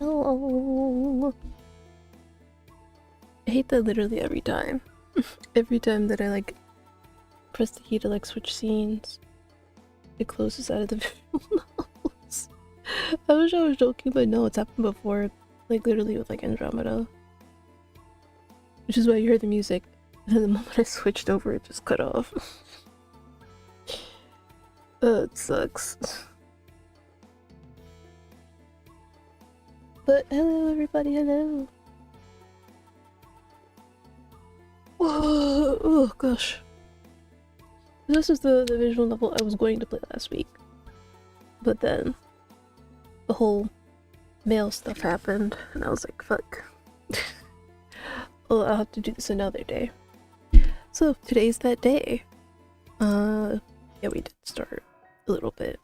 Hello. I hate that literally every time. Every time that I like press the key to like switch scenes, it closes out of the visual novels. I wish I was joking, but no, it's happened before. Like literally with like Andromeda. Which is why you heard the music. And then the moment I switched over, it just cut off. It sucks. But hello everybody, hello. Whoa, oh gosh. This is the visual novel I was going to play last week. But then the whole mail stuff happened and I was like, fuck. Well, I'll have to do this another day. So today's that day. Yeah, we did start a little bit.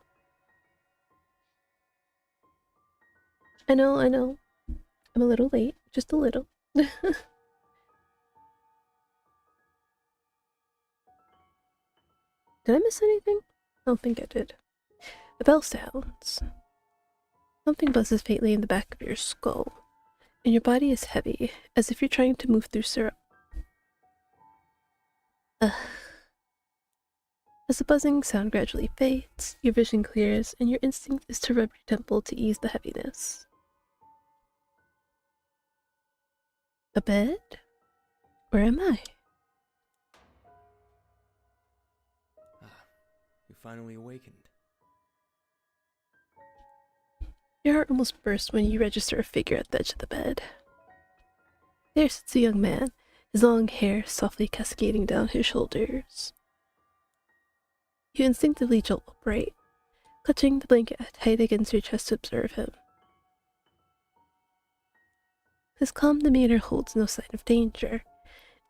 I know. I'm a little late, just a little. Did I miss anything? I don't think I did. The bell sounds. Something buzzes faintly in the back of your skull, and your body is heavy, as if you're trying to move through syrup. As the buzzing sound gradually fades, your vision clears, and your instinct is to rub your temple to ease the heaviness. A bed? Where am I? You finally awakened. Your heart almost bursts when you register a figure at the edge of the bed. There sits a young man, his long hair softly cascading down his shoulders. You instinctively jolt upright, clutching the blanket tight against your chest to observe him. His calm demeanor holds no sign of danger,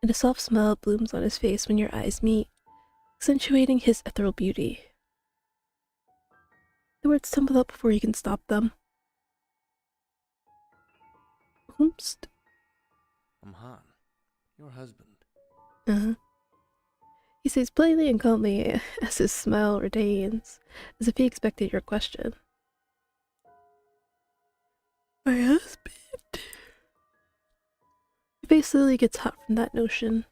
and a soft smile blooms on his face when your eyes meet, accentuating his ethereal beauty. The words tumble out before you can stop them. Oops. I'm Han, your husband. He says plainly and calmly as his smile retains, as if he expected your question. My husband. Your face slowly gets hot from that notion.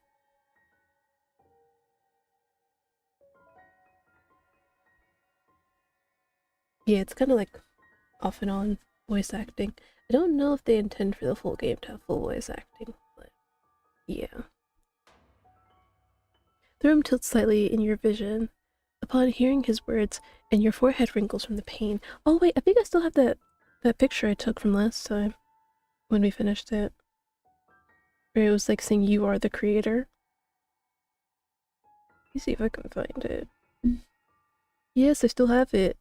Yeah, it's kind of like off and on voice acting. I don't know if they intend for the full game to have full voice acting, but yeah. The room tilts slightly in your vision upon hearing his words, and your forehead wrinkles from the pain. Oh wait, I think I still have that picture I took from last time when we finished it. Where it was like saying you are the creator. Let me see if I can find it. Yes, I still have it.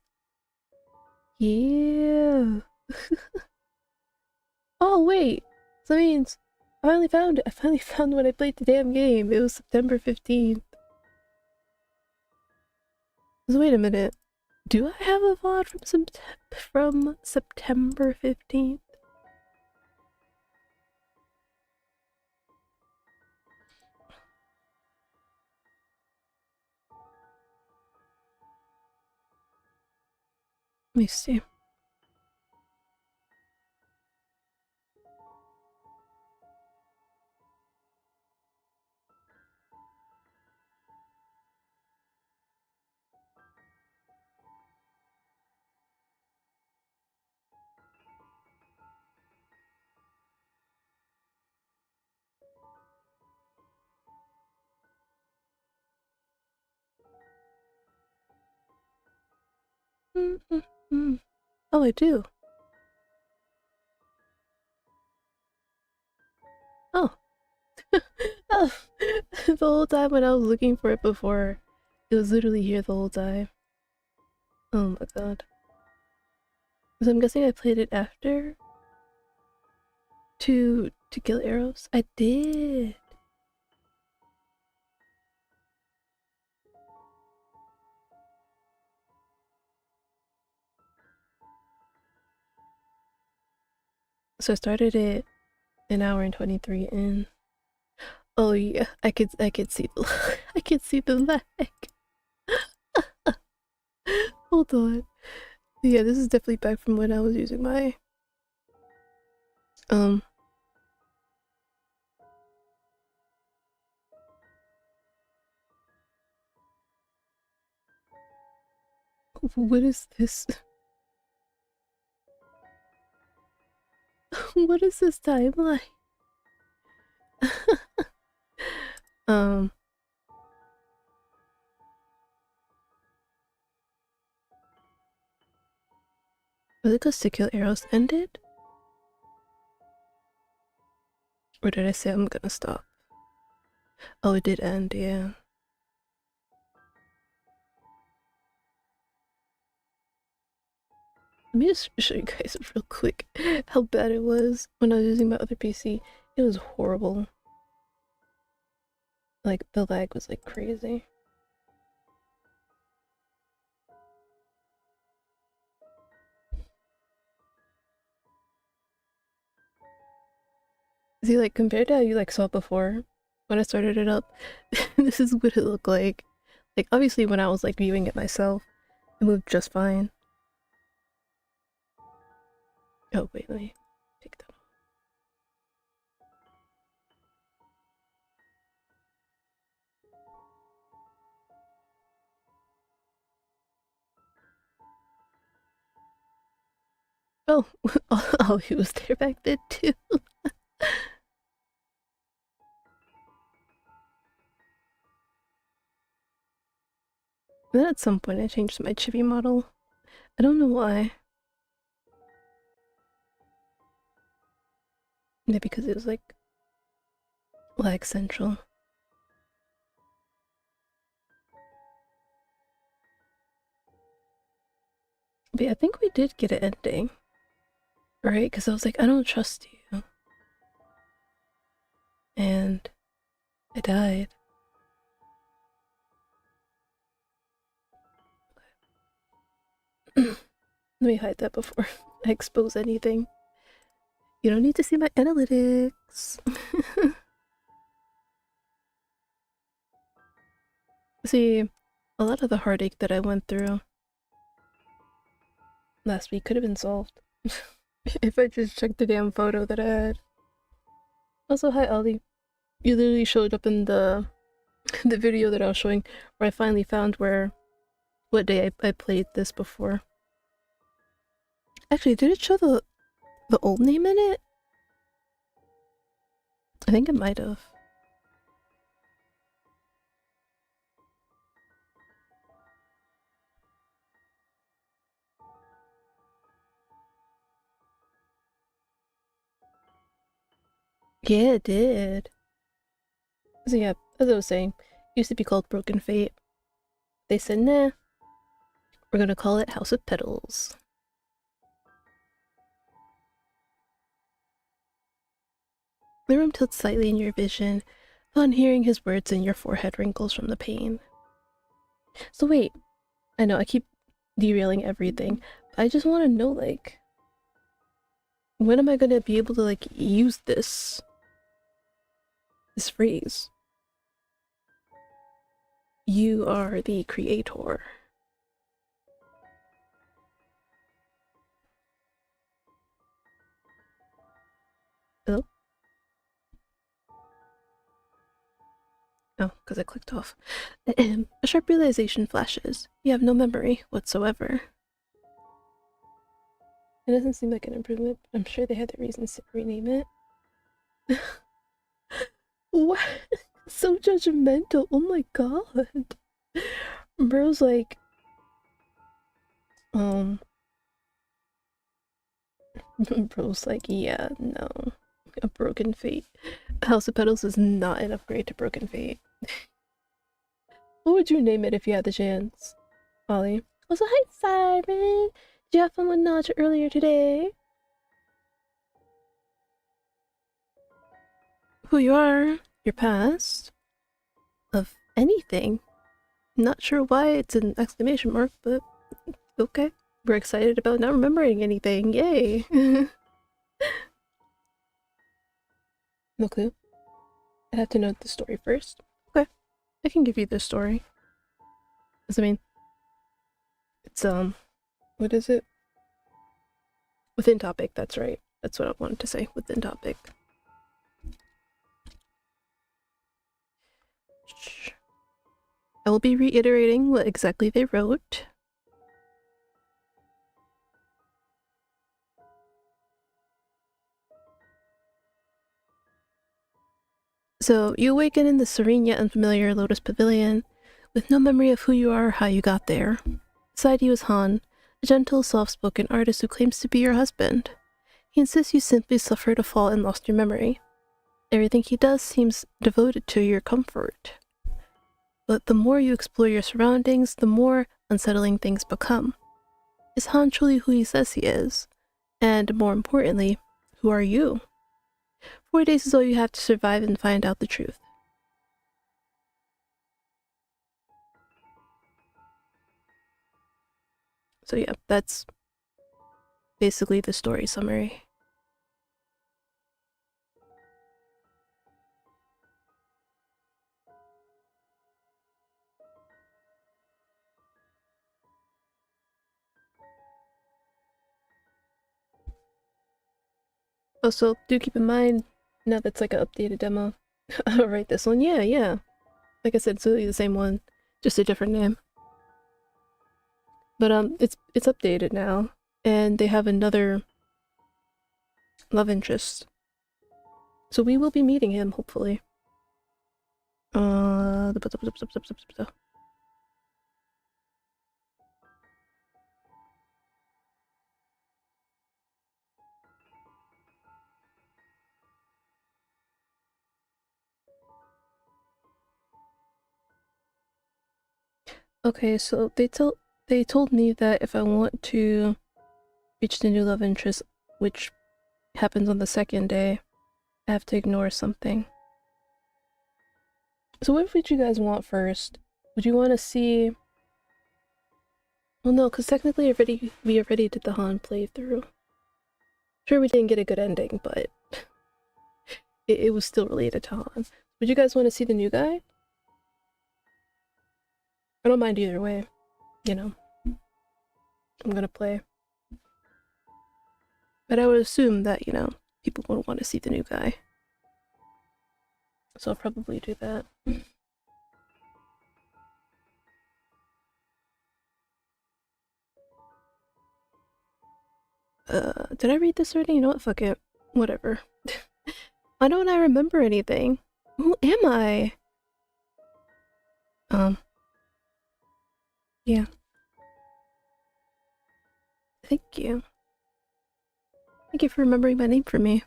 Yeah. Oh wait, so that means I finally found it. I finally found when I played the damn game. It was September 15th. So wait a minute. Do I have a VOD from September 15th? Let me see. Oh, I do. Oh. Oh. The whole time when I was looking for it before, it was literally here the whole time. Oh my god. So I'm guessing I played it after to kill arrows. I did. So I started it an hour and 23 in. Oh yeah, I could see the I could see the lag. Hold on. Yeah, this is definitely back from when I was using my Um, what is this? What is this timeline? um, was it because To Kill Arrows ended? Or did I say I'm gonna stop? Oh, it did end, yeah. Let me just show you guys real quick how bad it was when I was using my other PC. It was horrible. Like, the lag was like crazy. See, like, compared to how you like saw it before, when I started it up, this is what it looked like. Like, obviously when I was like viewing it myself, it moved just fine. Oh wait, let me take that off. Oh, oh, he was there back then too. Then at some point I changed my chibi model. I don't know why. Maybe because it was like lag central. But yeah, I think we did get an ending. Right? Because I was like, I don't trust you. And I died. Let me hide that before I expose anything. You don't need to see my analytics. See, a lot of the heartache that I went through last week could have been solved if I just checked the damn photo that I had. Also, hi Ollie. You literally showed up in the the video that I was showing where I finally found what day I played this before. Actually, did it show the old name in it? I think it might have. Yeah, it did. So yeah, as I was saying, it used to be called Broken Fate. They said, nah, we're gonna call it House of Petals. The room tilts slightly in your vision upon hearing his words and your forehead wrinkles from the pain. So wait, I know I keep derailing everything. I just want to know, like, when am I gonna be able to, like, use this phrase? You are the creator. Oh? Oh, because I clicked off. A sharp realization flashes. You have no memory whatsoever. It doesn't seem like an improvement, but I'm sure they had their reasons to rename it. What? So judgmental. Oh my god. Bro's like, bro's like, yeah, no. A Broken Fate. House of Petals is not an upgrade to Broken Fate. What would you name it if you had the chance, Ollie? Also, hi, Siren. Did you have fun with Notch earlier today? Who you are, your past, of anything. Not sure why it's an exclamation mark, but okay. We're excited about not remembering anything. Yay! No clue. I'd have to know the story first. Okay, I can give you the story. I mean, it's what is it? Within topic, that's right. That's what I wanted to say within topic. I will be reiterating what exactly they wrote. So, you awaken in the serene yet unfamiliar Lotus Pavilion, with no memory of who you are or how you got there. Beside you is Han, a gentle, soft-spoken artist who claims to be your husband. He insists you simply suffered a fall and lost your memory. Everything he does seems devoted to your comfort. But the more you explore your surroundings, the more unsettling things become. Is Han truly who he says he is? And more importantly, who are you? 4 days is all you have to survive and find out the truth. So yeah, that's basically the story summary. Also, do keep in mind, now that's like an updated demo. I'll write this one. Yeah. Like I said, it's really the same one, just a different name. But it's updated now, and they have another love interest. So we will be meeting him, hopefully. Okay, so they told me that if I want to reach the new love interest, which happens on the second day, I have to ignore something. So what would you guys want first? Would you want to see... Well, no, because technically we already did the Han playthrough. Sure, we didn't get a good ending, but it was still related to Han. Would you guys want to see the new guy? I don't mind either way. You know. I'm gonna play. But I would assume that, you know, people would want to see the new guy. So I'll probably do that. Did I read this already? You know what? Fuck it. Whatever. Why don't I remember anything? Who am I? Yeah. Thank you. Thank you for remembering my name for me.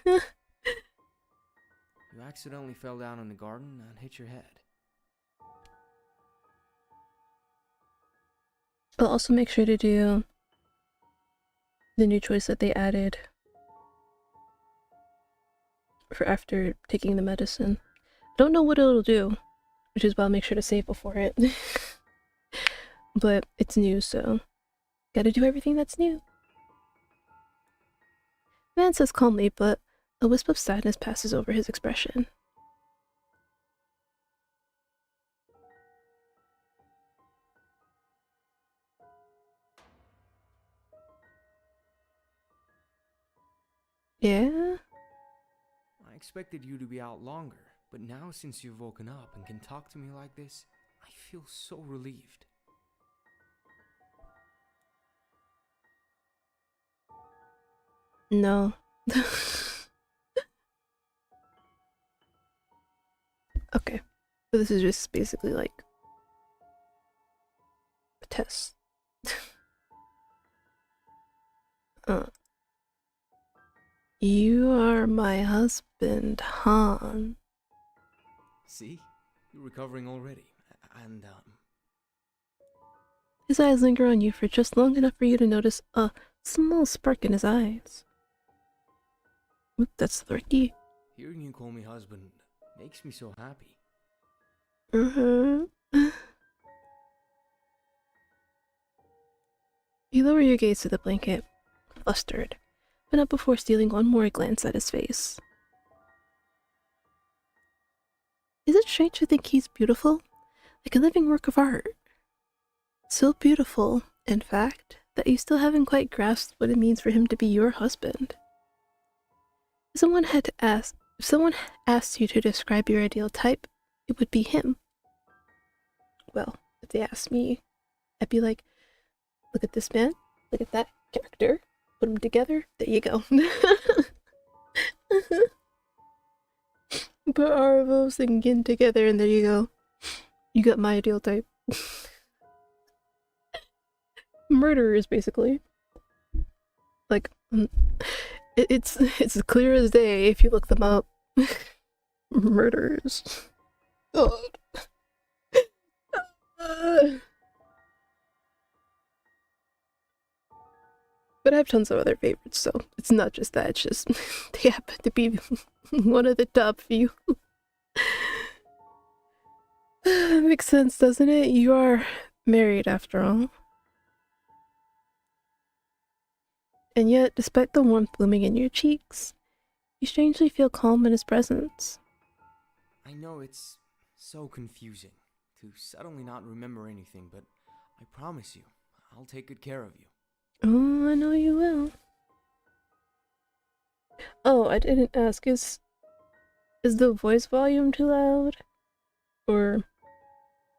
You accidentally fell down in the garden and hit your head. I'll also make sure to do the new choice that they added for after taking the medicine. I don't know what it'll do, which is why I'll make sure to save before it. But it's new, so gotta do everything that's new. The man says calmly, but a wisp of sadness passes over his expression. Yeah? I expected you to be out longer, but now since you've woken up and can talk to me like this, I feel so relieved. No. Okay. So this is just basically like a test. You are my husband, Han. See? You're recovering already. And, His eyes linger on you for just long enough for you to notice a small spark in his eyes. Oop, that's the key. hearing you call me husband makes me so happy. You lower your gaze to the blanket, flustered, but not before stealing one more glance at his face. Is it strange to think he's beautiful? Like a living work of art. So beautiful, in fact, that you still haven't quite grasped what it means for him to be your husband. If someone asked you to describe your ideal type, it would be him. Well, if they asked me, I'd be like, look at this man, look at that character, put them together, there you go. Put our of those things together and there you go. You got my ideal type. Murderers, basically. Like, it's as clear as day if you look them up. Murderers. God. But I have tons of other favorites, so it's not just that, it's just they happen to be one of the top few. Makes sense, doesn't it? You are married after all. And yet, despite the warmth blooming in your cheeks, you strangely feel calm in his presence. I know it's so confusing to suddenly not remember anything, but I promise you, I'll take good care of you. Oh, I know you will. Oh, I didn't ask, is the voice volume too loud? Or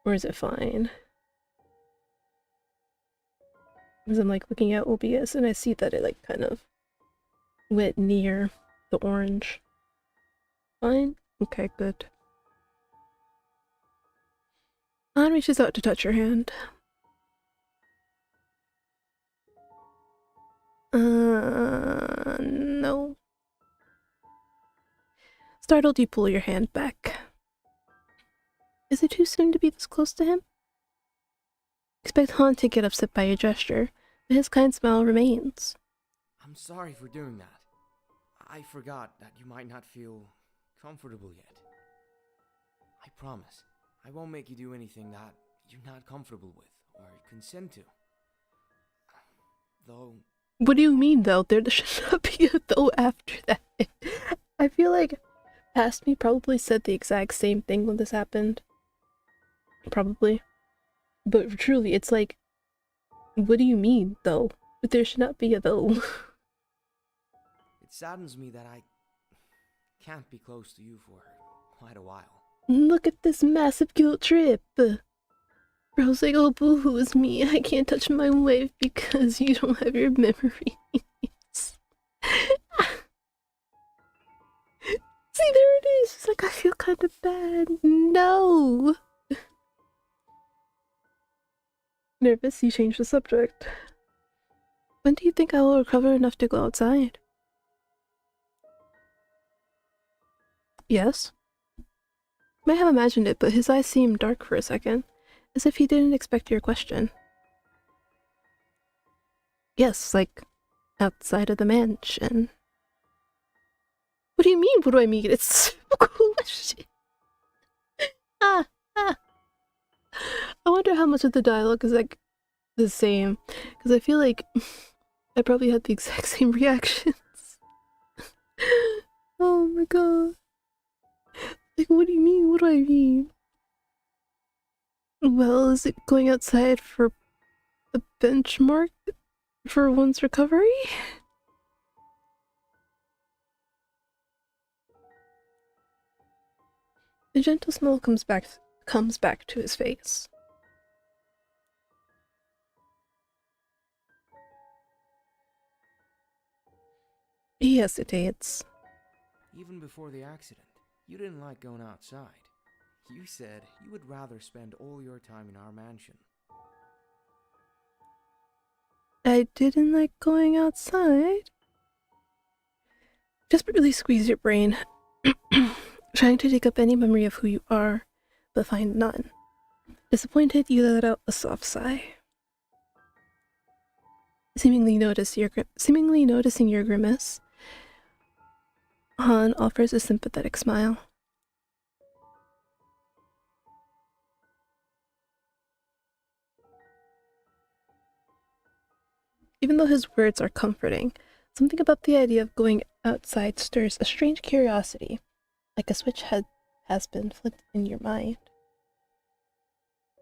is it fine? Because I'm like looking at OBS and I see that it like kind of went near the orange. Fine? Okay, good. Anne reaches out to touch your hand. No. Startled, you pull your hand back. Is it too soon to be this close to him? Expect Han to get upset by your gesture, but his kind smile remains. I'm sorry for doing that. I forgot that you might not feel comfortable yet. I promise, I won't make you do anything that you're not comfortable with or consent to. Though... What do you mean, though? There should not be a though after that. I feel like past me probably said the exact same thing when this happened. Probably. But truly, it's like, what do you mean, though? But there should not be a though. It saddens me that I can't be close to you for quite a while. Look at this massive guilt trip. Bro's like, oh boo-hoo, it's me. I can't touch my wife because you don't have your memories. See, there it is. It's like, I feel kind of bad. No. Nervous, you change the subject. When do you think I will recover enough to go outside? Yes? May have imagined it, but his eyes seemed dark for a second, as if he didn't expect your question. Yes, like, outside of the mansion. What do you mean, what do I mean? It's a question. I wonder how much of the dialogue is, like, the same, because I feel like I probably had the exact same reactions. Oh my god. Like, what do you mean? What do I mean? Well, is it going outside for a benchmark for one's recovery? The gentle smile comes back to his face. He hesitates. Even before the accident, you didn't like going outside. You said you would rather spend all your time in our mansion. I didn't like going outside. Desperately squeeze your brain, trying to dig up any memory of who you are, but find none. Disappointed, you let out a soft sigh. Seemingly noticing your grimace, Han offers a sympathetic smile. Even though his words are comforting, something about the idea of going outside stirs a strange curiosity, like a switch has been flipped in your mind.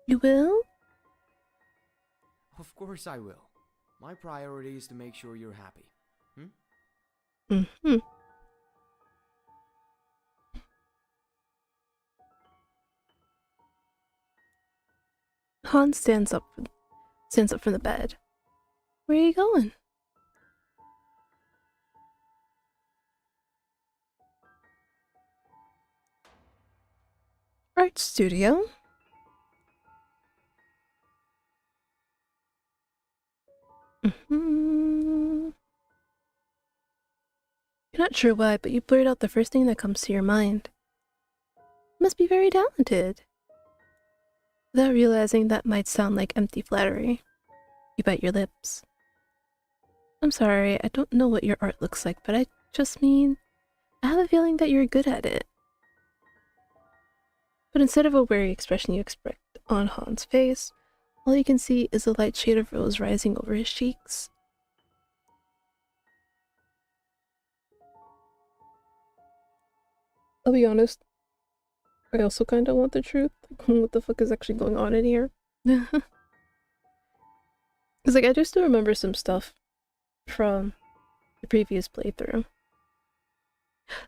You will? Of course I will. My priority is to make sure you're happy. Mm-hmm. Hans stands up from the bed. Where are you going? Art studio? Mm-hmm. You're not sure why, but you blurt out the first thing that comes to your mind. You must be very talented. Without realizing that might sound like empty flattery, you bite your lips. I'm sorry, I don't know what your art looks like, but I just mean, I have a feeling that you're good at it. But instead of a wary expression you expect on Han's face, all you can see is a light shade of rose rising over his cheeks. I'll be honest, I also kind of want the truth. What the fuck is actually going on in here? Because, like, I do still remember some stuff from the previous playthrough.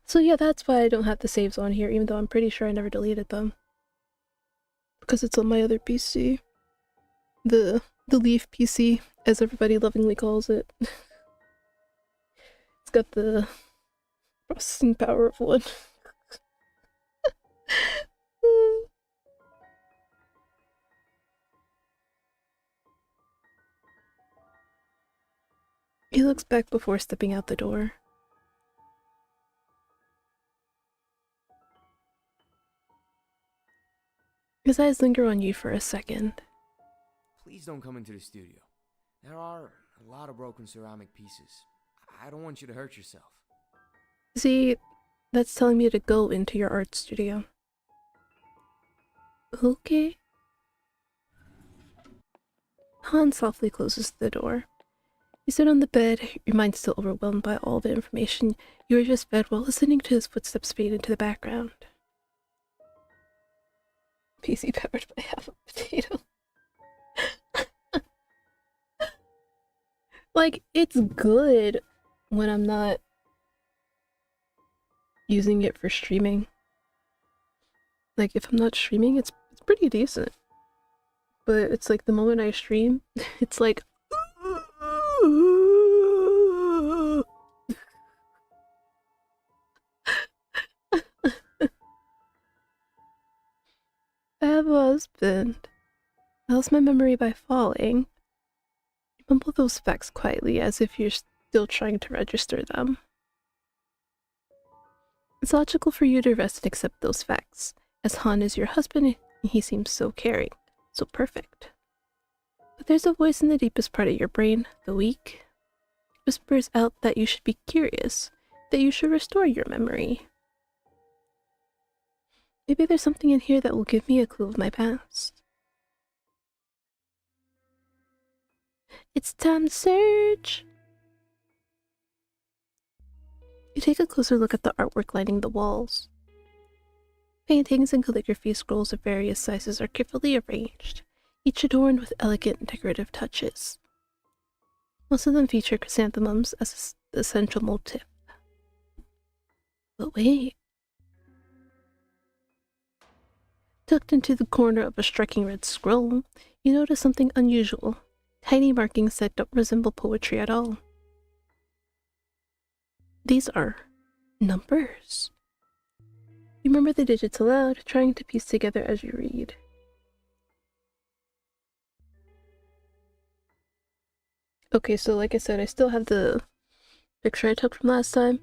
So yeah, that's why I don't have the saves on here, even though I'm pretty sure I never deleted them. Because it's on my other PC. The Leaf PC, as everybody lovingly calls it. It's got the processing power of one. He looks back before stepping out the door. His eyes linger on you for a second. Please don't come into the studio. There are a lot of broken ceramic pieces. I don't want you to hurt yourself. See, that's telling me to go into your art studio. Okay. Hans softly closes the door. You sit on the bed, your mind still overwhelmed by all the information you were just fed while listening to his footsteps fade into the background. PC powered by half a potato. Like, it's good when I'm not using it for streaming. Like, if I'm not streaming, it's pretty decent. But it's like the moment I stream, it's like... I have a husband. I lost my memory by falling. You mumble those facts quietly as if you're still trying to register them. It's logical for you to rest and accept those facts, as Han is your husband and he seems so caring, so perfect. But there's a voice in the deepest part of your brain, the weak, whispers out that you should be curious, that you should restore your memory. Maybe there's something in here that will give me a clue of my past. It's time to search! You take a closer look at the artwork lining the walls. Paintings and calligraphy scrolls of various sizes are carefully arranged, each adorned with elegant decorative touches. Most of them feature chrysanthemums as the central motif. But wait. Tucked into the corner of a striking red scroll, you notice something unusual. Tiny markings that don't resemble poetry at all. These are numbers. You remember the digits aloud, trying to piece together as you read. Okay, so like I said, I still have the picture I took from last time.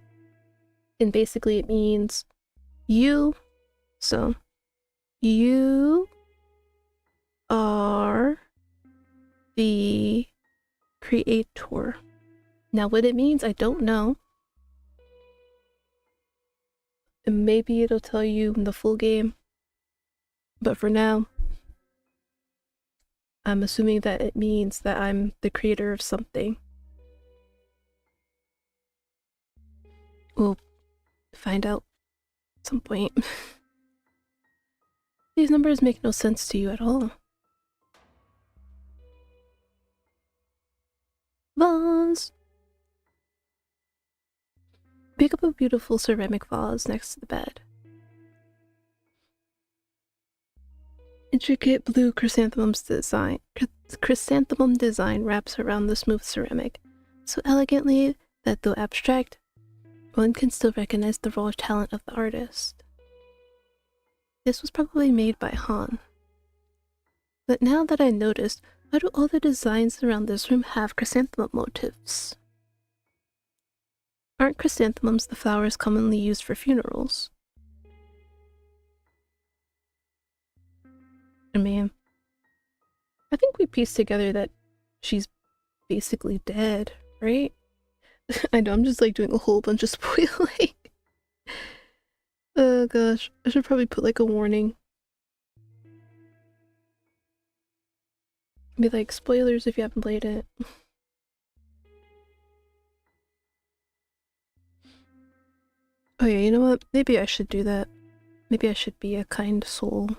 And basically it means you. So, you are the creator. Now what it means, I don't know. And maybe it'll tell you in the full game. But for now, I'm assuming that it means that I'm the creator of something. We'll find out at some point. These numbers make no sense to you at all. Vase! Pick up a beautiful ceramic vase next to the bed. Intricate blue chrysanthemum design wraps around the smooth ceramic, so elegantly that though abstract, one can still recognize the raw talent of the artist. This was probably made by Han. But now that I noticed, why do all the designs around this room have chrysanthemum motifs? Aren't chrysanthemums the flowers commonly used for funerals? I mean, I think we pieced together that she's basically dead, right? I know, I'm just like doing a whole bunch of spoiling. Oh gosh, I should probably put like a warning. Be like, spoilers if you haven't played it. Oh yeah, you know what? Maybe I should do that. Maybe I should be a kind soul.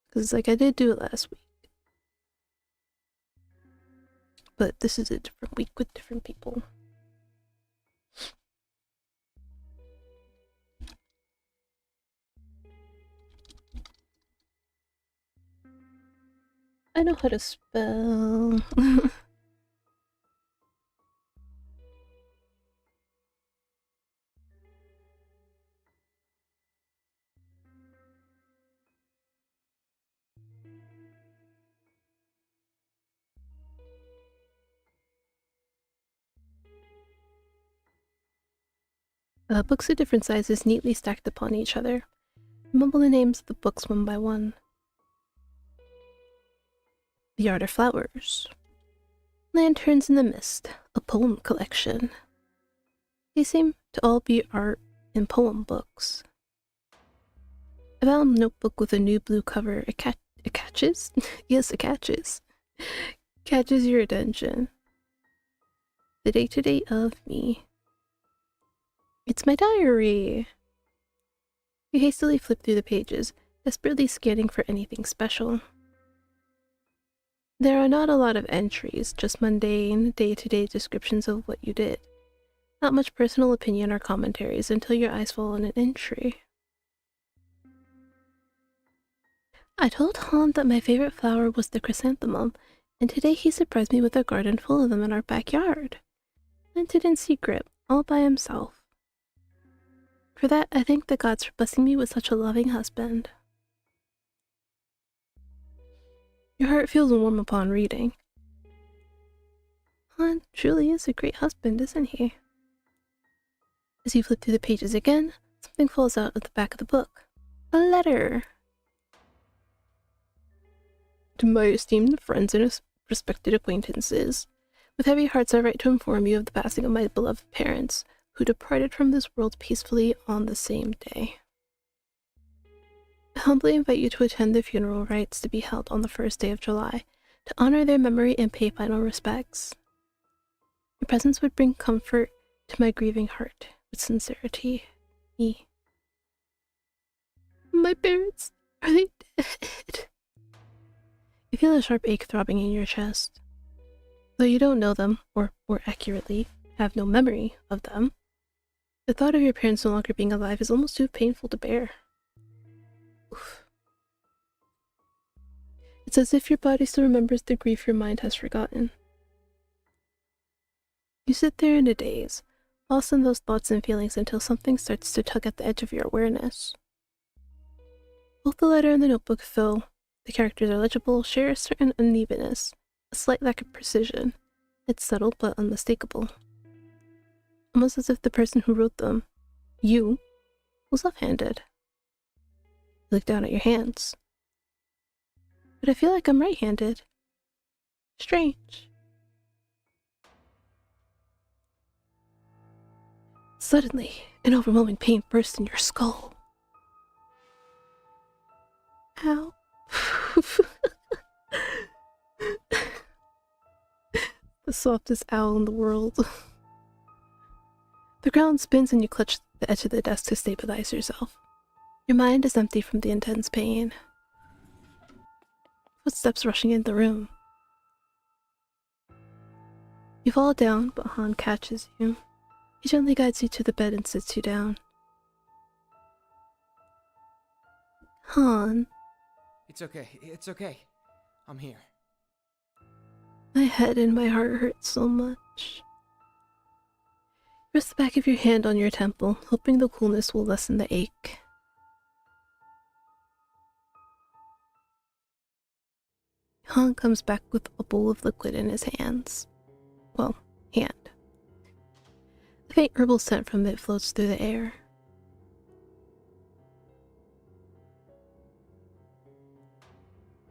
Because, like, I did do it last week. But this is a different week with different people. I know how to spell. Books of different sizes neatly stacked upon each other. Mumble the names of the books one by one. The Art of Flowers. Lanterns in the Mist, a poem collection. They seem to all be art and poem books. I found a notebook with a new blue cover. It catches? Yes, it catches. Catches your attention. The day-to-day of me. It's my diary! You hastily flip through the pages, desperately scanning for anything special. There are not a lot of entries, just mundane, day-to-day descriptions of what you did. Not much personal opinion or commentaries until your eyes fall on an entry. I told Han that my favorite flower was the chrysanthemum, and today he surprised me with a garden full of them in our backyard. Planted in secret, all by himself. For that, I thank the gods for blessing me with such a loving husband. Your heart feels warm upon reading. Han truly is a great husband, isn't he? As you flip through the pages again, something falls out of the back of the book. A letter! To my esteemed friends and respected acquaintances, with heavy hearts I write to inform you of the passing of my beloved parents, who departed from this world peacefully on the same day. I humbly invite you to attend the funeral rites to be held on the first day of July, to honor their memory and pay final respects. Your presence would bring comfort to my grieving heart, with sincerity, me. My parents, are they dead? You feel a sharp ache throbbing in your chest. Though you don't know them, or more accurately, have no memory of them, the thought of your parents no longer being alive is almost too painful to bear. Oof. It's as if your body still remembers the grief your mind has forgotten. You sit there in a daze, lost in those thoughts and feelings until something starts to tug at the edge of your awareness. Both the letter and the notebook, though the characters are legible, share a certain unevenness, a slight lack of precision. It's subtle but unmistakable. Almost as if the person who wrote them, you, was left-handed. You look down at your hands. But I feel like I'm right-handed. Strange. Suddenly, an overwhelming pain bursts in your skull. Ow. The softest owl in the world. The ground spins and you clutch the edge of the desk to stabilize yourself. Your mind is empty from the intense pain. Footsteps rushing in the room. You fall down, but Han catches you. He gently guides you to the bed and sits you down. Han, It's okay. It's okay. I'm here. my head and my heart hurt so much. Rest the back of your hand on your temple, hoping the coolness will lessen the ache. Han comes back with a bowl of liquid in his hands. Well, hand. The faint herbal scent from it floats through the air.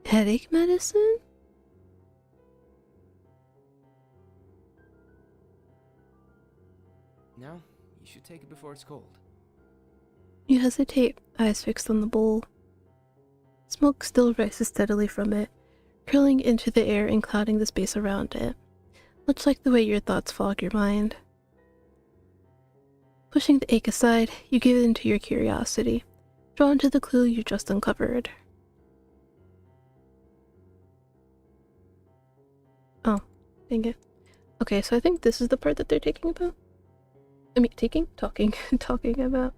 Headache medicine? Now, you should take it before it's cold. You hesitate, eyes fixed on the bowl. Smoke still rises steadily from it, curling into the air and clouding the space around it, much like the way your thoughts fog your mind. Pushing the ache aside, you give in to your curiosity, drawn to the clue you just uncovered. Oh, dang it. Okay, so I think this is the part that they're talking about. Talking about.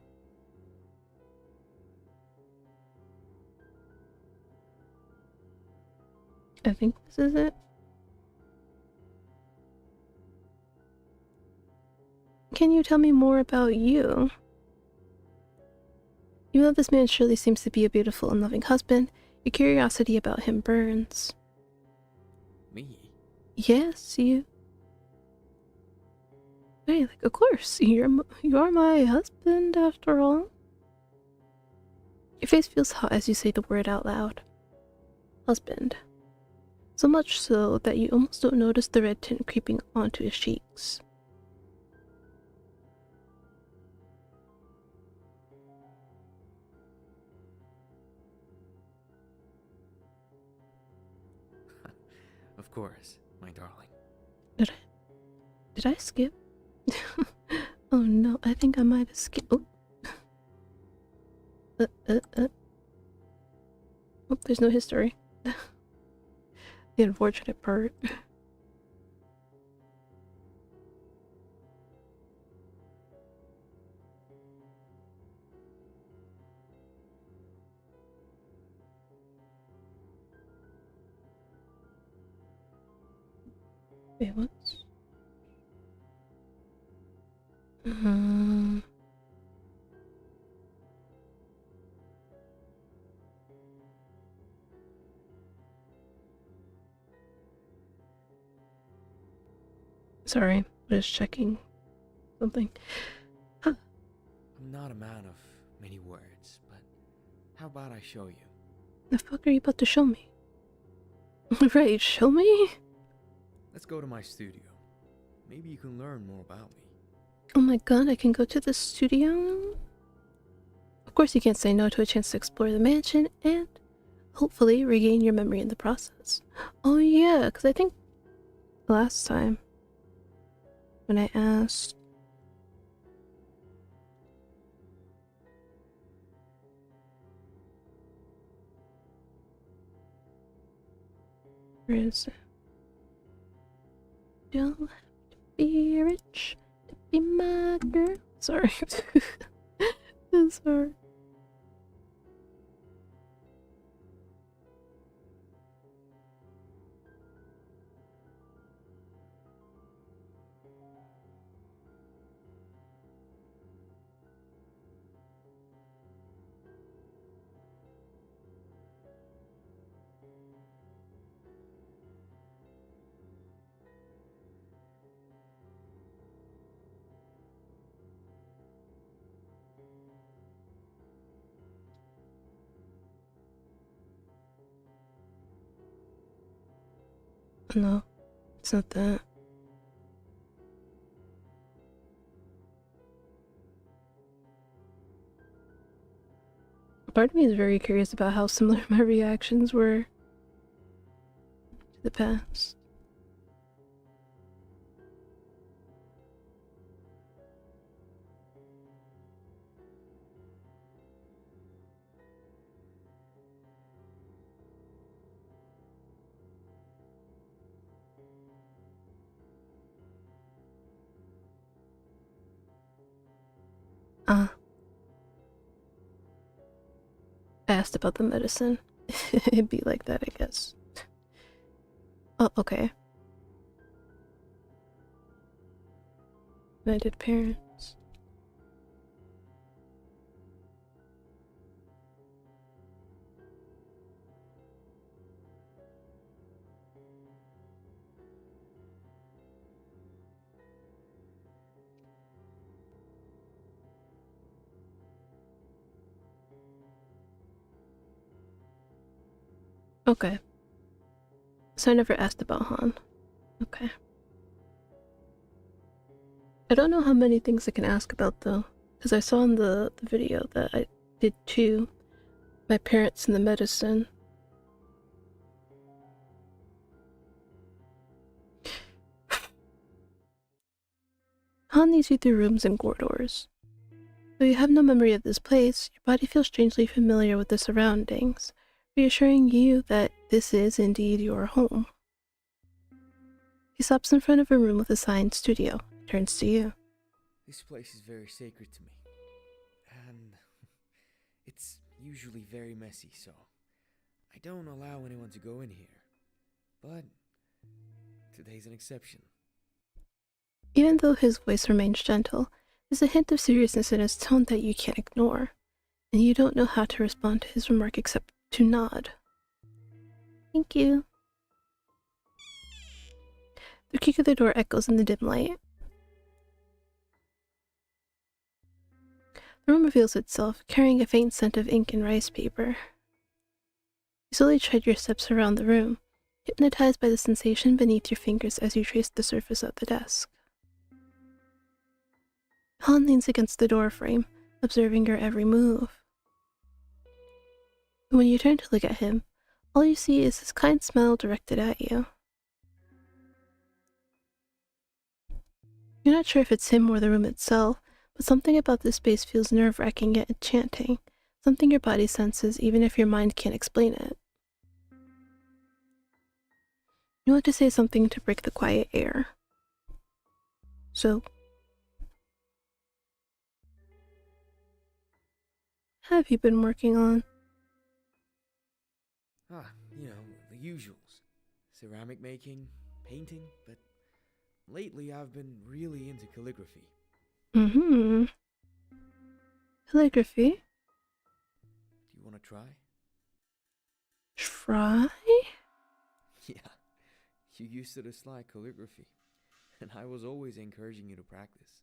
I think this is it. Can you tell me more about you? Even though this man surely seems to be a beautiful and loving husband, your curiosity about him burns. Me? Yes, you. Hey, like, of course, you are my husband after all. Your face feels hot as you say the word out loud. Husband. So much so that you almost don't notice the red tint creeping onto his cheeks. Of course, my darling. Did I skip? Oh no, I think I might have skipped. Oh. Oh, there's no history. The unfortunate part. Wait, what? Um, Sorry, I was checking something. Huh. I'm not a man of many words, but how about I show you? The fuck are you about to show me? Right, show me? Let's go to my studio. Maybe you can learn more about me. Oh my god, I can go to the studio? Of course you can't say no to a chance to explore the mansion and hopefully regain your memory in the process. Oh yeah, because I think last time when I asked... Where is it? Don't have to be rich to be my girl. Sorry. I'm sorry. No, it's not that. Part of me is very curious about how similar my reactions were to the past. I asked about the medicine. It'd be like that, I guess. Oh, okay. United parents. Okay. So I never asked about Han. Okay. I don't know how many things I can ask about though, because I saw in the video that I did too. My parents and the medicine. Han leads you through rooms and corridors. Though you have no memory of this place, your body feels strangely familiar with the surroundings, reassuring you that this is indeed your home. He stops in front of a room with a sign studio, turns to you. This place is very sacred to me. And it's usually very messy, so I don't allow anyone to go in here. But today's an exception. Even though his voice remains gentle, there's a hint of seriousness in his tone that you can't ignore, and you don't know how to respond to his remark except to nod. Thank you. The creak of the door echoes in the dim light. The room reveals itself, carrying a faint scent of ink and rice paper. You slowly tread your steps around the room, hypnotized by the sensation beneath your fingers as you trace the surface of the desk. Han leans against the door frame, observing your every move. When you turn to look at him, all you see is his kind smile directed at you. You're not sure if it's him or the room itself, but something about this space feels nerve-wracking yet enchanting, something your body senses even if your mind can't explain it. You want to say something to break the quiet air. So, what have you been working on? You know, the usuals. Ceramic making, painting, but lately I've been really into calligraphy. Mm-hmm. Calligraphy? Do you want to try? Try? Yeah, you used to dislike calligraphy, and I was always encouraging you to practice.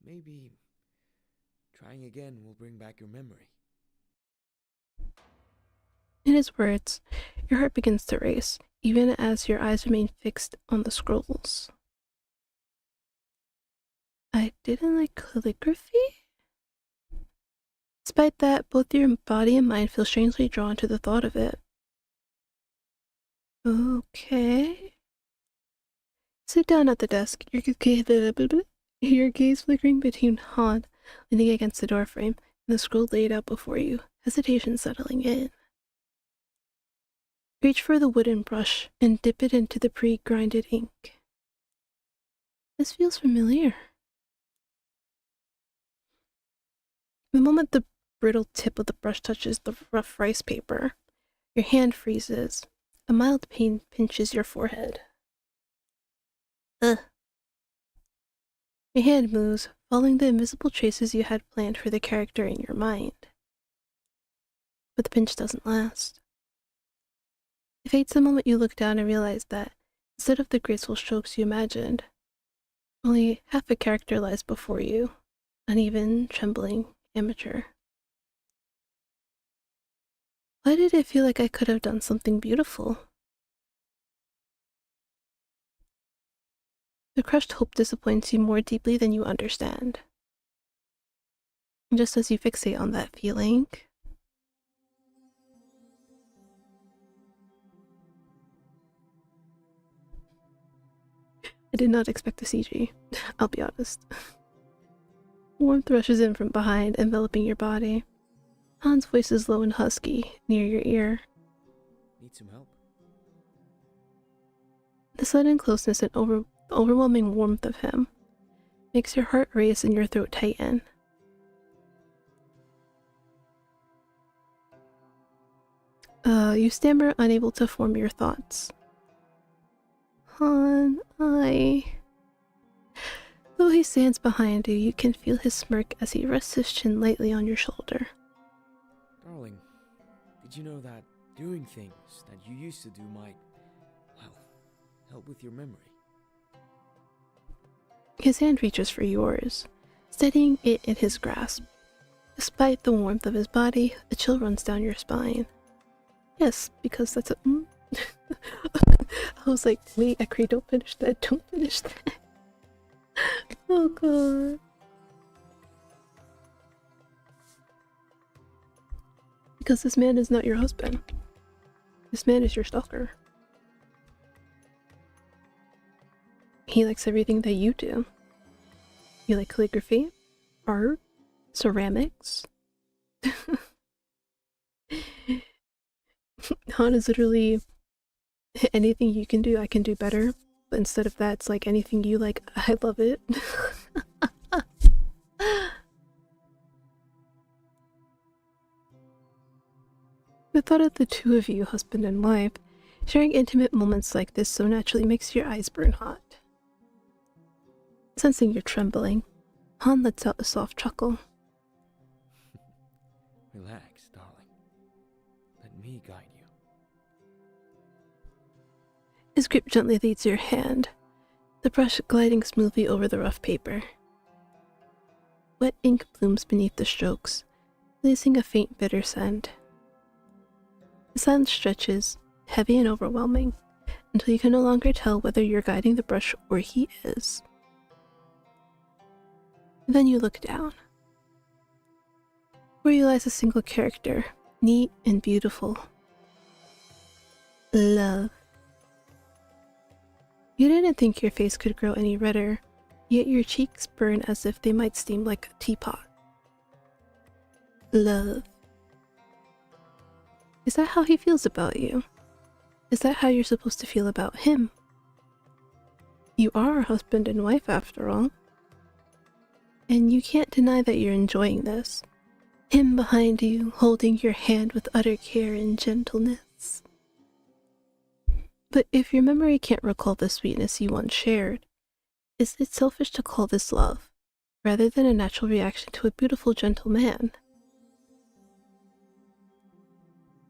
Maybe trying again will bring back your memory. In his words, your heart begins to race, even as your eyes remain fixed on the scrolls. I didn't like calligraphy? Despite that, both your body and mind feel strangely drawn to the thought of it. Okay. Sit down at the desk, your gaze flickering between Han leaning against the doorframe and the scroll laid out before you, hesitation settling in. Reach for the wooden brush and dip it into the pre-grinded ink. This feels familiar. The moment the brittle tip of the brush touches the rough rice paper, your hand freezes. A mild pain pinches your forehead. Ugh. Your hand moves, following the invisible traces you had planned for the character in your mind. But the pinch doesn't last. It fades the moment you look down and realize that, instead of the graceful strokes you imagined, only half a character lies before you, uneven, trembling, amateur. Why did it feel like I could have done something beautiful? The crushed hope disappoints you more deeply than you understand. And just as you fixate on that feeling, I did not expect a CG, I'll be honest. Warmth rushes in from behind, enveloping your body. Han's voice is low and husky, near your ear. Need some help? The sudden closeness and overwhelming warmth of him makes your heart race and your throat tighten. You stammer, unable to form your thoughts. Han, Though he stands behind you, you can feel his smirk as he rests his chin lightly on your shoulder. Darling, did you know that doing things that you used to do might, well, help with your memory? His hand reaches for yours, steadying it in his grasp. Despite the warmth of his body, a chill runs down your spine. Yes, because that's a... I was like, wait, Akri, don't finish that, don't finish that. Oh god. Because this man is not your husband. This man is your stalker. He likes everything that you do. You like calligraphy, art, ceramics. Han is literally anything you can do, I can do better. But instead of that, it's like anything you like, I love it. The thought of the two of you, husband and wife, sharing intimate moments like this so naturally makes your eyes burn hot. Sensing you're trembling, Han lets out a soft chuckle. Relax, darling. Let me guide you. His grip gently leads your hand, the brush gliding smoothly over the rough paper. Wet ink blooms beneath the strokes, releasing a faint bitter scent. The silence stretches, heavy and overwhelming, until you can no longer tell whether you're guiding the brush or he is. Then you look down. Where you lies a single character, neat and beautiful. Love. You didn't think your face could grow any redder, yet your cheeks burn as if they might steam like a teapot. Love. Is that how he feels about you? Is that how you're supposed to feel about him? You are husband and wife after all. And you can't deny that you're enjoying this. Him behind you, holding your hand with utter care and gentleness. But if your memory can't recall the sweetness you once shared, is it selfish to call this love, rather than a natural reaction to a beautiful, gentle man?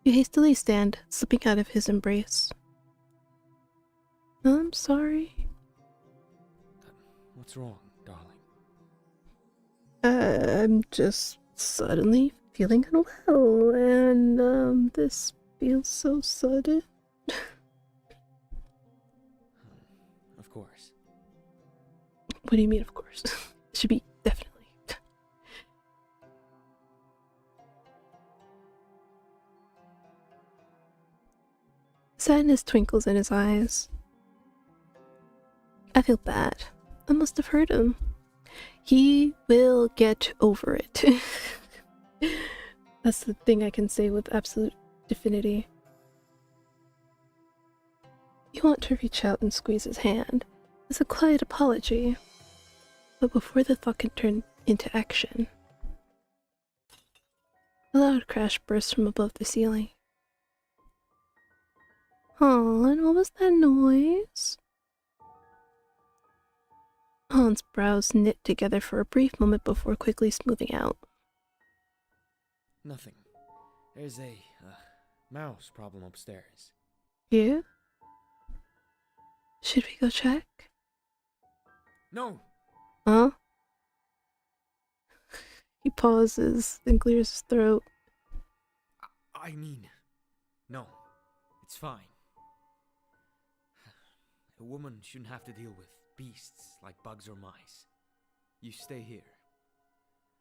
You hastily stand, slipping out of his embrace. I'm sorry. What's wrong, darling? I'm just suddenly feeling unwell, and this feels so sudden. Of course. What do you mean, of course? Should be definitely. Sadness twinkles in his eyes. I feel bad. I must have hurt him. He will get over it. That's the thing I can say with absolute definity. You want to reach out and squeeze his hand as a quiet apology, but before the thought can turn into action, a loud crash bursts from above the ceiling. Han, what was that noise? Han's brows knit together for a brief moment before quickly smoothing out. Nothing. There's a mouse problem upstairs. Yeah? Should we go check? No! Huh? He pauses, then clears his throat. I mean, no. It's fine. A woman shouldn't have to deal with beasts like bugs or mice. You stay here.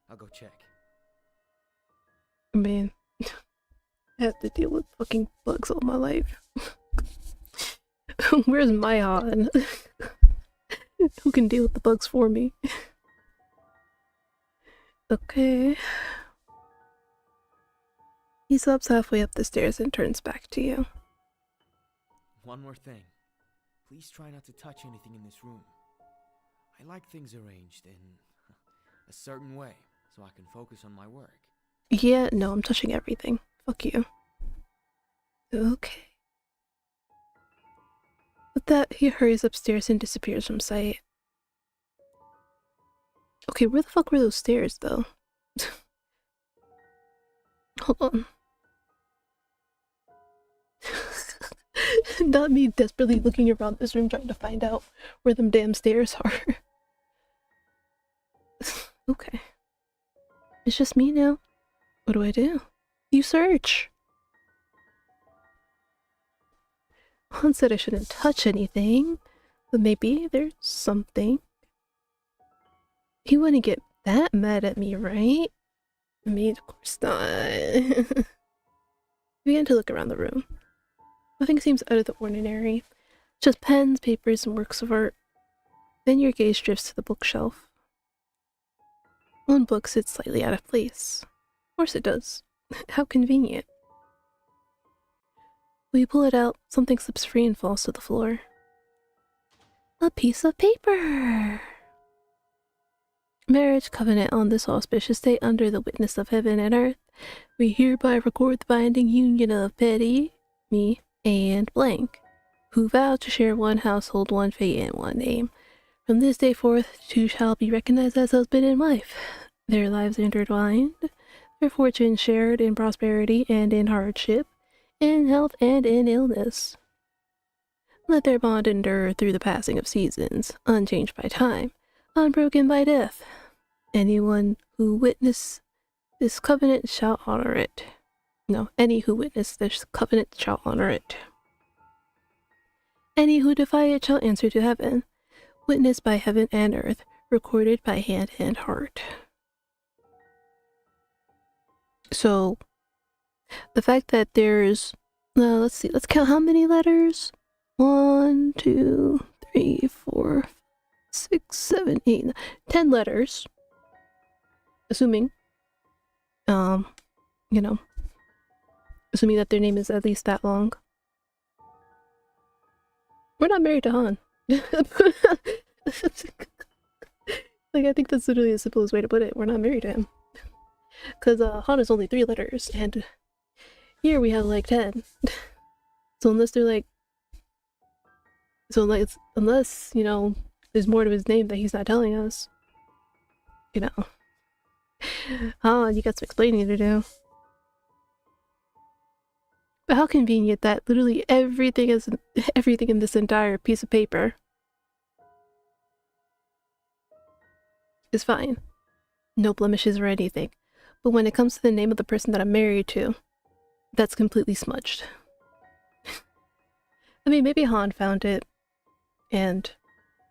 I'll go check. I mean, I have to deal with fucking bugs all my life. Where's my Han? Who can deal with the bugs for me? Okay. He sobs halfway up the stairs and turns back to you. One more thing. Please try not to touch anything in this room. I like things arranged in a certain way, so I can focus on my work. Yeah, no, I'm touching everything. Fuck you. Okay. With that, he hurries upstairs and disappears from sight. Okay, where the fuck were those stairs, though? Hold on. Not me desperately looking around this room trying to find out where them damn stairs are. Okay. It's just me now. What do I do? You search! Han said I shouldn't touch anything, but maybe there's something. He wouldn't get that mad at me, right? I mean, of course not. I began to look around the room. Nothing seems out of the ordinary. Just pens, papers, and works of art. Then your gaze drifts to the bookshelf. One book sits slightly out of place. Of course it does. How convenient. When you pull it out, something slips free and falls to the floor. A piece of paper! Marriage covenant on this auspicious day under the witness of heaven and earth. We hereby record the binding union of Betty, me, and blank, who vow to share one household, one fate, and one name. From this day forth, two shall be recognized as husband and wife. Their lives intertwined, their fortunes shared in prosperity and in hardship, in health and in illness. Let their bond endure through the passing of seasons, unchanged by time, unbroken by death. Anyone who witness this covenant shall honor it. No, any who witness this covenant shall honor it. Any who defy it shall answer to heaven, witnessed by heaven and earth, recorded by hand and heart. So, the fact that there's, let's see, let's count how many letters. 1, 2, 3, 4, 6, 7, 8, 10 letters. Assuming, you know, assuming that their name is at least that long. We're not married to Han. Like, I think that's literally the simplest way to put it. We're not married to him. Because Han is only 3 letters, and here we have like 10. So unless they're like... So like, unless, you know, there's more to his name that he's not telling us. You know. Han, you got some explaining to do. But how convenient that literally everything in this entire piece of paper is fine. No blemishes or anything. But when it comes to the name of the person that I'm married to, that's completely smudged. I mean, maybe Han found it and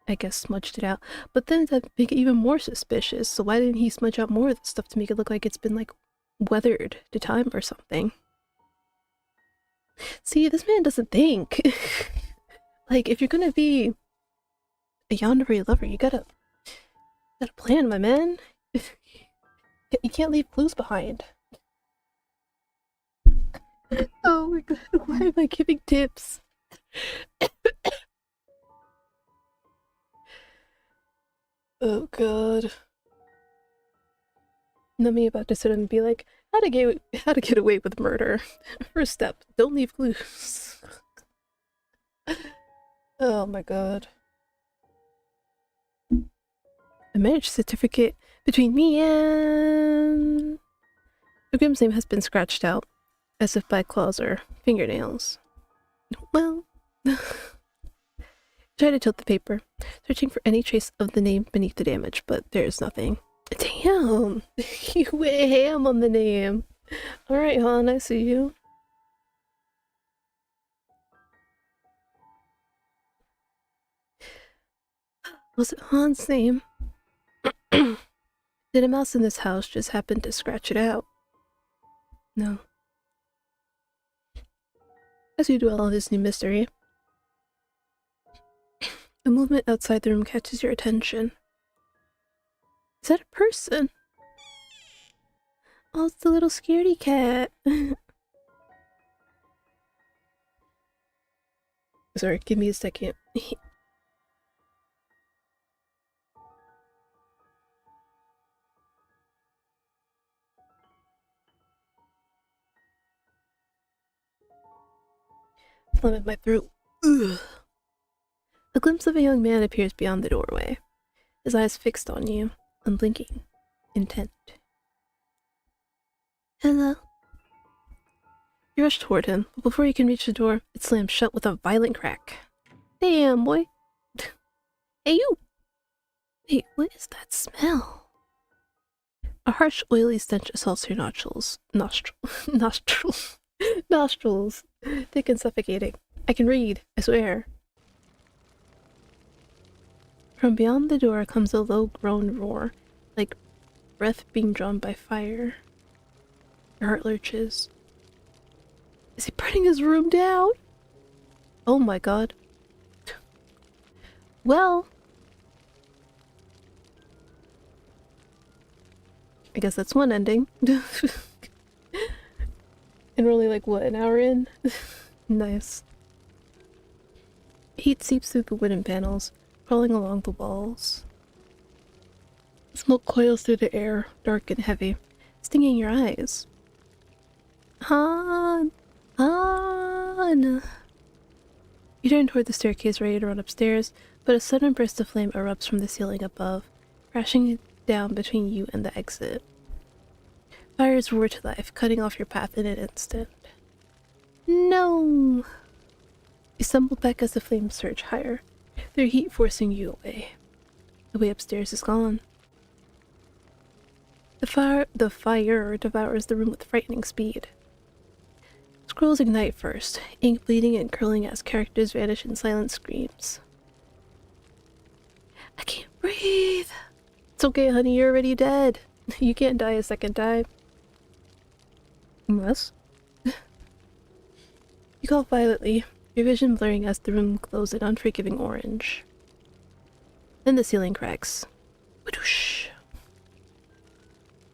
I guess smudged it out. But then that make it even more suspicious. So why didn't he smudge out more of the stuff to make it look like it's been like weathered to time or something? See, this man doesn't think. Like, if you're gonna be a yandere lover, you gotta plan, my man. You can't leave clues behind. Oh my god, why am I giving tips? Oh god. Not me about to sit and be like, how to get away with murder. First step, don't leave clues. Oh my god. A marriage certificate between me and... Grim's name has been scratched out, as if by claws or fingernails. Well... Try to tilt the paper, searching for any trace of the name beneath the damage, but there's nothing. Damn! You went ham on the name. Alright, Han, I see you. Was it Han's name? Did a mouse in this house just happen to scratch it out? No. As you dwell on this new mystery, a movement outside the room catches your attention. Is that a person? Oh, it's the little scaredy cat. Sorry, give me a second. phlegm in my throat. Ugh. A glimpse of a young man appears beyond the doorway, his eyes fixed on you, unblinking, intent. Hello? You rush toward him, but before you can reach the door, it slams shut with a violent crack. Damn, boy. Hey, you! Wait, what is that smell? A harsh, oily stench assaults your nostrils. Nostrils. Thick and suffocating. I can read, I swear. From beyond the door comes a low-grown roar, like breath being drawn by fire. Your heart lurches. Is he burning his room down? Oh my god. Well, I guess that's one ending. And we're only like, what, an hour in? Nice. Heat seeps through the wooden panels, crawling along the walls. Smoke coils through the air, dark and heavy, stinging your eyes. Han! Han! You turn toward the staircase, ready to run upstairs, but a sudden burst of flame erupts from the ceiling above, crashing down between you and the exit. Fires roar to life, cutting off your path in an instant. No! You stumble back as the flames surge higher, their heat forcing you away. The way upstairs is gone. The fire devours the room with frightening speed. Scrolls ignite first, ink bleeding and curling as characters vanish in silent screams. I can't breathe! It's okay, honey, you're already dead. You can't die a second time. Unless? You cough violently, your vision blurring as the room glows an unforgiving orange. Then the ceiling cracks. Whoosh!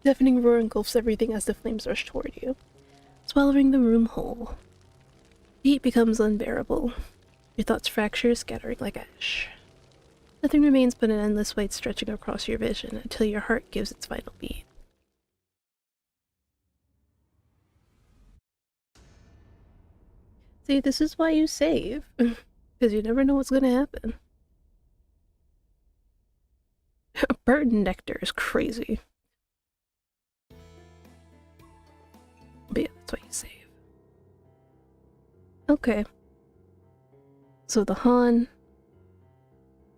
Deafening roar engulfs everything as the flames rush toward you, swallowing the room whole. The heat becomes unbearable. Your thoughts fracture, scattering like ash. Nothing remains but an endless white stretching across your vision until your heart gives its final beat. See, this is why you save, because you never know what's gonna happen. Burnt nectar is crazy. But yeah, that's why you save. Okay. So the Han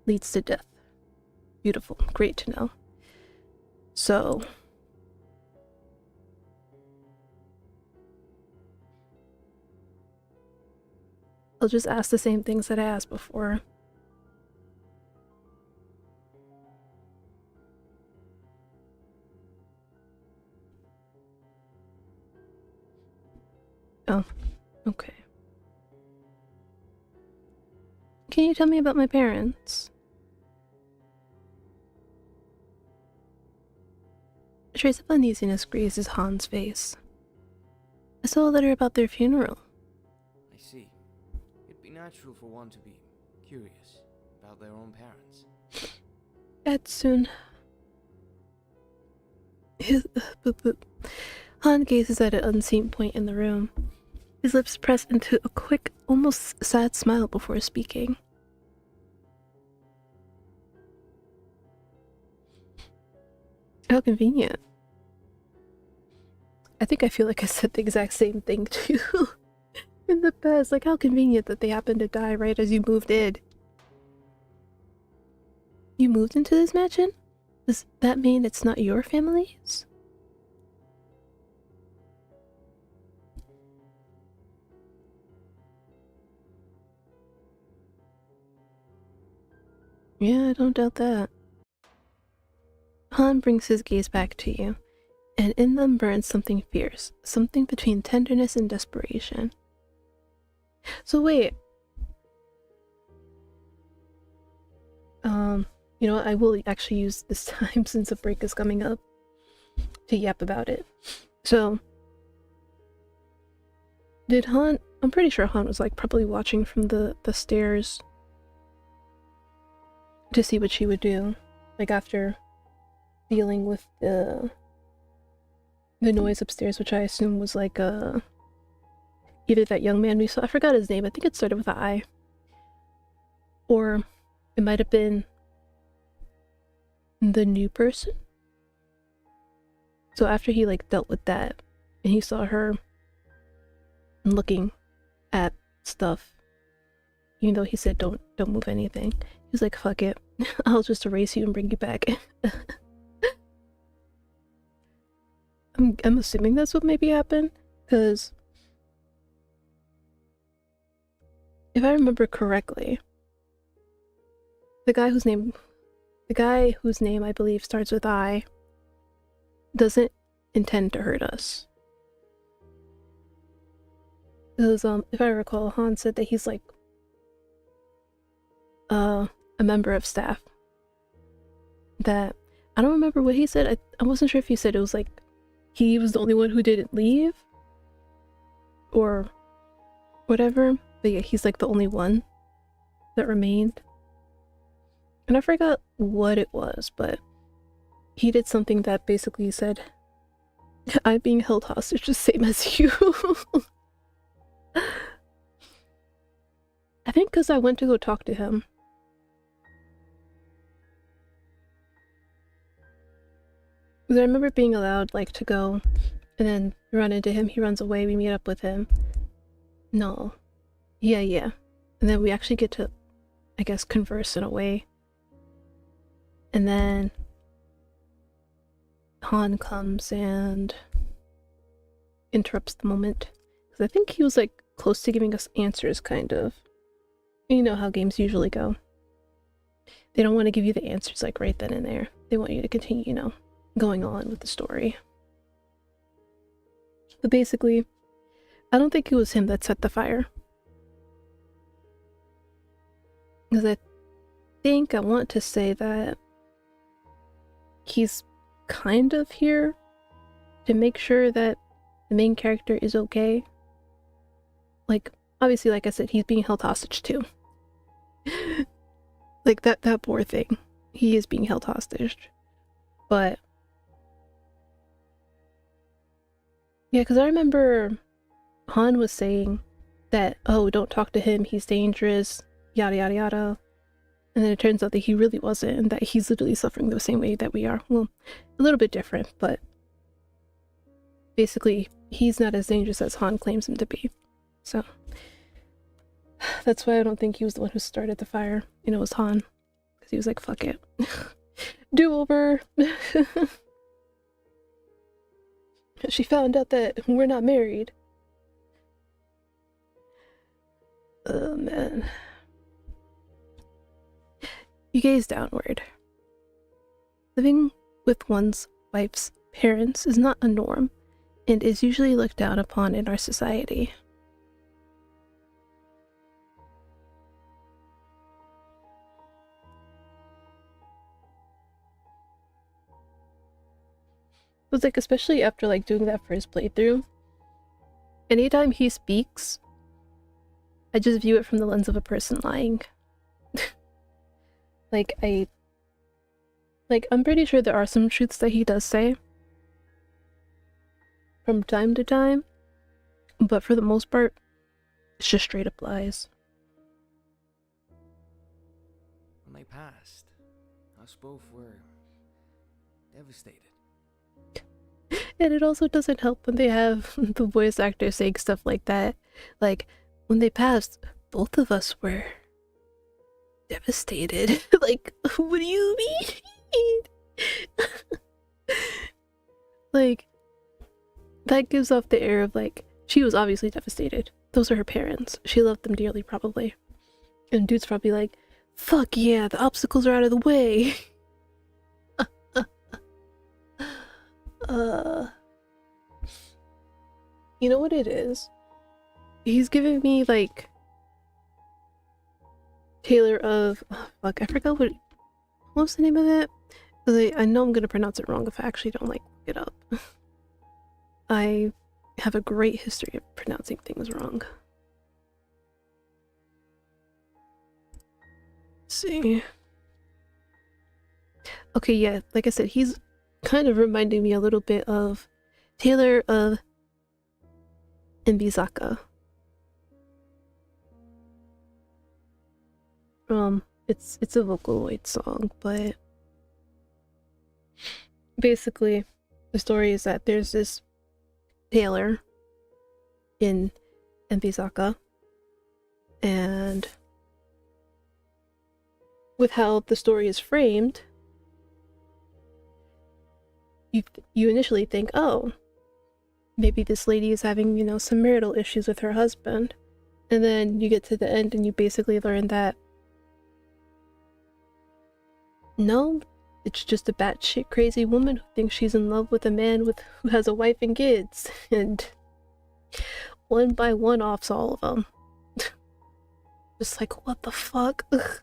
leads to death. Beautiful. Great to know. So I'll just ask the same things that I asked before. Oh, okay. Can you tell me about my parents? A trace of uneasiness grazes Han's face. I saw a letter about their funeral. I see. It'd be natural for one to be curious about their own parents. Dead soon. Han gazes at an unseen point in the room. His lips press into a quick, almost sad smile before speaking. How convenient. I think I feel like I said the exact same thing too in the past. Like, how convenient that they happened to die right as you moved in. You moved into this mansion? Does that mean it's not your family's? Yeah, I don't doubt that. Han brings his gaze back to you, and in them burns something fierce, something between tenderness and desperation. So wait. You know what, I will actually use this time since a break is coming up to yap about it. So, did Han, I'm pretty sure Han was like probably watching from the stairs to see what she would do, like after dealing with the noise upstairs, which I assume was like a either that young man we saw, I forgot his name, I think it started with an I. Or it might have been the new person. So after he like dealt with that and he saw her looking at stuff, even though he said don't move anything, he was like, fuck it. I'll just erase you and bring you back. I'm assuming that's what maybe happened, because if I remember correctly, the guy whose name I believe starts with I doesn't intend to hurt us. Because if I recall, Han said that he's like a member of staff. That I don't remember what he said. I wasn't sure if he said it was like he was the only one who didn't leave or whatever, but yeah, he's like the only one that remained. And I forgot what it was, but he did something that basically said, I'm being held hostage the same as you. I think because I went to go talk to him. Because I remember being allowed like to go and then run into him. He runs away, we meet up with him. No. Yeah. And then we actually get to, I guess, converse in a way. And then Han comes and interrupts the moment. Because I think he was like close to giving us answers, kind of. You know how games usually go. They don't want to give you the answers like right then and there. They want you to continue, you know, going on with the story. But basically, I don't think it was him that set the fire. Because I want to say that he's kind of here to make sure that the main character is okay. Like, obviously, like I said, he's being held hostage too. Like that poor thing. He is being held hostage. But yeah, because I remember Han was saying that, oh, don't talk to him, he's dangerous, yada yada yada. And then it turns out that he really wasn't, and that he's literally suffering the same way that we are. Well, a little bit different, but basically, he's not as dangerous as Han claims him to be. So that's why I don't think he was the one who started the fire. You know, it was Han. Because he was like, fuck it. Do over. She found out that we're not married. Oh, man. You gaze downward. Living with one's wife's parents is not a norm, and is usually looked down upon in our society. It was like, especially after like doing that first playthrough, anytime he speaks, I just view it from the lens of a person lying. I'm pretty sure there are some truths that he does say from time to time, but for the most part, it's just straight up lies. When they passed, us both were devastated. And it also doesn't help when they have the voice actor saying stuff like that. Like, when they passed, both of us were devastated. Like, what do you mean? Like, that gives off the air of like, she was obviously devastated. Those are her parents. She loved them dearly, probably. And dude's probably like, fuck yeah, the obstacles are out of the way. You know what it is? He's giving me like Taylor of, oh, fuck, I forgot what was the name of it? I know I'm gonna pronounce it wrong if I actually don't like look it up. I have a great history of pronouncing things wrong. Let's see. Okay, yeah, like I said, he's kind of reminding me a little bit of Taylor of Mbizaka. It's a Vocaloid song, but basically the story is that there's this tailor in Mbizaka, and with how the story is framed, you initially think, oh, maybe this lady is having, you know, some marital issues with her husband. And then you get to the end and you basically learn that no, it's just a batshit crazy woman who thinks she's in love with a man who has a wife and kids. And one by one offs all of them. Just like, what the fuck? Ugh.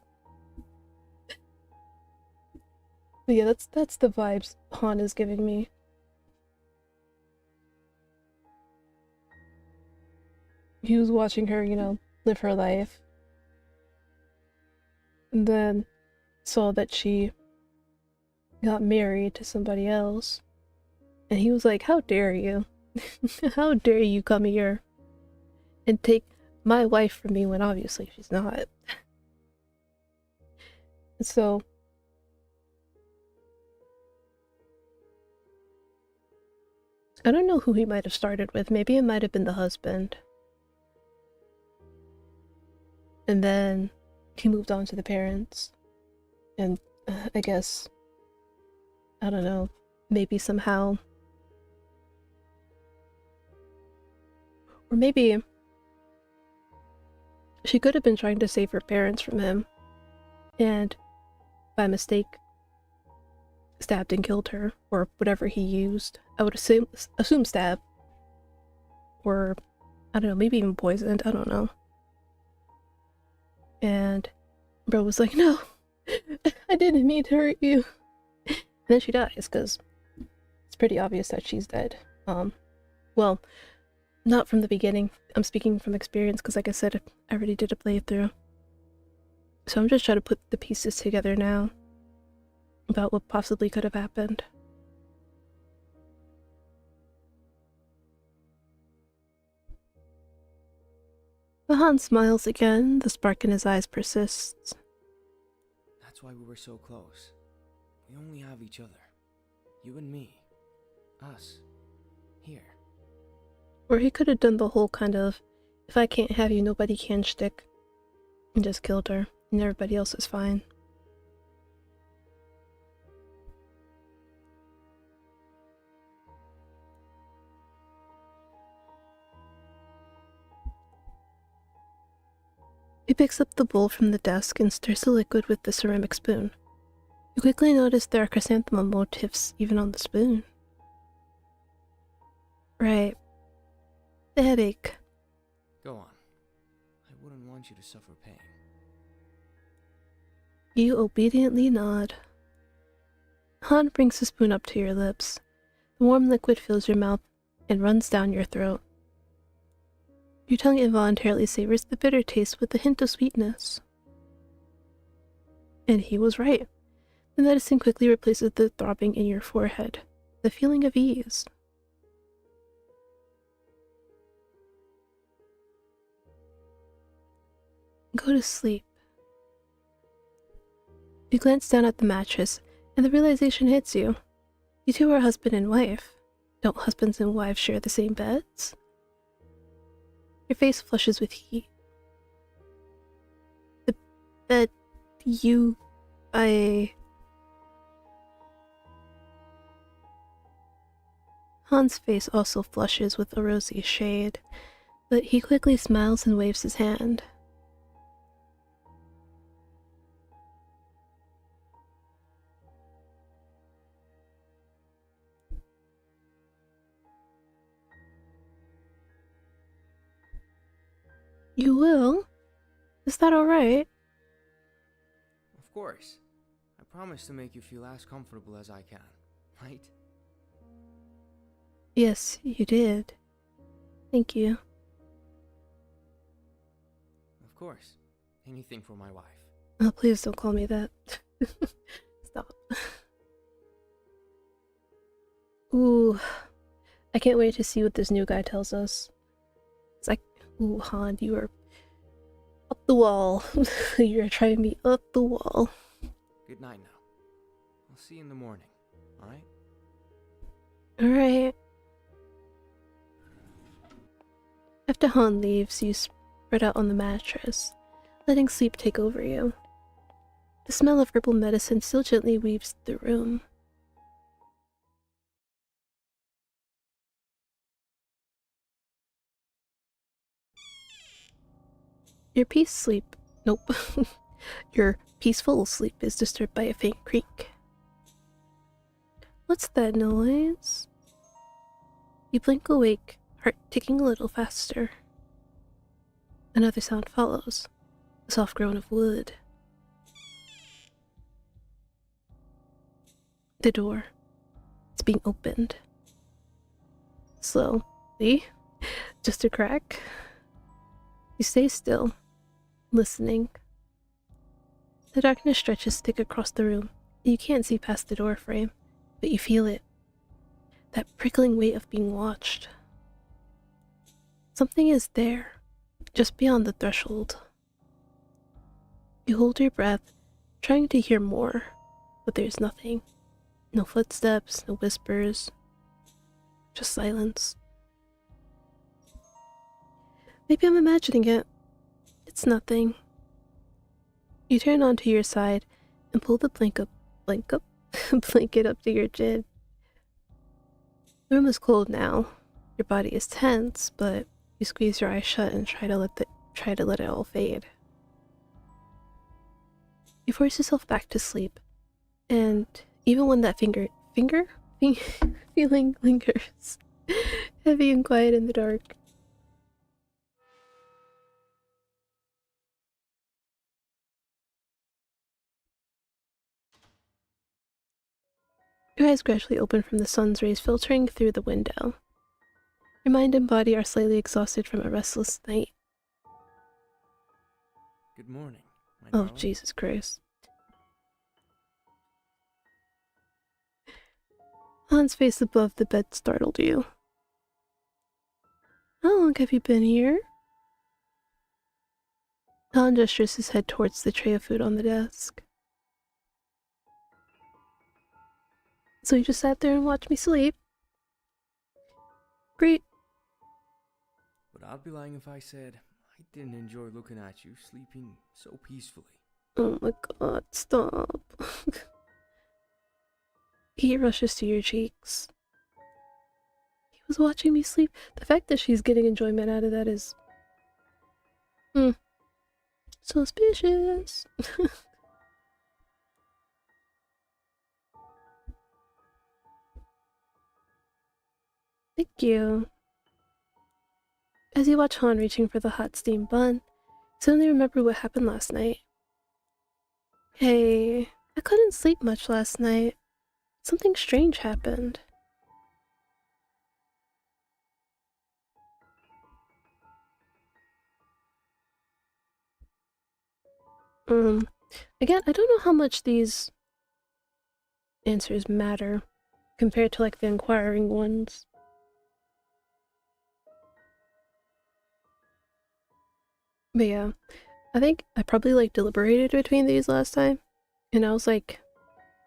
But yeah, that's the vibes Han is giving me. He was watching her, you know, live her life. And then saw that she got married to somebody else. And he was like, how dare you? How dare you come here and take my wife from me when obviously she's not. So I don't know who he might have started with. Maybe it might have been the husband. And then he moved on to the parents. And I guess, I don't know, maybe somehow. Or maybe she could have been trying to save her parents from him. And by mistake, stabbed and killed her. Or whatever he used. I would assume stab. Or, I don't know, maybe even poisoned. I don't know. And bro was like, no, I didn't mean to hurt you. And then she dies, because it's pretty obvious that she's dead. Well, not from the beginning. I'm speaking from experience, because like I said, I already did a playthrough. So I'm just trying to put the pieces together now about what possibly could have happened. Han smiles again, the spark in his eyes persists. That's why we were so close. We only have each other. You and me. Us. Here. Or he could have done the whole kind of, if I can't have you, nobody can shtick. And just killed her, and everybody else is fine. He picks up the bowl from the desk and stirs the liquid with the ceramic spoon. You quickly notice there are chrysanthemum motifs even on the spoon. Right. The headache. Go on. I wouldn't want you to suffer pain. You obediently nod. Han brings the spoon up to your lips. The warm liquid fills your mouth and runs down your throat. Your tongue involuntarily savors the bitter taste with a hint of sweetness. And he was right. The medicine quickly replaces the throbbing in your forehead, the feeling of ease. Go to sleep. You glance down at the mattress, and the realization hits you. You two are husband and wife. Don't husbands and wives share the same beds? Your face flushes with heat. The bed Han's face also flushes with a rosy shade, but he quickly smiles and waves his hand. You will? Is that alright? Of course. I promise to make you feel as comfortable as I can, right? Yes, you did. Thank you. Of course. Anything for my wife. Oh, please don't call me that. Stop. Ooh. I can't wait to see what this new guy tells us. It's like, ooh, Han, you are up the wall. You're driving me up the wall. Good night now. I'll see you in the morning, alright? Alright. After Han leaves, you spread out on the mattress, letting sleep take over you. The smell of herbal medicine still gently weaves the room. Your Your peaceful sleep is disturbed by a faint creak. What's that noise? You blink awake, heart ticking a little faster. Another sound follows, a soft groan of wood. The door. It's being opened. Slowly. Just a crack. You stay still, listening. The darkness stretches thick across the room. You can't see past the door frame, but you feel it. That prickling weight of being watched. Something is there, just beyond the threshold. You hold your breath, trying to hear more, but there's nothing. No footsteps, no whispers, just silence. Maybe I'm imagining it. It's nothing. You turn onto your side and pull the blanket up to your chin. The room is cold now. Your body is tense, but you squeeze your eyes shut and try to let it all fade. You force yourself back to sleep, and even when that feeling lingers, heavy and quiet in the dark. Your eyes gradually open from the sun's rays filtering through the window. Your mind and body are slightly exhausted from a restless night. Good morning, my Oh, darling. Jesus Christ. Han's face above the bed startled you. How long have you been here? Han gestures his head towards the tray of food on the desk. So you just sat there and watched me sleep? Great. But I'd be lying if I said I didn't enjoy looking at you sleeping so peacefully. Oh my god, stop. Heat rushes to your cheeks. He was watching me sleep. The fact that she's getting enjoyment out of that is... suspicious. Thank you. As you watch Han reaching for the hot steamed bun, suddenly remember what happened last night. Hey, I couldn't sleep much last night. Something strange happened. Again, I don't know how much these answers matter compared to like the inquiring ones. But yeah, I think I probably like deliberated between these last time, and I was like,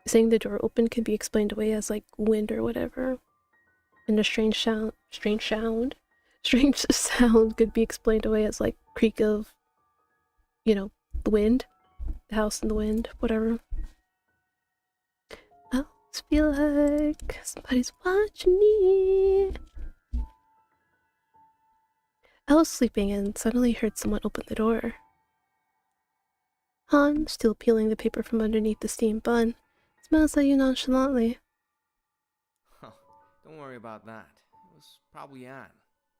saying the door open could be explained away as like wind or whatever, and the strange sound could be explained away as like creak of, you know, the wind, the house in the wind, whatever. I always feel like somebody's watching me. I was sleeping and suddenly heard someone open the door. Han, still peeling the paper from underneath the steamed bun, smiles at you nonchalantly. Don't worry about that. It was probably Anne,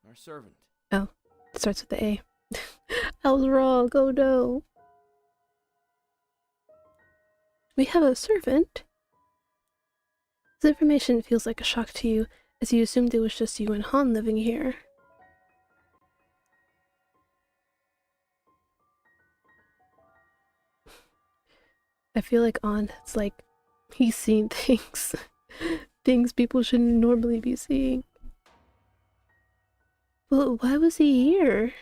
our servant. Oh, it starts with the A. I was wrong, oh no. We have a servant? This information feels like a shock to you, as you assumed it was just you and Han living here. I feel like it's like he's seen things. Things people shouldn't normally be seeing. But why was he here?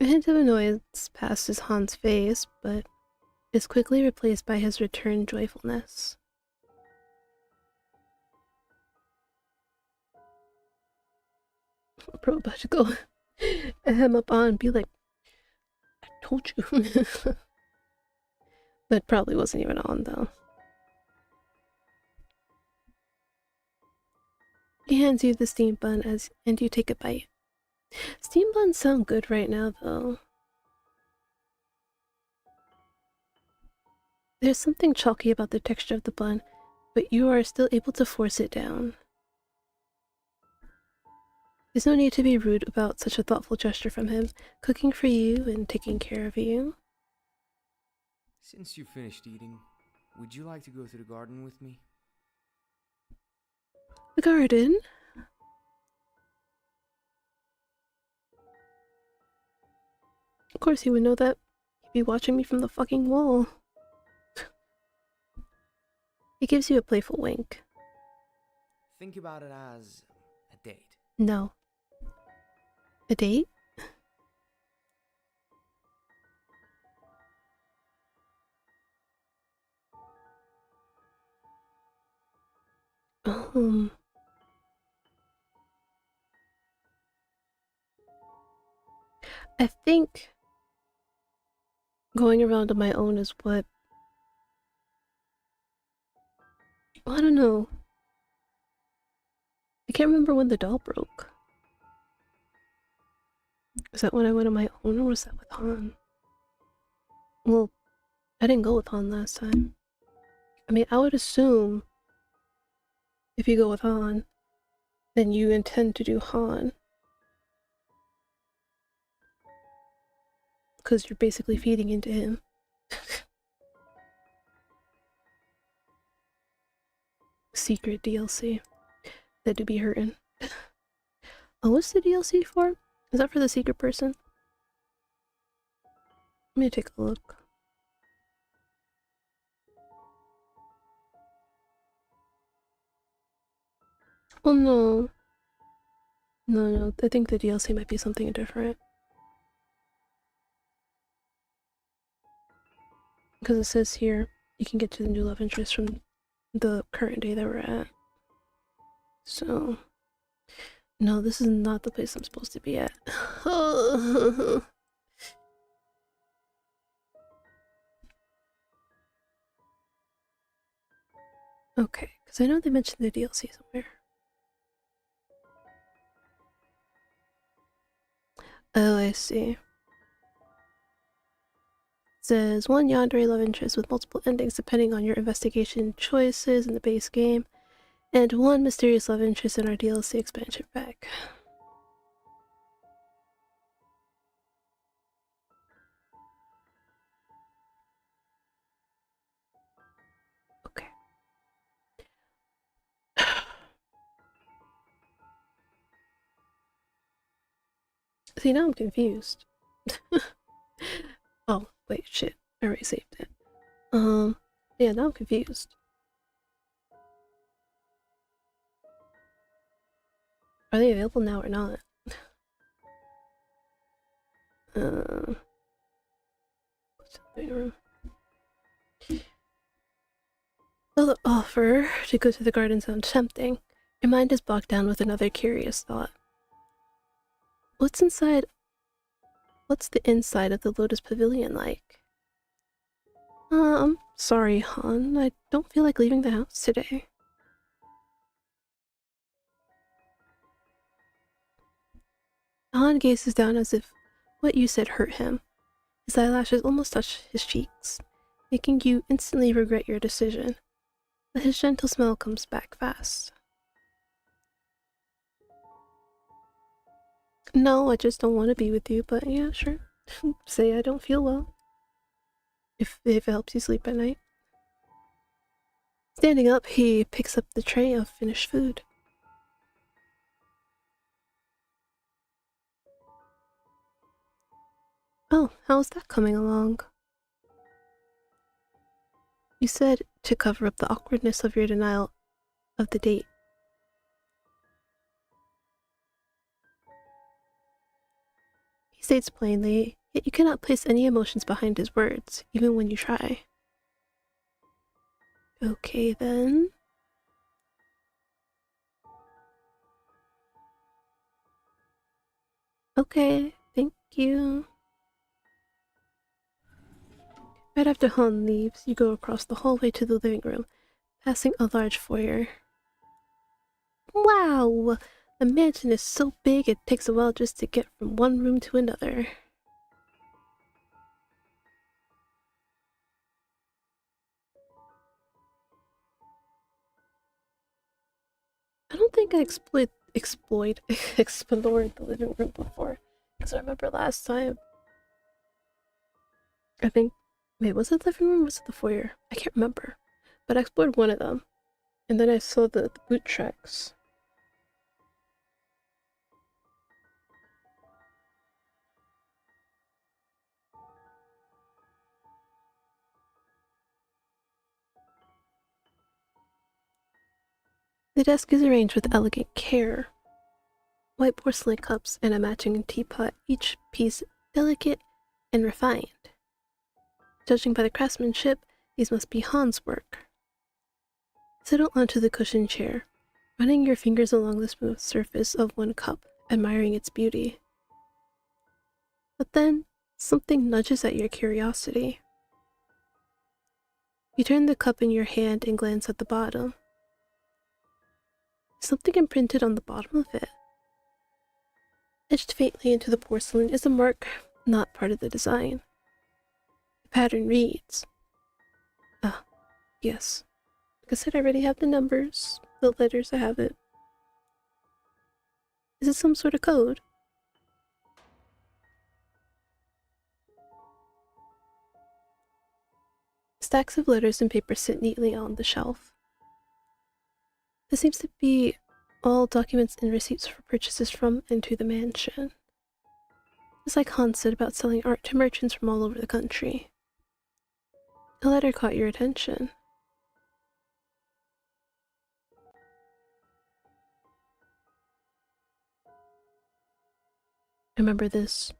A hint of annoyance passes Han's face, but is quickly replaced by his returned joyfulness. Bro about to go hem up on and be like, I told you. That probably wasn't even on though. He hands you the steam bun and you take a bite. Steam buns sound good right now though. There's something chalky about the texture of the bun, but you are still able to force it down. There's no need to be rude about such a thoughtful gesture from him, cooking for you and taking care of you. Since you finished eating, would you like to go to the garden with me? The garden? Of course he would know that. He'd be watching me from the fucking wall. He gives you a playful wink. Think about it as a date. No. A date? I think going around on my own is what... I don't know. I can't remember when the doll broke. Is that when I went on my own or was that with Han? Well, I didn't go with Han last time. I mean, I would assume if you go with Han, then you intend to do Han. Because you're basically feeding into him. Secret DLC. That do be hurting. Oh, what's the DLC for? Is that for the secret person? Let me take a look. Oh no. No, I think the DLC might be something different. Because it says here, you can get to the new love interest from the current day that we're at. So... No, this is not the place I'm supposed to be at. Okay, because I know they mentioned the DLC somewhere. Oh, I see. It says one yandere love interest with multiple endings depending on your investigation choices in the base game, and one mysterious love interest in our DLC expansion pack. Okay. See, now I'm confused. Oh, wait, shit. I already saved it. Yeah, now I'm confused. Are they available now or not? Though the offer to go to the garden sounds tempting, your mind is bogged down with another curious thought. What's inside? What's the inside of the Lotus Pavilion like? I'm sorry, Han. I don't feel like leaving the house today. Han gazes down as if what you said hurt him. His eyelashes almost touch his cheeks, making you instantly regret your decision. But his gentle smile comes back fast. No, I just don't want to be with you, but yeah, sure. Say I don't feel well. If it helps you sleep at night. Standing up, he picks up the tray of finished food. Oh, how's that coming along? You said to cover up the awkwardness of your denial of the date. states plainly, yet you cannot place any emotions behind his words, even when you try. Okay then. Okay, thank you. Right after Han leaves, you go across the hallway to the living room, passing a large foyer. Wow! The mansion is so big it takes a while just to get from one room to another. I don't think I explored the living room before. Because I remember last time, I think, wait, was it the living room or was it the foyer? I can't remember. But I explored one of them. And then I saw the boot tracks. The desk is arranged with elegant care. White porcelain cups and a matching teapot, each piece delicate and refined. Judging by the craftsmanship, these must be Han's work. Settle onto the cushioned chair, running your fingers along the smooth surface of one cup, admiring its beauty. But then, something nudges at your curiosity. You turn the cup in your hand and glance at the bottom. Something imprinted on the bottom of it. Etched faintly into the porcelain is a mark not part of the design. The pattern reads, ah, yes. Like I said, I already have the numbers, the letters, I have it. Is it some sort of code? Stacks of letters and paper sit neatly on the shelf. This seems to be all documents and receipts for purchases from and to the mansion. Just like Han said about selling art to merchants from all over the country. A letter caught your attention. Remember this.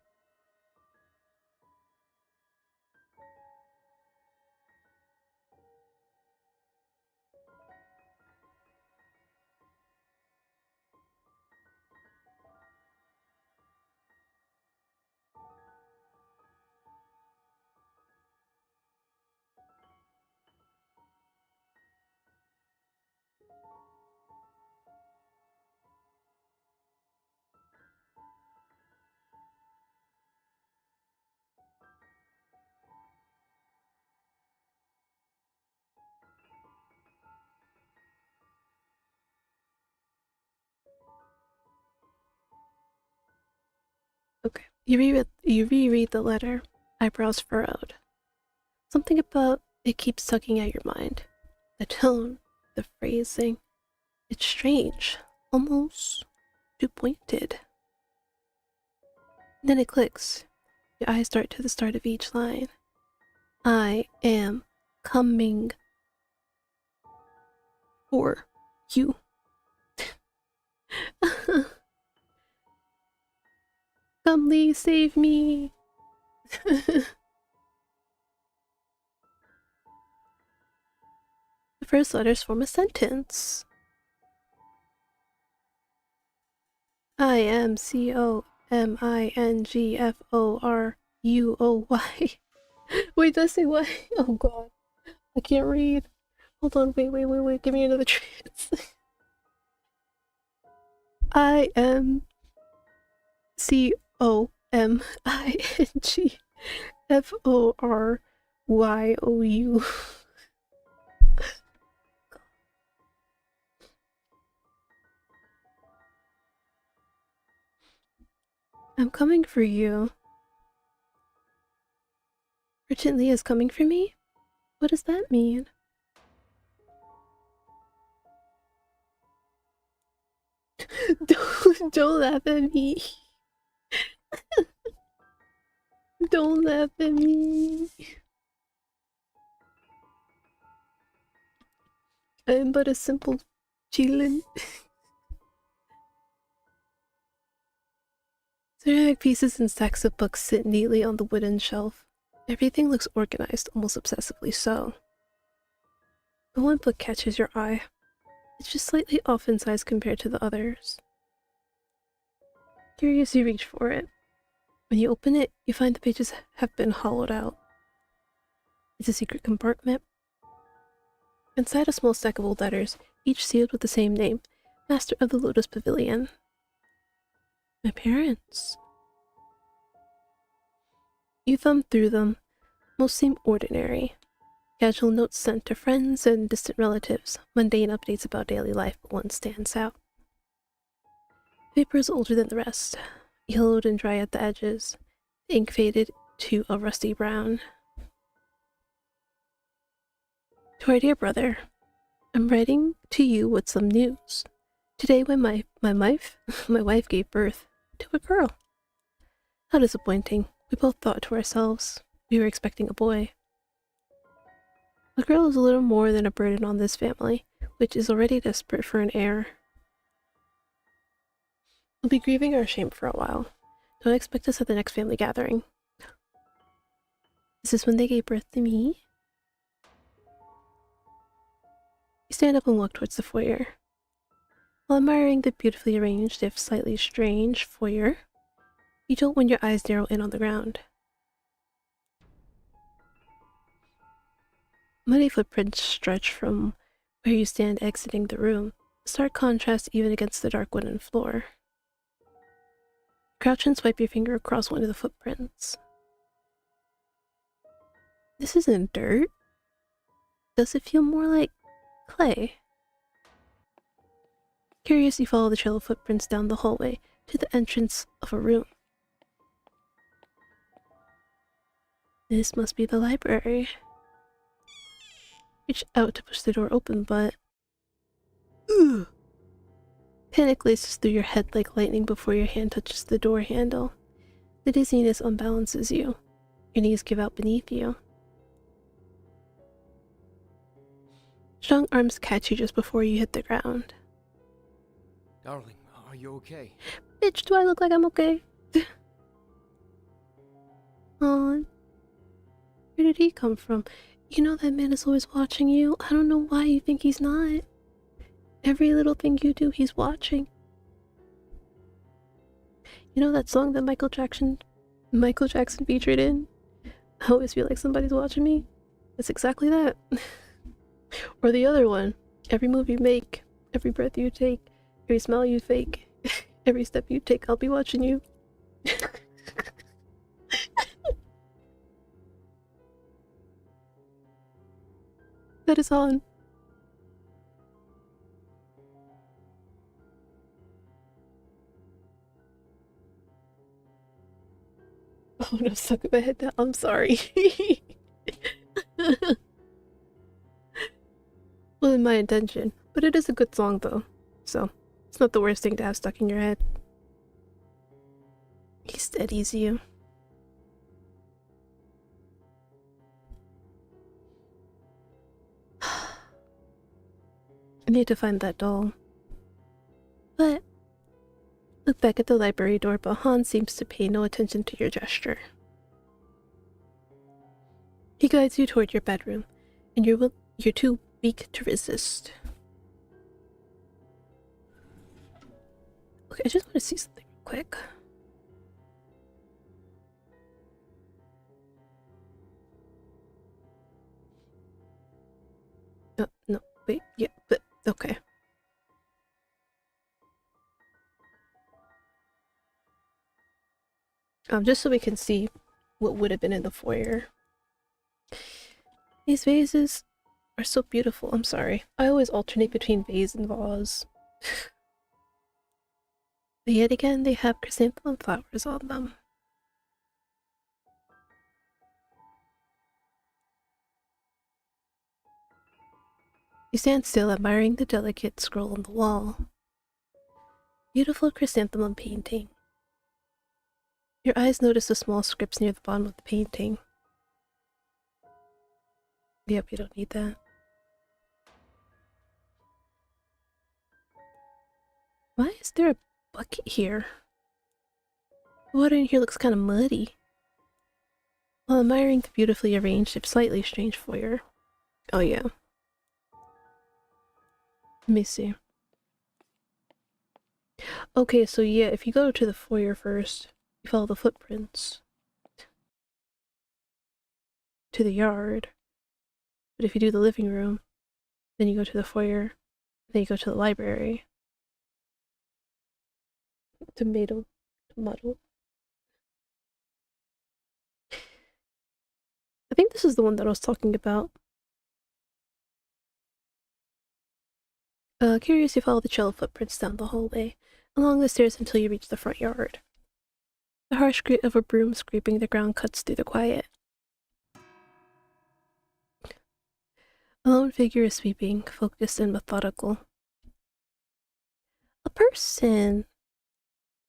Okay. You reread the letter, eyebrows furrowed. Something about it keeps tugging at your mind. The tone, the phrasing. It's strange, almost too pointed. Then it clicks. Your eyes dart to the start of each line. I am coming for you. Come, Lee, save me. The first letters form a sentence. I am COMINGFORUOY. Wait, did I say what? Oh god. I can't read. Hold on, wait. Give me another chance. I am COMINGFORYOU. I'm coming for you. Merchant Lee is coming for me? What does that mean? Don't laugh at me. Don't laugh at me. I am but a simple chillin. Ceramic pieces and stacks of books sit neatly on the wooden shelf. Everything looks organized, almost obsessively so. But one book catches your eye. It's just slightly off in size compared to the others. Curious, you reach for it. When you open it, you find the pages have been hollowed out. It's a secret compartment. Inside a small stack of old letters, each sealed with the same name, Master of the Lotus Pavilion. My parents. You thumb through them. Most seem ordinary. Casual notes sent to friends and distant relatives, mundane updates about daily life, but one stands out. The paper is older than the rest, yellowed and dry at the edges, the ink faded to a rusty brown. To our dear brother, I'm writing to you with some news. Today when my wife gave birth to a girl. How disappointing. We both thought to ourselves, we were expecting a boy. The girl is a little more than a burden on this family, which is already desperate for an heir. We'll be grieving our shame for a while. Don't expect us at the next family gathering. Is this when they gave birth to me? You stand up and walk towards the foyer. While admiring the beautifully arranged, if slightly strange, foyer, you jolt when your eyes narrow in on the ground. Muddy footprints stretch from where you stand exiting the room, a stark contrast even against the dark wooden floor. Crouch and swipe your finger across one of the footprints. This isn't dirt. Does it feel more like clay? Curious, you follow the trail of footprints down the hallway to the entrance of a room. This must be the library. Reach out to push the door open, but... Ugh! Panic laces through your head like lightning before your hand touches the door handle. The dizziness unbalances you. Your knees give out beneath you. Strong arms catch you just before you hit the ground. Darling, are you okay? Bitch, do I look like I'm okay? Aw. Where did he come from? You know that man is always watching you. I don't know why you think he's not. Every little thing you do, he's watching. You know that song that Michael Jackson featured in? I always feel like somebody's watching me. It's exactly that. Or the other one. Every move you make, every breath you take, every smile you fake, every step you take, I'll be watching you. That is on. Oh no, stuck in my head now. I'm sorry. Wasn't my intention, but it is a good song though, so it's not the worst thing to have stuck in your head. He steadies you. I need to find that doll. But look back at the library door, but Hans seems to pay no attention to your gesture. He guides you toward your bedroom, and you're too weak to resist. Okay, I just want to see something real quick. No, wait, yeah, but okay. Just so we can see what would have been in the foyer. These vases are so beautiful. I'm sorry. I always alternate between vase and vase. But yet again, they have chrysanthemum flowers on them. You stand still, admiring the delicate scroll on the wall. Beautiful chrysanthemum painting. Your eyes notice the small scripts near the bottom of the painting. Yep, you don't need that. Why is there a bucket here? The water in here looks kind of muddy. While admiring the beautifully arranged, if slightly strange foyer. Oh yeah. Let me see. Okay, so yeah, if you go to the foyer first, you follow the footprints to the yard. But if you do the living room, then you go to the foyer, then you go to the library. Tomato. I think this is the one that I was talking about. Curious, you follow the trail of footprints down the hallway, along the stairs until you reach the front yard. The harsh grit of a broom scraping the ground cuts through the quiet. A lone figure is sweeping, focused and methodical. A person!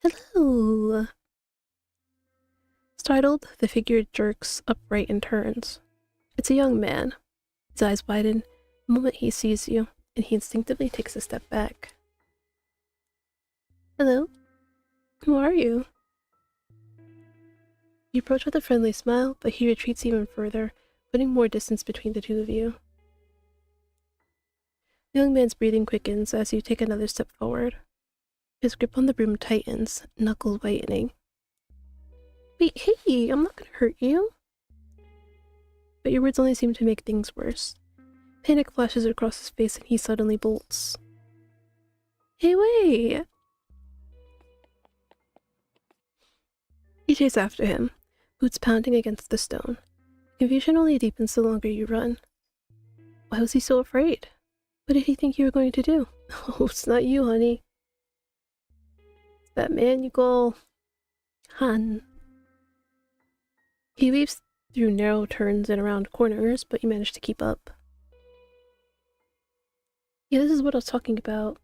Hello! Startled, the figure jerks upright and turns. It's a young man. His eyes widen the moment he sees you, and he instinctively takes a step back. Hello? Who are you? You approach with a friendly smile, but he retreats even further, putting more distance between the two of you. The young man's breathing quickens as you take another step forward. His grip on the broom tightens, knuckles whitening. Wait, hey, I'm not gonna hurt you. But your words only seem to make things worse. Panic flashes across his face and he suddenly bolts. Hey, wait! You chase after him, boots pounding against the stone. Confusion only deepens the longer you run. Why was he so afraid? What did he think you were going to do? Oh, it's not you, honey. It's that man you call Han. He weaves through narrow turns and around corners, but you manage to keep up. Yeah, this is what I was talking about.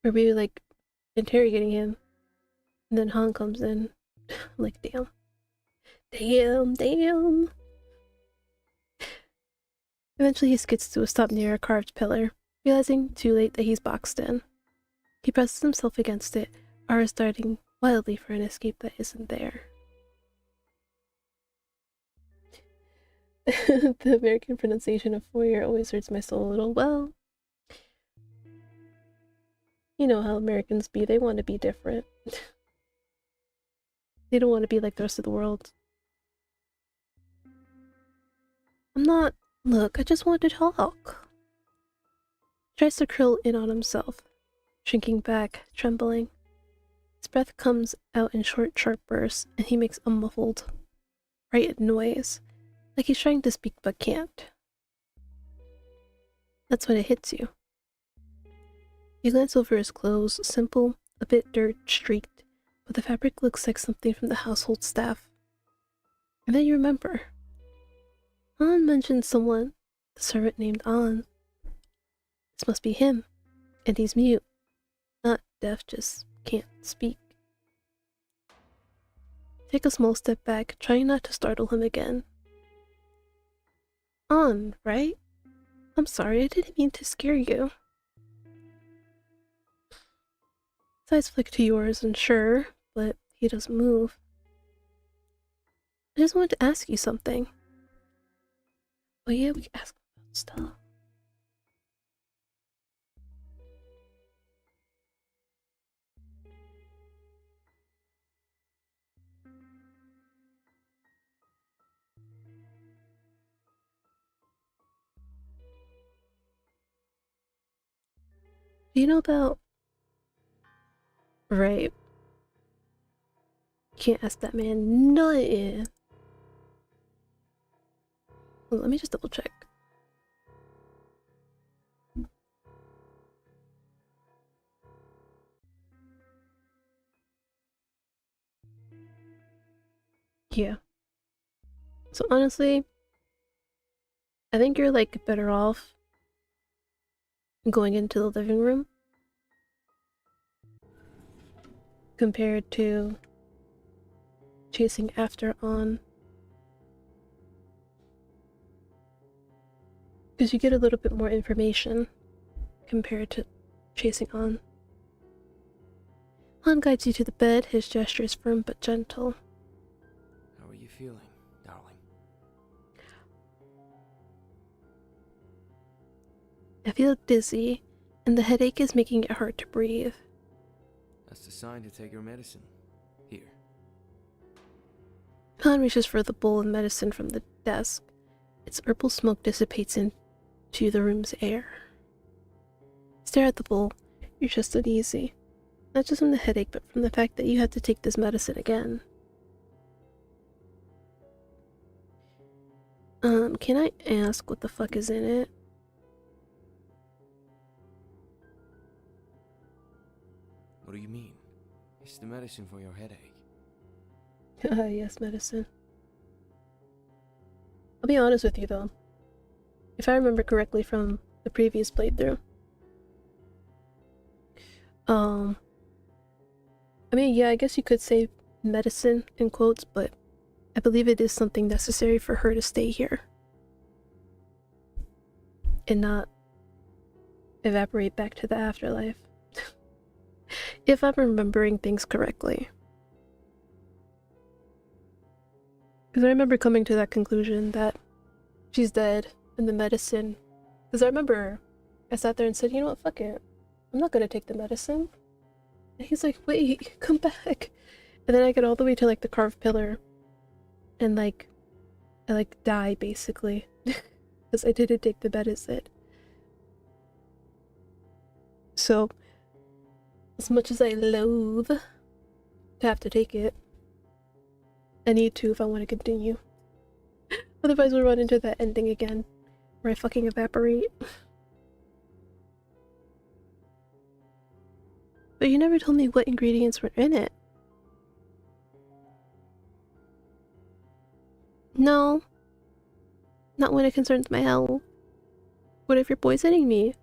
Where we were, like, interrogating him. And then Han comes in. Like, damn. Damn. Eventually he skids to a stop near a carved pillar, realizing too late that he's boxed in. He presses himself against it, Aura darting wildly for an escape that isn't there. The American pronunciation of foyer always hurts my soul a little. Well, you know how Americans be. They want to be different. They don't want to be like the rest of the world. I'm not... Look, I just want to talk. Tries to curl in on himself, shrinking back, trembling. His breath comes out in short, sharp bursts, and he makes a muffled, frightened noise, like he's trying to speak but can't. That's when it hits you. You glance over his clothes, simple, a bit dirt-streaked, but the fabric looks like something from the household staff. And then you remember. An mentioned someone, the servant named An. This must be him, and he's mute. Not deaf, just can't speak. Take a small step back, trying not to startle him again. An, right? I'm sorry, I didn't mean to scare you. His eyes flick to yours, unsure, but he doesn't move. I just wanted to ask you something. Oh yeah, we can ask about stuff. Do you know about... Right. Can't ask that man nothing. Well, let me just double check. Yeah. So honestly, I think you're like better off going into the living room compared to chasing after An. Because you get a little bit more information compared to chasing An. Han guides you to the bed, his gesture is firm but gentle. How are you feeling, darling? I feel dizzy, and the headache is making it hard to breathe. That's the sign to take your medicine. Here. Han reaches for the bowl of medicine from the desk. Its herbal smoke dissipates into the room's air. Stare at the bowl. You're just uneasy. Not just from the headache, but from the fact that you have to take this medicine again. Can I ask what the fuck is in it? What do you mean? It's the medicine for your headache. Yes, medicine. I'll be honest with you though. If I remember correctly from the previous playthrough, I mean, yeah, I guess you could say medicine in quotes, but I believe it is something necessary for her to stay here and not evaporate back to the afterlife. If I'm remembering things correctly. Because I remember coming to that conclusion that she's dead and the medicine. Because I remember I sat there and said, you know what, fuck it. I'm not gonna take the medicine. And he's like, wait, come back. And then I get all the way to like the carved pillar. And like, I like die basically. Because I didn't take the medicine. So, as much as I loathe to have to take it, I need to if I want to continue. Otherwise we'll run into that ending again, where I fucking evaporate. But you never told me what ingredients were in it. No. Not when it concerns my health. What if you're poisoning me?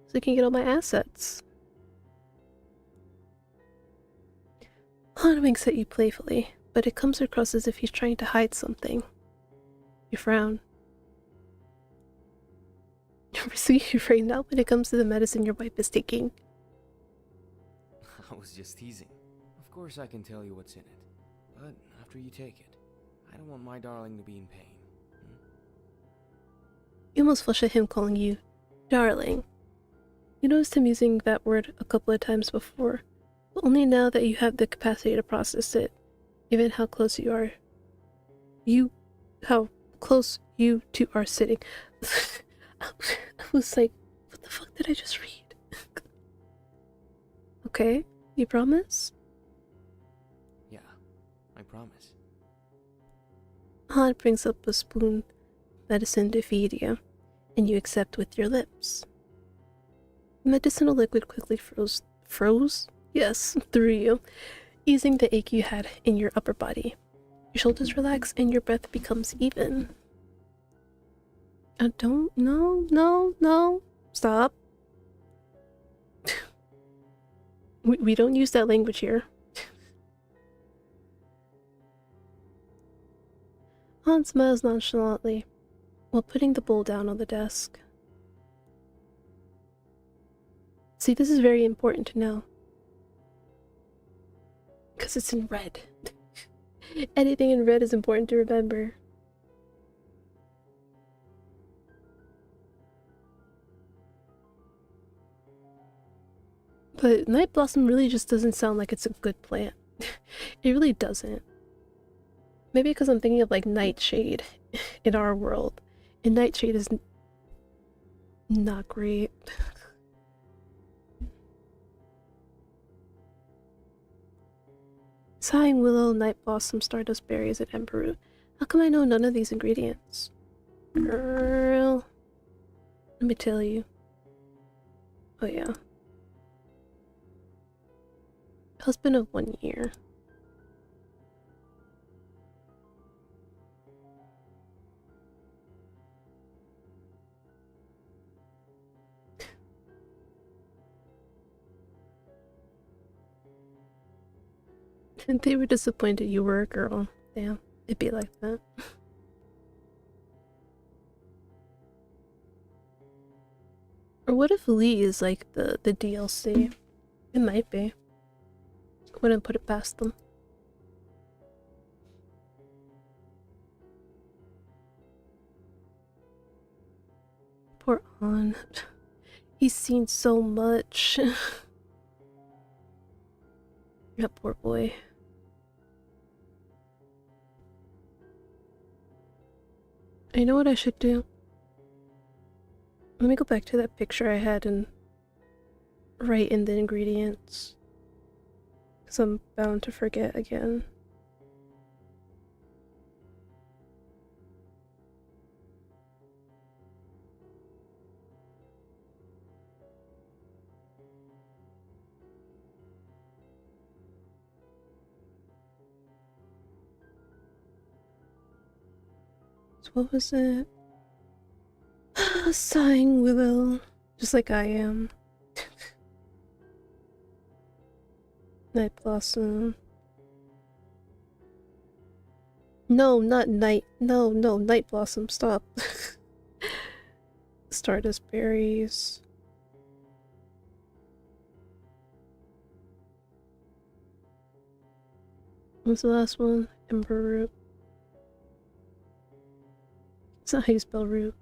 So you can get all my assets. Han winks at you playfully, but it comes across as if he's trying to hide something. You frown. So you're afraid now when it comes to the medicine your wife is taking. I was just teasing. Of course I can tell you what's in it. But after you take it, I don't want my darling to be in pain. You almost flush at him calling you darling. You noticed him using that word a couple of times before, but only now that you have the capacity to process it, given how close you are. How close you two are sitting. I was like, what the fuck did I just read? Okay, you promise? Yeah, I promise. Han brings up a spoon medicine to feed you, and you accept with your lips. The medicinal liquid quickly froze? Yes, through you, easing the ache you had in your upper body. Your shoulders relax and your breath becomes even. No, stop. we don't use that language here. Han smiles nonchalantly while putting the bowl down on the desk. See, this is very important to know. Because it's in red. Anything in red is important to remember. But Night Blossom really just doesn't sound like it's a good plant. It really doesn't. Maybe because I'm thinking of like Nightshade in our world. And Nightshade is not great. Sighing Willow, Night Blossom, Stardust Berries, and Emperor. How come I know none of these ingredients? Girl. Let me tell you. Oh yeah. Husband of 1 year. They were disappointed you were a girl. Damn, it'd be like that. Or what if Lee is like the DLC? It might be. Wouldn't put it past them. Poor On. He's seen so much. That poor boy. I know what I should do. Let me go back to that picture I had and write in the ingredients. Because I'm bound to forget again. So what was it? Sighing willow. Just like I am. Night blossom. No, not night. No, night blossom. Stop. Stardust berries. What's the last one? Ember root. It's not how you spell root.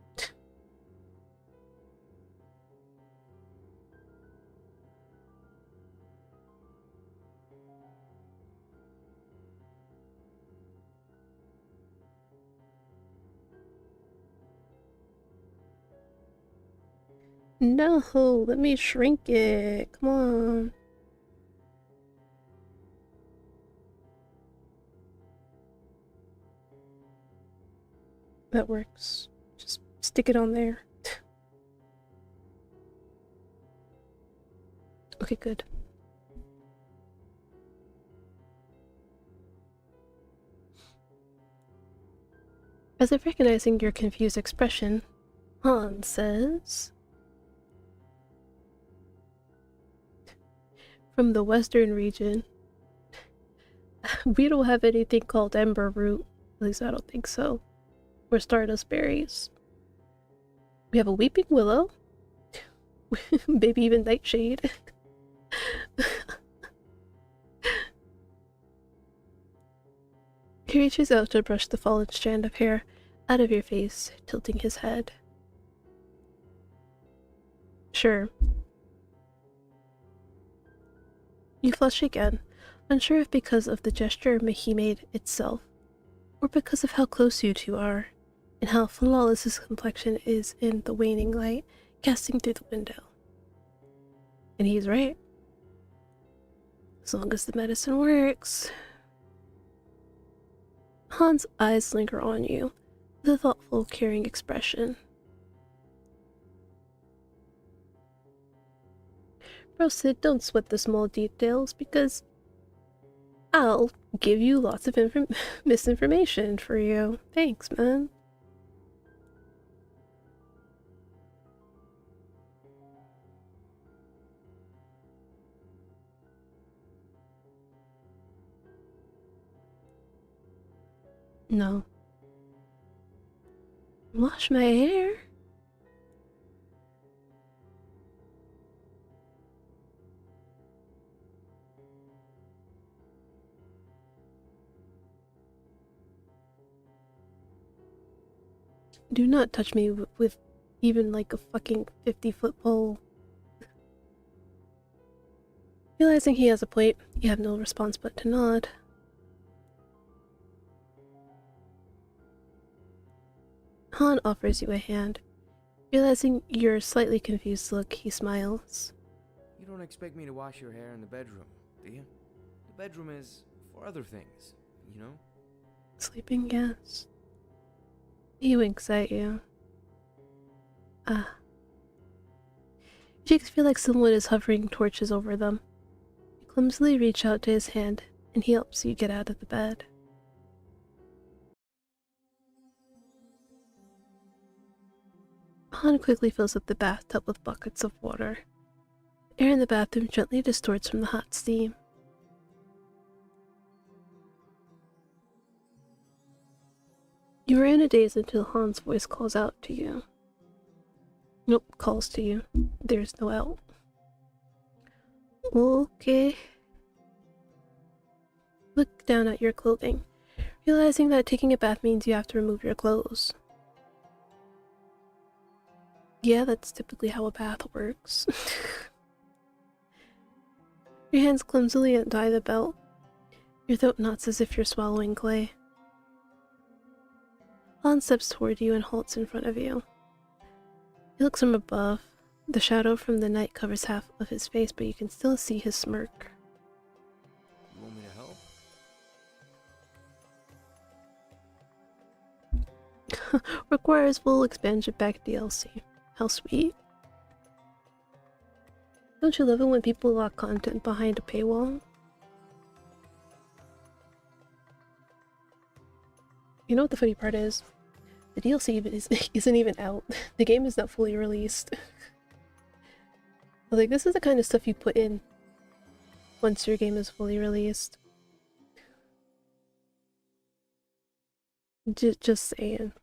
No, let me shrink it. Come on. That works. Just stick it on there. Okay, good. As if recognizing your confused expression, Han says, from the western region, we don't have anything called ember root. At least I don't think so. Or stardust berries. We have a weeping willow. Maybe even nightshade. He reaches out to brush the fallen strand of hair out of your face, tilting his head. Sure. You flush again, unsure if because of the gesture he made itself, or because of how close you two are, and how flawless his complexion is in the waning light casting through the window. And he's right. As long as the medicine works. Han's eyes linger on you, with a thoughtful, caring expression. Bro, Sid, don't sweat the small details, because I'll give you lots of misinformation for you. Thanks, man. No. Wash my hair? Do not touch me with even like a fucking 50-foot pole. Realizing he has a point, you have no response but to nod. Han offers you a hand. Realizing your slightly confused look, he smiles. You don't expect me to wash your hair in the bedroom, do you? The bedroom is for other things, you know? Sleeping, yes. He winks at you. Ah. Your cheeks feel like someone is hovering torches over them. You clumsily reach out to his hand, and he helps you get out of the bed. Han quickly fills up the bathtub with buckets of water. Air in the bathroom gently distorts from the hot steam. You are in a daze until Han's voice calls out to you. Nope, calls to you. There's no out. Okay. look down at your clothing, realizing that taking a bath means you have to remove your clothes. Yeah, that's typically how a bath works. Your hands clumsily untie the belt. Your throat knots as if you're swallowing clay. Han steps toward you and halts in front of you. He looks from above. The shadow from the night covers half of his face, but you can still see his smirk. You want me to help? Requires full expansion pack DLC. How sweet. Don't you love it when people lock content behind a paywall? You know what the funny part is? The DLC isn't even out. The game is not fully released. Like, this is the kind of stuff you put in once your game is fully released. Just saying.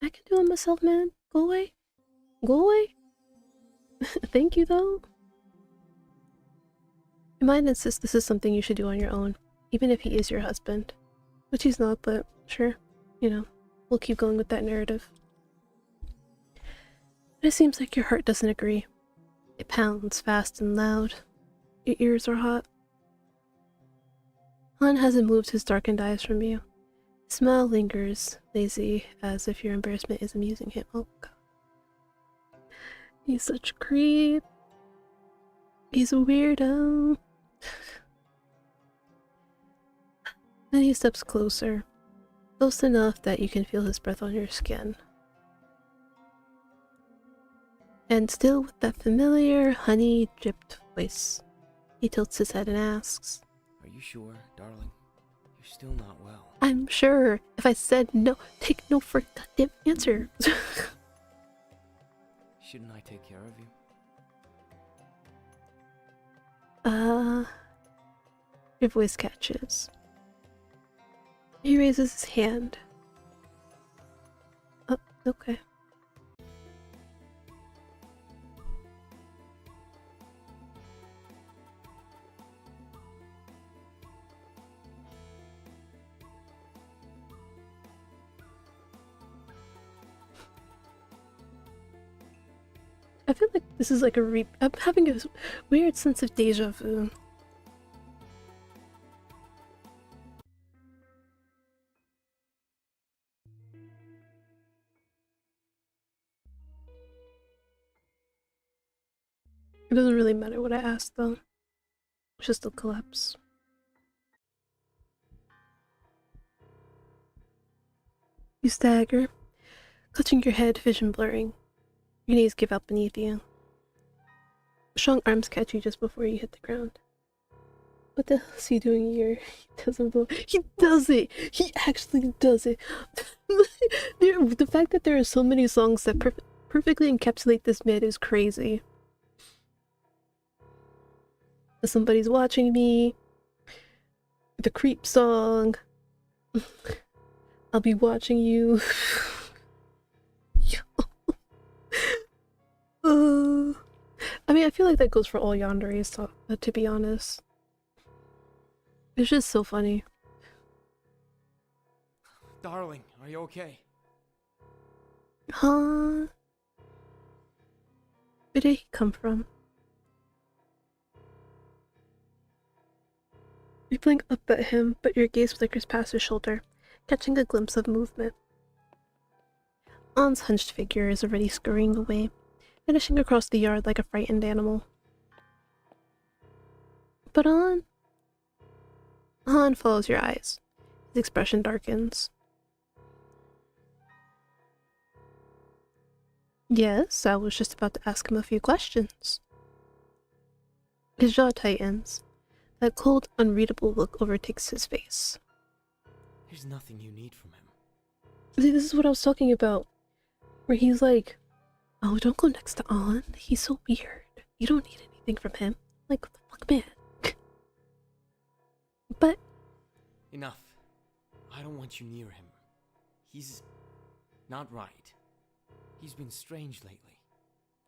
I can do it myself, man. Go away. Go away. Thank you, though. You might insist this is something you should do on your own, even if he is your husband. Which he's not, but sure. You know, we'll keep going with that narrative. But it seems like your heart doesn't agree. It pounds fast and loud. Your ears are hot. Han hasn't moved his darkened eyes from you. His smile lingers, lazy, as if your embarrassment is amusing him. Oh god. He's such a creep. He's a weirdo. Then he steps closer. Close enough that you can feel his breath on your skin. And still with that familiar, honey-dripped voice, he tilts his head and asks, Are you sure, darling? You're still not well. I'm sure. If I said no, take no for a goddamn answer. Shouldn't I take care of you? Your voice catches. He raises his hand. Oh, okay. I feel like this is like I'm having a weird sense of deja vu. It doesn't really matter what I asked though. It's just a collapse. You stagger, clutching your head, vision blurring. Your knees give out beneath you. Strong arms catch you just before you hit the ground. What the hell is he doing here? He doesn't blow. He does it! He actually does it! The fact that there are so many songs that perfectly encapsulate this man is crazy. Somebody's watching me. The creep song. I'll be watching you. I mean, I feel like that goes for all yandere's, to be honest. It's just so funny. Darling, are you okay? Huh? Where did he come from? You blink up at him, but your gaze flickers past his shoulder, catching a glimpse of movement. An's hunched figure is already scurrying away, vanishing across the yard like a frightened animal. But Han follows your eyes. His expression darkens. Yes, I was just about to ask him a few questions. His jaw tightens. That cold, unreadable look overtakes his face. There's nothing you need from him. See, this is what I was talking about. Where he's like, oh, don't go next to An. He's so weird. You don't need anything from him. Like, what the fuck, man? But... Enough. I don't want you near him. He's... not right. He's been strange lately.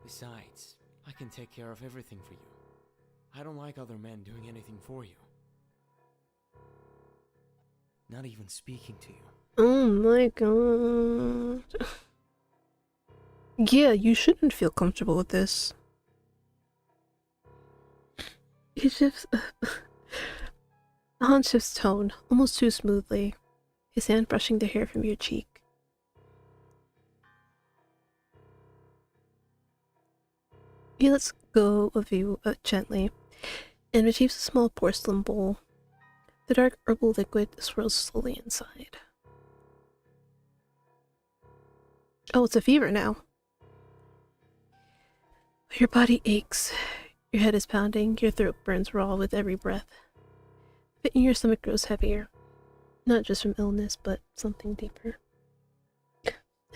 Besides, I can take care of everything for you. I don't like other men doing anything for you. Not even speaking to you. Oh my god. Yeah, you shouldn't feel comfortable with this. He shifts. Han shifts tone, almost too smoothly, his hand brushing the hair from your cheek. He lets go of you gently and retrieves a small porcelain bowl. The dark herbal liquid swirls slowly inside. Oh, it's a fever now. Your body aches. Your head is pounding. Your throat burns raw with every breath. The pit in your stomach grows heavier. Not just from illness, but something deeper.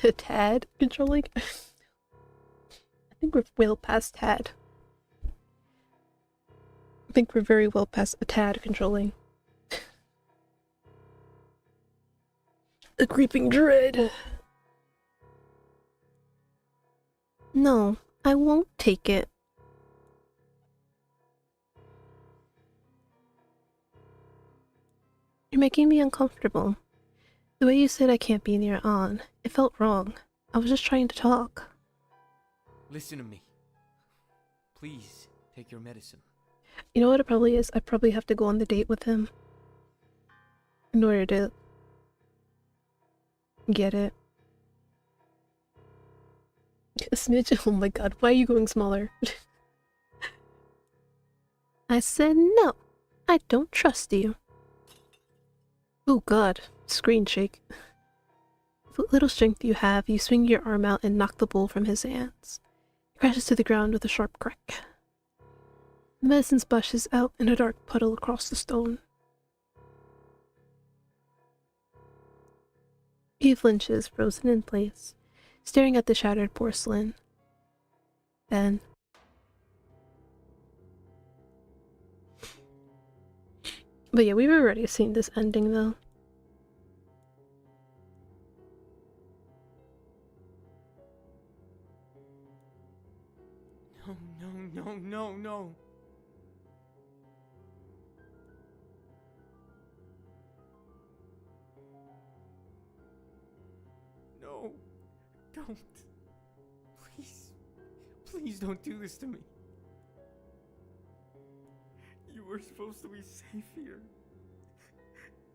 A tad controlling? I think we're well past tad. I think we're very well past a tad controlling. A creeping dread. No, I won't take it. You're making me uncomfortable. The way you said I can't be near An, it felt wrong. I was just trying to talk. Listen to me. Please, take your medicine. You know what it probably is? I probably have to go on the date with him in order to get it. A smidge? Oh my god, why are you going smaller? I said no. I don't trust you. Oh god, screen shake. With what little strength you have, you swing your arm out and knock the bowl from his hands. It crashes to the ground with a sharp crack. The medicine splashes out in a dark puddle across the stone. He flinches, frozen in place, staring at the shattered porcelain. Then... But yeah, we've already seen this ending though. No. No. Don't. Please don't do this to me. You were supposed to be safe here.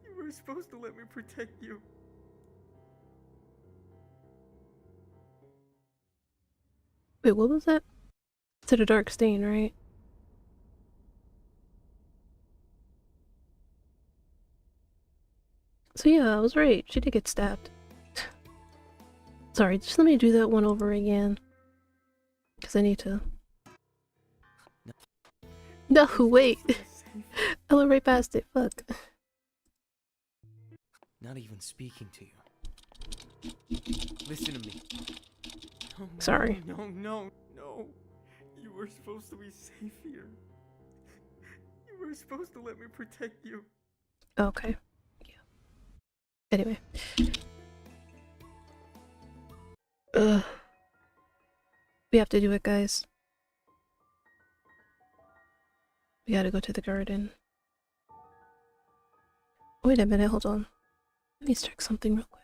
You were supposed to let me protect you. Wait, what was that? It's at a dark stain, right? So yeah, I was right. She did get stabbed. Sorry, just let me do that one over again. Because I need to... No, wait! I went right past it, fuck. Not even speaking to you. Listen to me. Sorry. No. You were supposed to be safe here. You were supposed to let me protect you. Okay. Yeah. Anyway. Ugh. We have to do it, guys. We gotta go to the garden. Wait a minute, hold on. Let me check something real quick.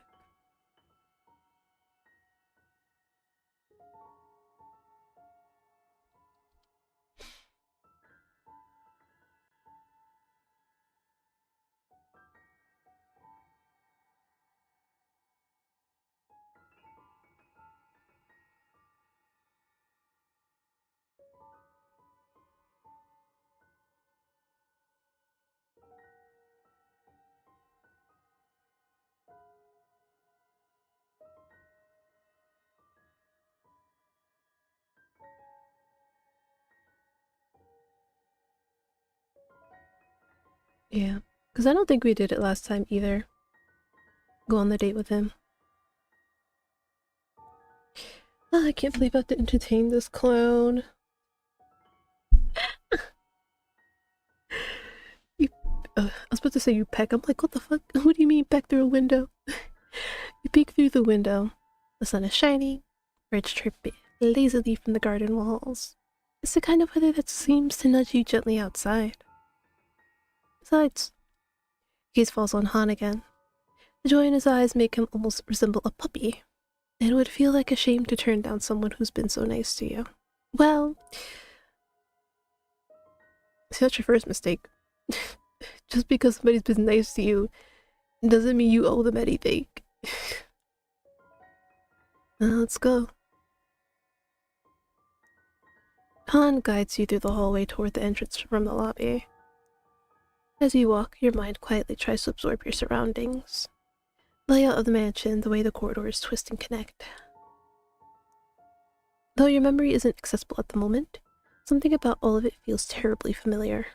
Yeah, because I don't think we did it last time either. Go on the date with him. Oh, I can't believe I have to entertain this clown. I was about to say you peck. I'm like, what the fuck? What do you mean peck through a window? You peek through the window. The sun is shining. Birds chirp lazily from the garden walls. It's the kind of weather that seems to nudge you gently outside. Besides, gaze falls on Han again. The joy in his eyes make him almost resemble a puppy, and it would feel like a shame to turn down someone who's been so nice to you. Well, see, that's your first mistake. Just because somebody's been nice to you doesn't mean you owe them anything. Now let's go. Han guides you through the hallway toward the entrance from the lobby. As you walk, your mind quietly tries to absorb your surroundings. The layout of the mansion, the way the corridors twist and connect. Though your memory isn't accessible at the moment, something about all of it feels terribly familiar.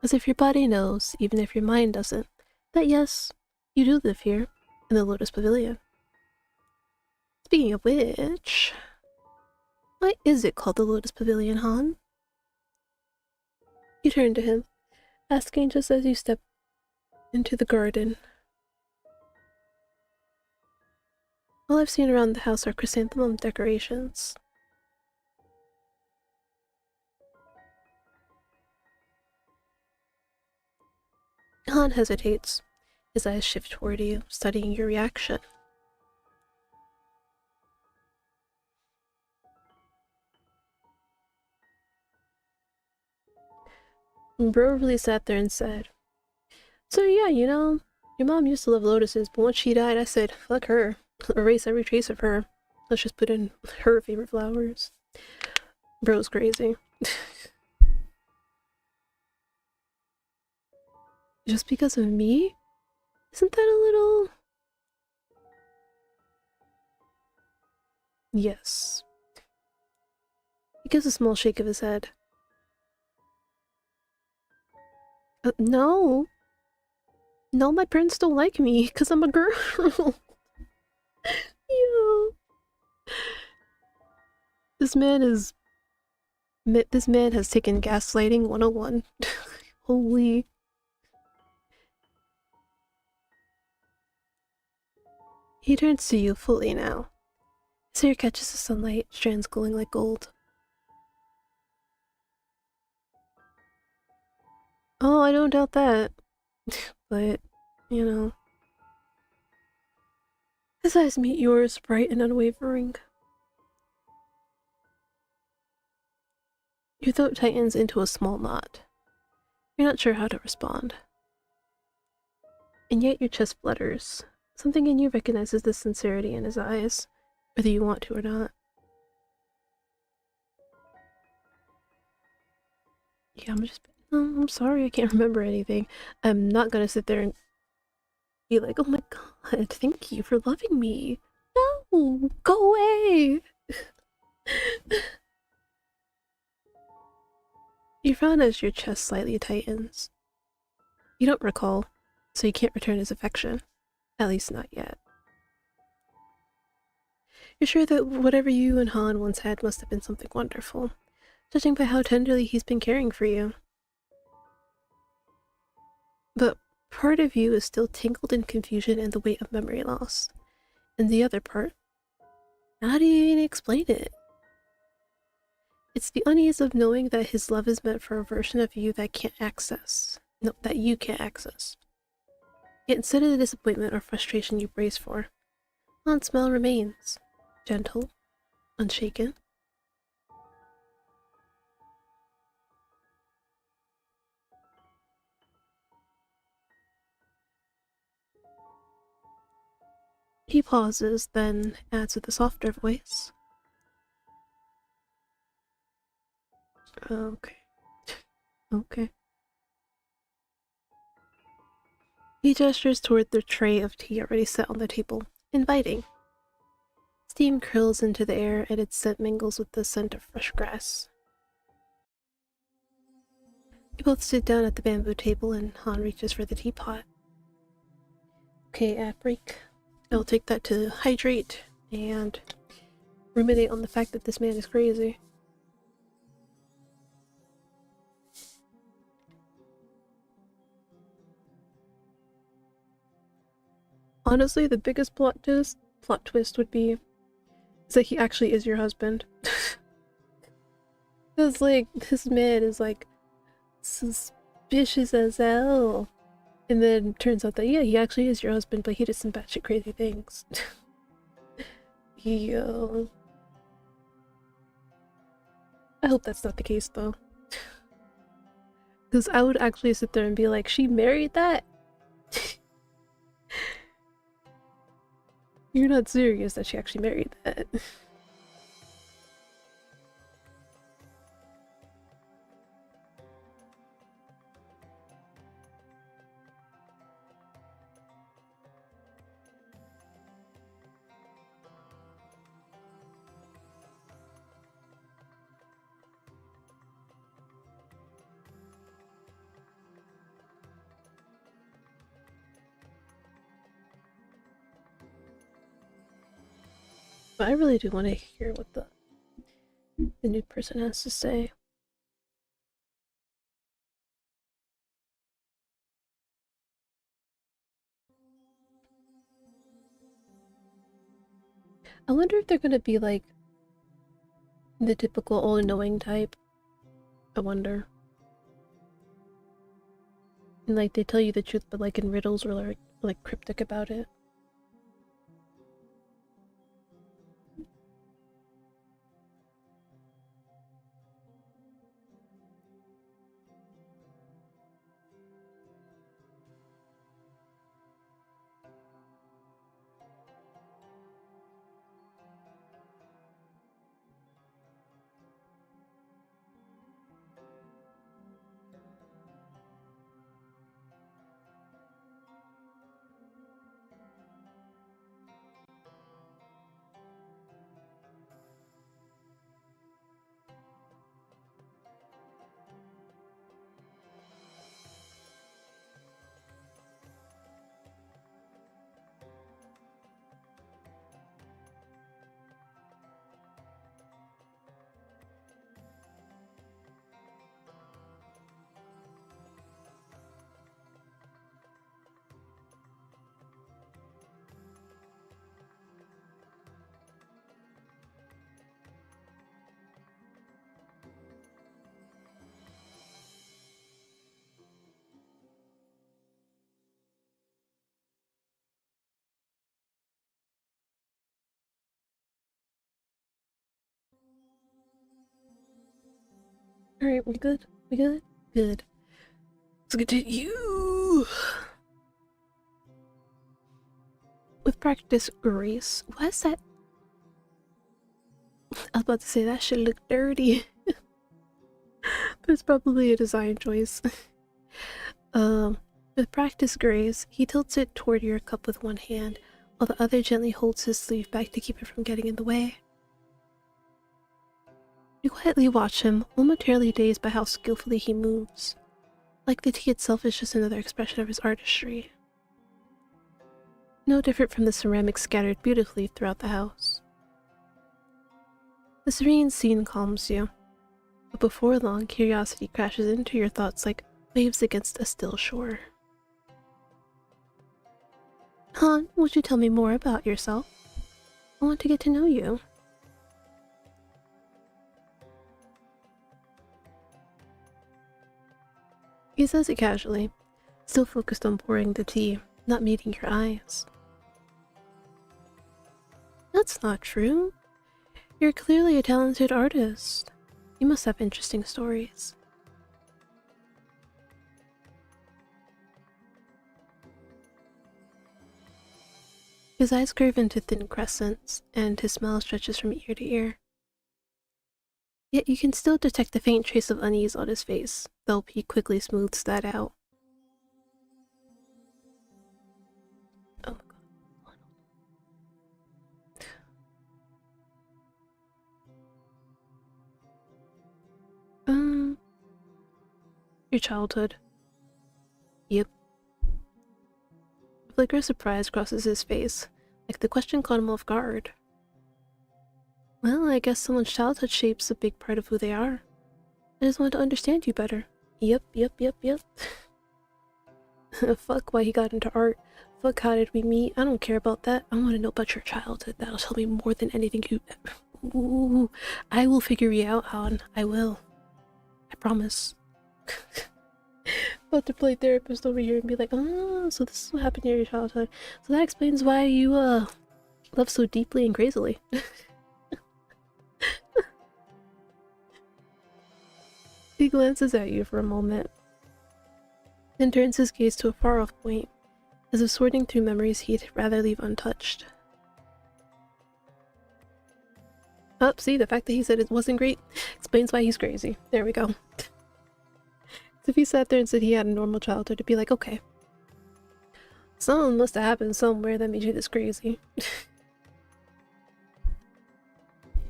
As if your body knows, even if your mind doesn't, that yes, you do live here, in the Lotus Pavilion. Speaking of which, why is it called the Lotus Pavilion, Han? You turn to him, asking just as you step into the garden. All I've seen around the house are chrysanthemum decorations. Han hesitates. His eyes shift toward you, studying your reaction. Bro really sat there and said, "So yeah, your mom used to love lotuses, but once she died, I said, fuck her. Erase every trace of her. Let's just put in her favorite flowers." Bro's crazy. Just because of me? Isn't that a little... Yes. He gives a small shake of his head. No. No, my parents don't like me, because I'm a girl. Yo. This man has taken gaslighting 101. Holy. He turns to you fully now. His hair catches the sunlight, strands glowing like gold. Oh, I don't doubt that. But, his eyes meet yours, bright and unwavering. Your throat tightens into a small knot. You're not sure how to respond. And yet your chest flutters. Something in you recognizes the sincerity in his eyes, whether you want to or not. Yeah, I'm sorry, I can't remember anything. I'm not gonna sit there and be like, oh my god, thank you for loving me. No, go away. You frown as your chest slightly tightens. You don't recall, so you can't return his affection. At least not yet. You're sure that whatever you and Han once had must have been something wonderful, judging by how tenderly he's been caring for you. But part of you is still tangled in confusion and the weight of memory loss. And the other part, how do you even explain it? It's the unease of knowing that his love is meant for a version of you that can't access. No, that you can't access. Yet instead of the disappointment or frustration you brace for, Han's smile remains, gentle, unshaken. He pauses, then adds with a softer voice. Okay. Okay. He gestures toward the tray of tea already set on the table, inviting. Steam curls into the air and its scent mingles with the scent of fresh grass. You both sit down at the bamboo table and Han reaches for the teapot. Okay, ad break. I'll take that to hydrate and ruminate on the fact that this man is crazy. Honestly, the biggest plot twist would be is that he actually is your husband. Cause like this man is like suspicious as hell. And then turns out that yeah, he actually is your husband, but he did some batshit crazy things. Yo. I hope that's not the case though. Because I would actually sit there and be like, she married that? You're not serious that she actually married that. But I really do want to hear what the new person has to say. I wonder if they're gonna be like the typical all-knowing type. I wonder. And like they tell you the truth, but like in riddles or like cryptic about it. Alright, we good? We good? Good. Let's continue! With practice, Grace. Why is that? I was about to say that should look dirty. But it's probably a design choice. With practice, Grace, he tilts it toward your cup with one hand, while the other gently holds his sleeve back to keep it from getting in the way. You quietly watch him, momentarily dazed by how skillfully he moves. Like the tea itself is just another expression of his artistry. No different from the ceramics scattered beautifully throughout the house. The serene scene calms you, but before long, curiosity crashes into your thoughts like waves against a still shore. Han, would you tell me more about yourself? I want to get to know you. He says it casually, still focused on pouring the tea, not meeting your eyes. That's not true. You're clearly a talented artist. You must have interesting stories. His eyes curve into thin crescents, and his smile stretches from ear to ear. Yet you can still detect a faint trace of unease on his face, though he quickly smooths that out. Oh my god. Your childhood. Yep. A flicker of surprise crosses his face, like the question caught him off guard. Well, I guess someone's childhood shapes a big part of who they are. I just want to understand you better. Yep. Fuck why he got into art. Fuck how did we meet. I don't care about that. I want to know about your childhood. That'll tell me more than anything you... Ooh, I will figure you out, Han. I will. promise. About to play therapist over here and be like, oh, so this is what happened in your childhood. So that explains why you love so deeply and crazily. He glances at you for a moment, then turns his gaze to a far-off point, as if sorting through memories he'd rather leave untouched. Oh, see, the fact that he said it wasn't great explains why he's crazy. There we go. If he sat there and said he had a normal childhood, it'd be like, okay. Something must have happened somewhere that made you this crazy.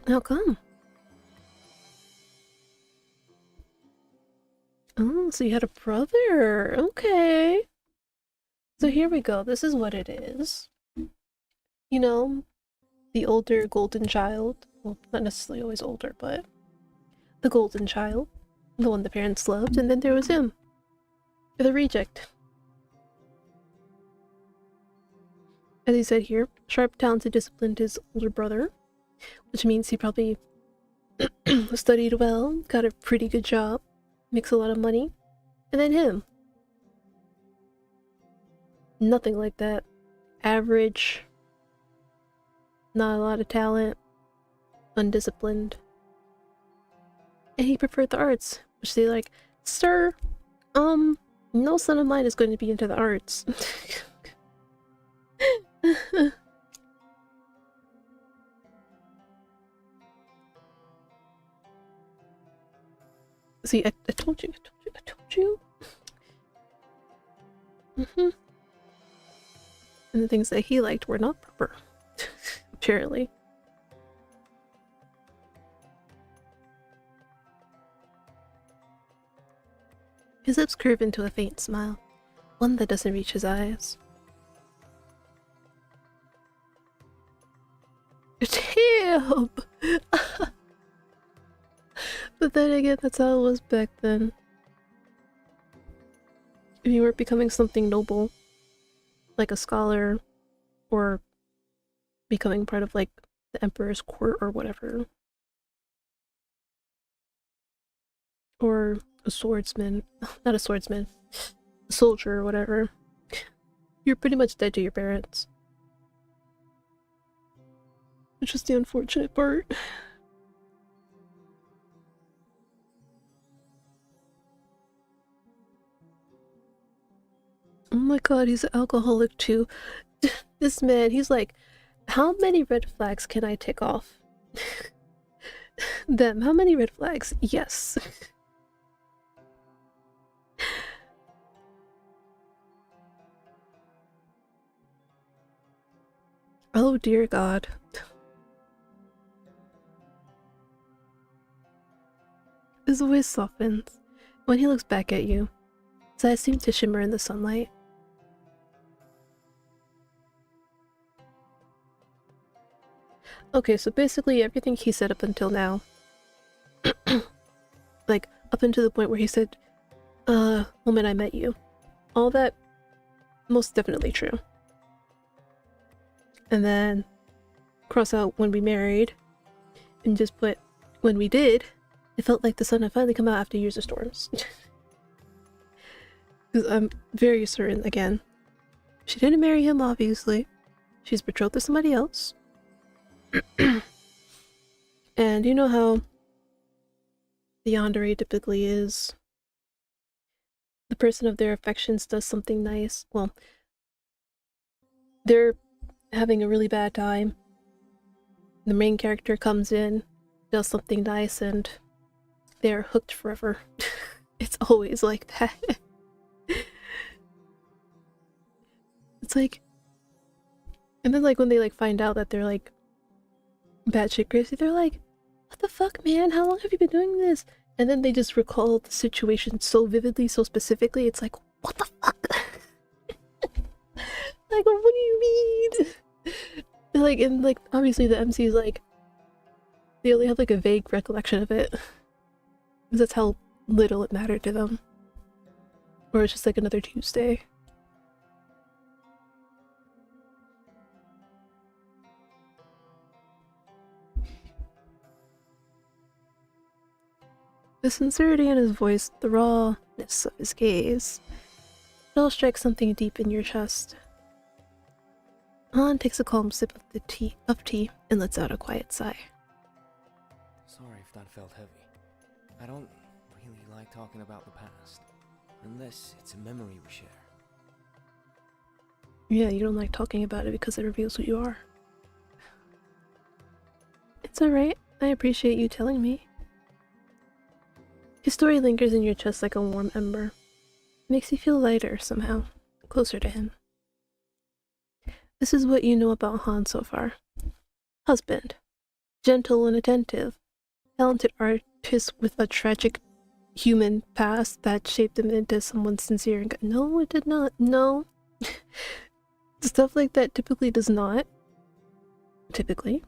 How come? Oh, so you had a brother. Okay. So here we go. This is what it is. You know, the older golden child. Well, not necessarily always older, but the golden child. The one the parents loved. And then there was him. The reject. As he said here, sharp, talented, disciplined his older brother. Which means he probably studied well, got a pretty good job, makes a lot of money. And then him. Nothing like that. Average. Not a lot of talent. Undisciplined. And he preferred the arts. Which they like, sir, no son of mine is going to be into the arts. See, I told you. And the things that he liked were not proper. Apparently. His lips curve into a faint smile, one that doesn't reach his eyes. Damn! But then again, that's how it was back then. If you weren't becoming something noble, like a scholar, or becoming part of, like, the Emperor's court or whatever, or a swordsman, not a swordsman, a soldier or whatever, you're pretty much dead to your parents. Which is the unfortunate part. Oh my god, he's an alcoholic too. This man, he's like, how many red flags can I tick off? Them, how many red flags? Yes. Oh dear god. His voice softens when he looks back at you. His eyes seem to shimmer in the sunlight. Okay, so basically everything he said up until now, like up until the point where he said, moment I met you, all that, most definitely true. And then cross out when we married and just put when we did, it felt like the sun had finally come out after years of storms. Because I'm very certain, again, she didn't marry him, obviously. She's betrothed to somebody else. And you know how the yandere typically is. The person of their affections does something nice. Well, they're having a really bad time. The main character comes in, does something nice, and they're hooked forever. It's always like that. It's like, and then like when they like find out that they're like batshit crazy, they're like, what the fuck, man? How long have you been doing this? And then they just recall the situation so vividly, so specifically. It's like, what the fuck? Like, what do you mean? Like, and like, obviously the MC is like, they only have like a vague recollection of it. Because that's how little it mattered to them. Or it's just like another Tuesday. The sincerity in his voice, the rawness of his gaze, it all strikes something deep in your chest. Han takes a calm sip of tea and lets out a quiet sigh. Sorry if that felt heavy. I don't really like talking about the past, unless it's a memory we share. Yeah, you don't like talking about it because it reveals who you are. It's alright. I appreciate you telling me. His story lingers in your chest like a warm ember. It makes you feel lighter somehow, closer to him. This is what you know about Han so far. Husband. Gentle and attentive. Talented artist with a tragic human past that shaped him into someone sincere and no, it did not. No. Stuff like that typically does not. Typically.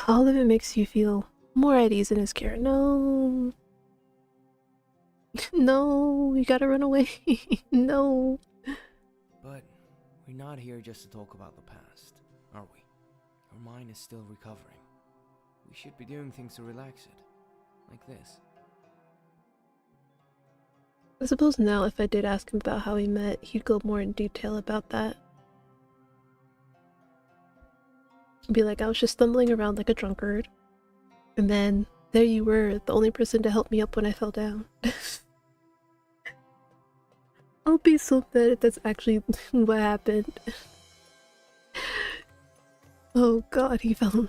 All of it makes you feel more at ease in his care. No. No, you gotta run away. No. But we're not here just to talk about the past, are we? Our mind is still recovering. We should be doing things to relax it. Like this. I suppose now if I did ask him about how we met, he'd go more in detail about that. Be like, I was just stumbling around like a drunkard. And then, there you were, the only person to help me up when I fell down. I'll be so mad if that's actually what happened. Oh god, he fell.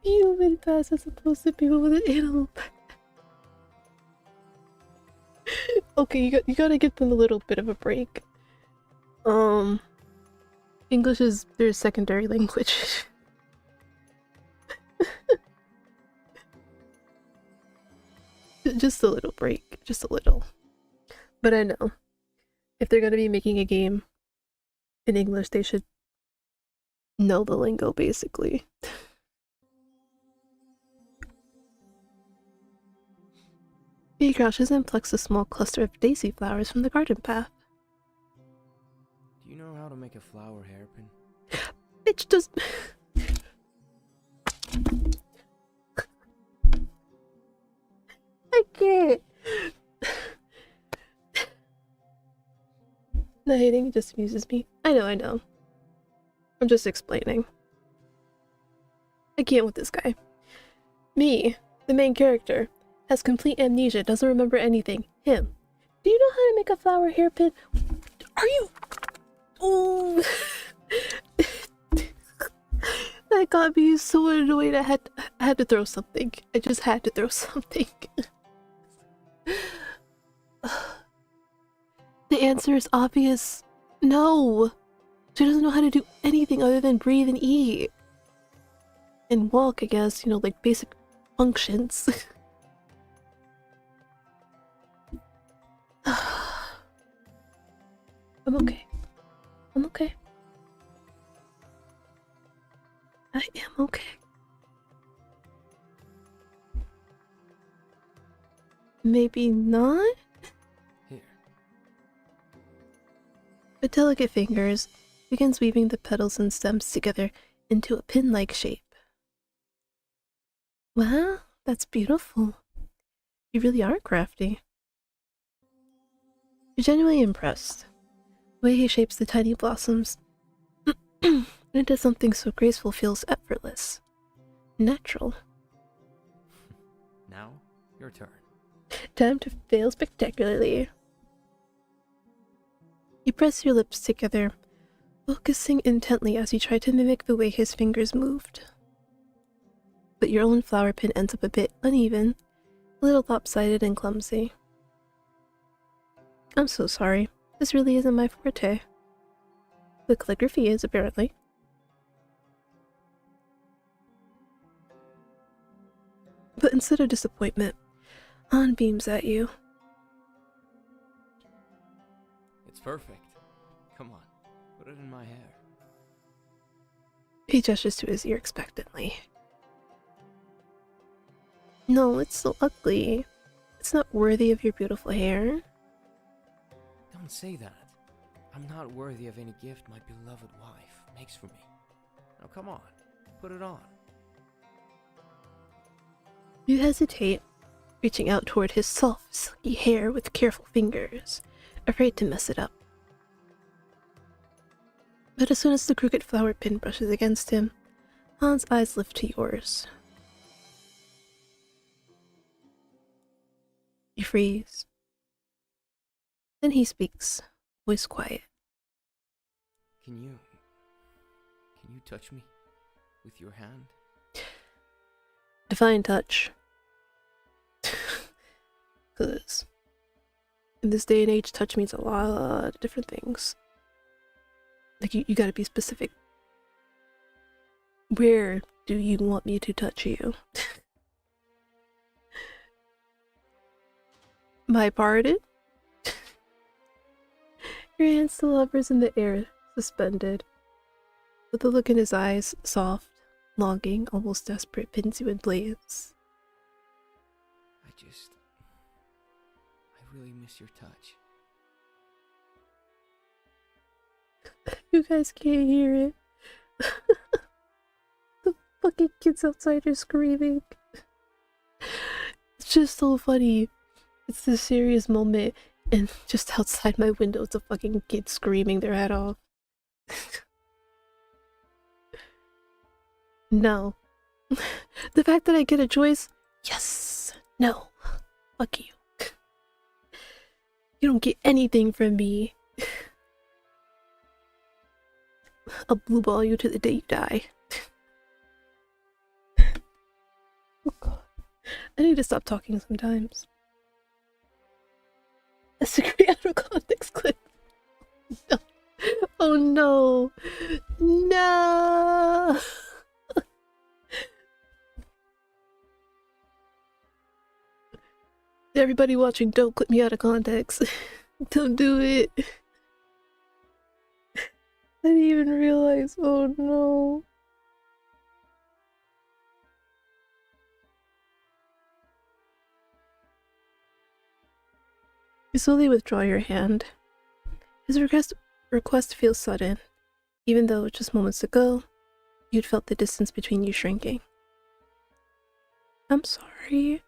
Human past as opposed to people with an animal past. Okay, you gotta give them a little bit of a break. English is their secondary language. Just a little break, just a little. But I know, if they're gonna be making a game in English, they should know the lingo, basically. He crouches and plucks a small cluster of daisy flowers from the garden path. Do you know how to make a flower hairpin? Bitch, just... I can't. The hating just amuses me. I know. I'm just explaining. I can't with this guy. Me, the main character, has complete amnesia, doesn't remember anything. Him. Do you know how to make a flower hairpin? Are you... Oh... That got me so annoyed. I had to throw something. I just had to throw something. The answer is obvious. No. She doesn't know how to do anything other than breathe and eat. And walk, I guess, you know, like basic functions. I'm okay. I'm okay. I am okay. Maybe not? Here. With delicate fingers, begins weaving the petals and stems together into a pin-like shape. Wow, that's beautiful. You really are crafty. You're genuinely impressed. The way he shapes the tiny blossoms into something so graceful feels effortless. Natural. Now, your turn. Time to fail spectacularly. You press your lips together, focusing intently as you try to mimic the way his fingers moved. But your own flower pin ends up a bit uneven, a little lopsided and clumsy. I'm so sorry. This really isn't my forte. The calligraphy is, apparently. But instead of disappointment, Han beams at you. It's perfect. Come on, put it in my hair. He gestures to his ear expectantly. No, it's so ugly. It's not worthy of your beautiful hair. Don't say that. I'm not worthy of any gift my beloved wife makes for me. Now come on, put it on. You hesitate, reaching out toward his soft, silky hair with careful fingers, afraid to mess it up. But as soon as the crooked flower pin brushes against him, Han's eyes lift to yours. You freeze. Then he speaks, voice quiet. Can you touch me with your hand? Divine touch. Because in this day and age, touch means a lot of different things. Like, you gotta be specific. Where do you want me to touch you? My pardon? Your hand still hovers in the air, suspended. But the look in his eyes, soft, longing, almost desperate, pins you in place. I really miss your touch. You guys can't hear it. The fucking kids outside are screaming. It's just so funny. It's this serious moment, and just outside my window, it's a fucking kid screaming their head off. No. The fact that I get a choice? Yes. No. Fuck you. You don't get anything from me. I'll blue ball you to the day you die. Oh god. I need to stop talking sometimes. That's a great out of context clip. No. Oh no. No. Everybody watching, don't clip me out of context. Don't do it. I didn't even realize. Oh no. You slowly withdraw your hand. His request feels sudden, even though just moments ago, you'd felt the distance between you shrinking. I'm sorry.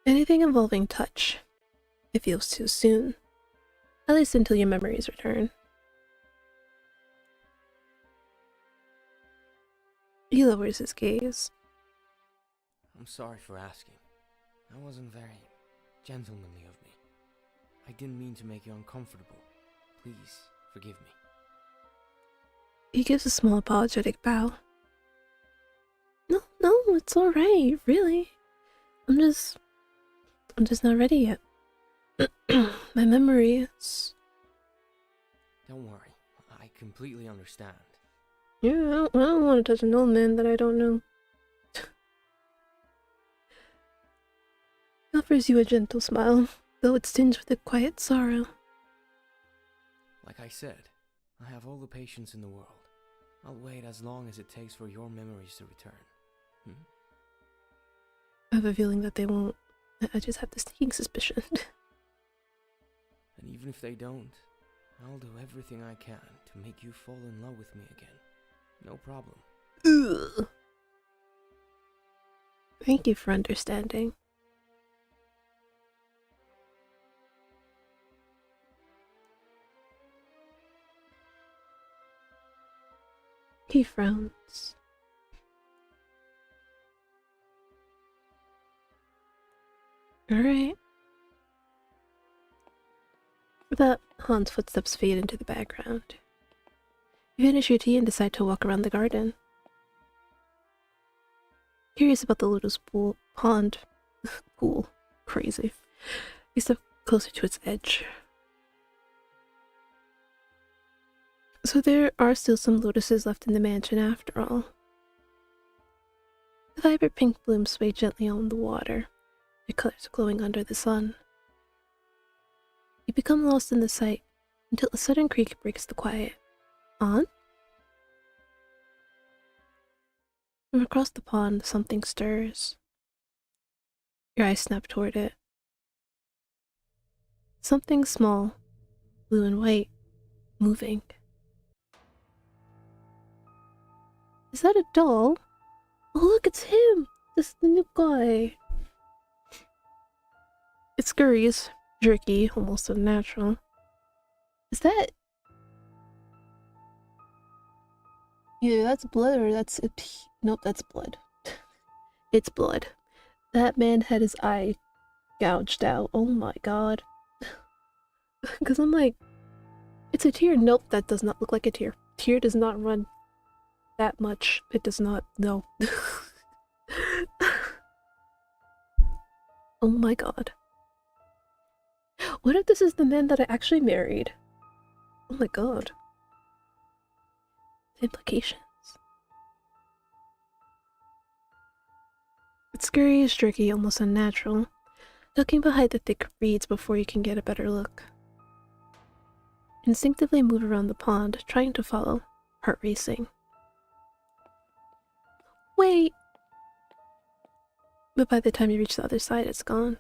Anything involving touch, it feels too soon. At least until your memories return. He lowers his gaze. I'm sorry for asking. That wasn't very gentlemanly of me. I didn't mean to make you uncomfortable. Please, forgive me. He gives a small apologetic bow. No, it's alright, really. I'm just not ready yet. My memory is... Don't worry, I completely understand. Yeah, I don't want to touch an old man that I don't know. He offers you a gentle smile, though it's tinged with a quiet sorrow. Like I said, I have all the patience in the world. I'll wait as long as it takes for your memories to return. I have a feeling that they won't. I just have this sneaking suspicion. And even if they don't, I'll do everything I can to make you fall in love with me again. No problem. Ugh. Thank you for understanding. He frowns. Alright. With that, Han's footsteps fade into the background. You finish your tea and decide to walk around the garden. Curious about the lotus pond. Pool. Crazy. You step closer to its edge. So there are still some lotuses left in the mansion after all. The vibrant pink blooms sway gently on the water, their colors glowing under the sun. You become lost in the sight until a sudden creak breaks the quiet. On? From across the pond, something stirs. Your eyes snap toward it. Something small, blue and white, moving. Is that a doll? Oh look, it's him! This is the new guy. It scurries, jerky, almost unnatural. Is that... Either that's blood or that's... Nope, that's blood. It's blood. That man had his eye gouged out. Oh my god. Because I'm like... It's a tear. Nope, that does not look like a tear. Tear does not run that much. It does not... No. Oh my god. What if this is the man that I actually married? Oh my god. The implications. It's scary, jerky, almost unnatural. Ducking behind the thick reeds before you can get a better look. Instinctively move around the pond, trying to follow, heart racing. Wait! But by the time you reach the other side, it's gone.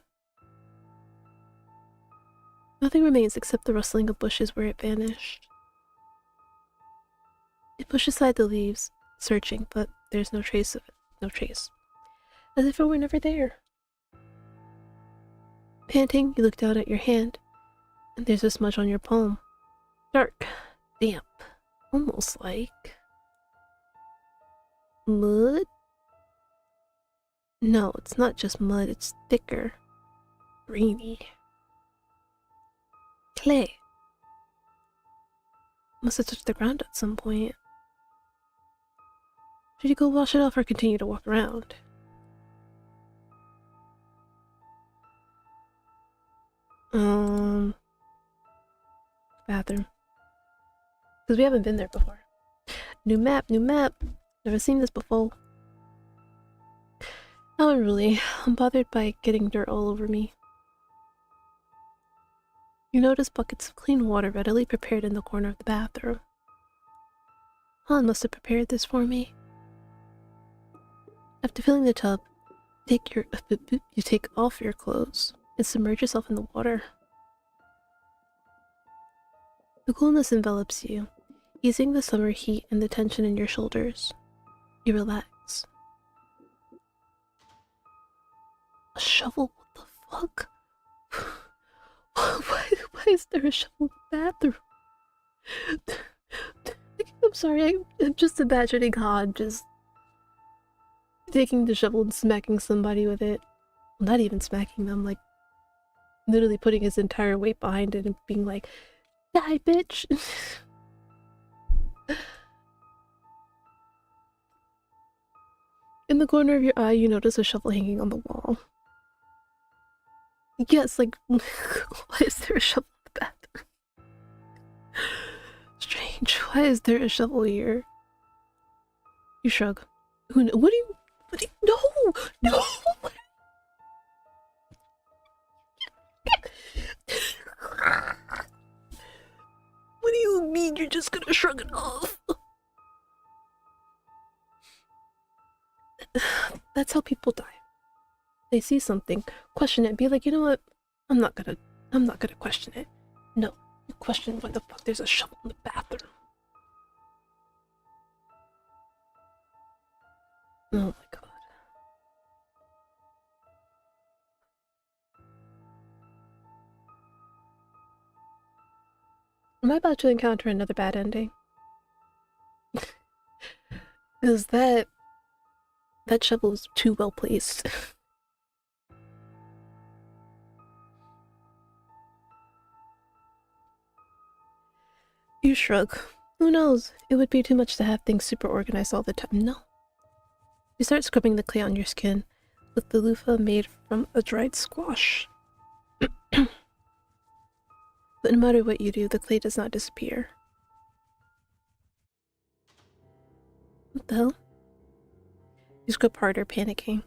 Nothing remains except the rustling of bushes where it vanished. It pushed aside the leaves, searching, but there's no trace of it. No trace. As if it were never there. Panting, you look down at your hand, and there's a smudge on your palm. Dark, damp, almost like... mud? No, it's not just mud, it's thicker. Grainy. Clay. Must have touched the ground at some point. Should you go wash it off or continue to walk around? Bathroom. Because we haven't been there before. New map, new map. Never seen this before. Not really. I'm bothered by getting dirt all over me. You notice buckets of clean water readily prepared in the corner of the bathroom. Han must have prepared this for me. After filling the tub, you take off your clothes and submerge yourself in the water. The coolness envelops you, easing the summer heat and the tension in your shoulders. You relax. A shovel? What the fuck? Why is there a shovel in the bathroom? I'm sorry, I'm just imagining Han just taking the shovel and smacking somebody with it. Well, not even smacking them, like literally putting his entire weight behind it and being like, die, bitch! In the corner of your eye, you notice a shovel hanging on the wall. Yes, like, why is there a shovel in the bathroom? Strange, why is there a shovel here? You shrug. What do you, no! What do you mean you're just gonna shrug it off? That's how people die. They see something, question it, be like, you know what? I'm not gonna question it. No, you question why the fuck there's a shovel in the bathroom. Oh my god. Am I about to encounter another bad ending? Because that shovel is too well placed. You shrug. Who knows? It would be too much to have things super organized all the time. No. You start scrubbing the clay on your skin with the loofah made from a dried squash. But no matter what you do, the clay does not disappear. What the hell? You scrub harder, panicking.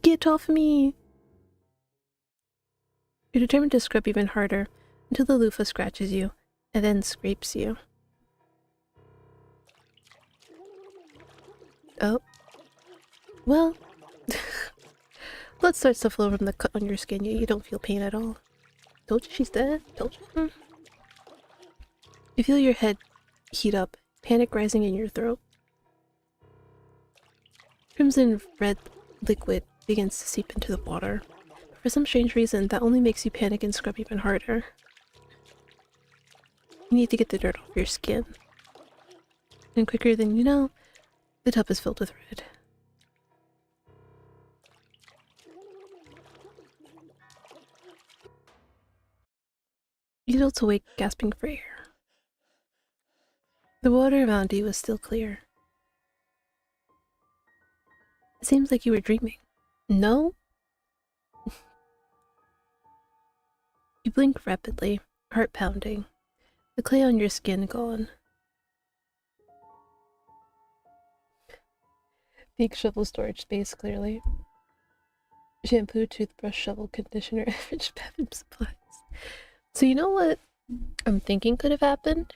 Get off me! You're determined to scrub even harder until the loofah scratches you and then scrapes you. Oh. Well, blood starts to flow from the cut on your skin, yet you don't feel pain at all. Told you she's dead. Told you. You feel your head heat up, panic rising in your throat. Crimson red liquid begins to seep into the water. For some strange reason, that only makes you panic and scrub even harder. You need to get the dirt off your skin. And quicker than you know, the tub is filled with red. You jolt awake, gasping for air. The water around you was still clear. It seems like you were dreaming. No? You blink rapidly, heart pounding. The clay on your skin gone. Big shovel storage space, clearly. Shampoo, toothbrush, shovel, conditioner, average bathroom supplies. So you know what I'm thinking could have happened?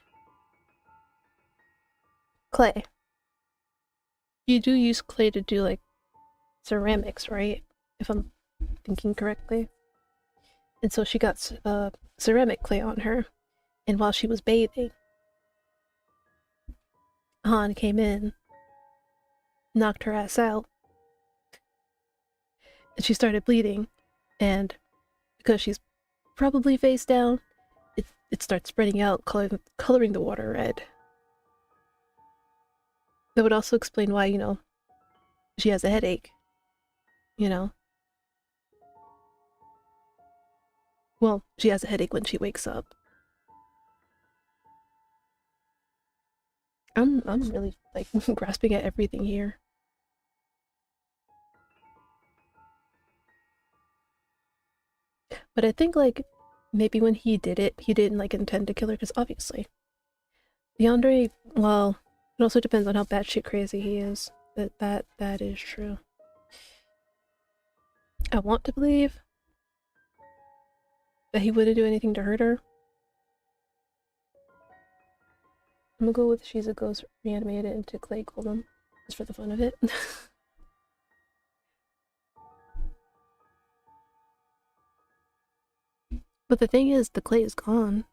Clay. You do use clay to do, like, ceramics, right? If I'm thinking correctly. And so she got ceramic clay on her. And while she was bathing, Han came in, knocked her ass out, and she started bleeding. And because she's probably face down, it starts spreading out, coloring the water red. That would also explain why, you know, she has a headache. You know? Well, she has a headache when she wakes up. I'm really, like, grasping at everything here. But I think, like, maybe when he did it, he didn't, like, intend to kill her, because obviously. Yandere, well, it also depends on how batshit crazy he is. That is true. I want to believe that he wouldn't do anything to hurt her. I'm gonna go with she's a ghost reanimated into clay golem, just for the fun of it. But the thing is, the clay is gone.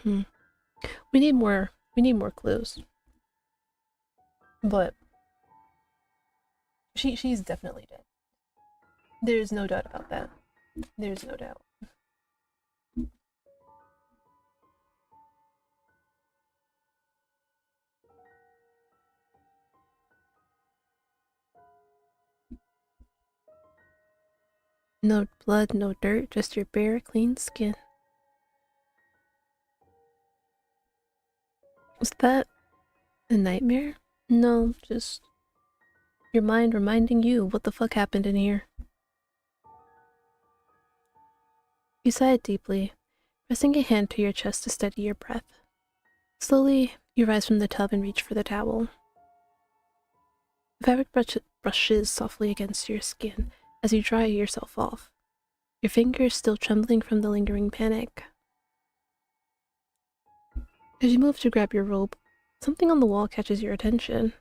We need more clues. But she's definitely dead. There's no doubt about that. There's no doubt. No blood, no dirt, just your bare, clean skin. Was that a nightmare? No, just your mind reminding you what the fuck happened in here. You sighed deeply, pressing a hand to your chest to steady your breath. Slowly, you rise from the tub and reach for the towel. The fabric brushes softly against your skin as you dry yourself off, your fingers still trembling from the lingering panic. As you move to grab your robe, something on the wall catches your attention.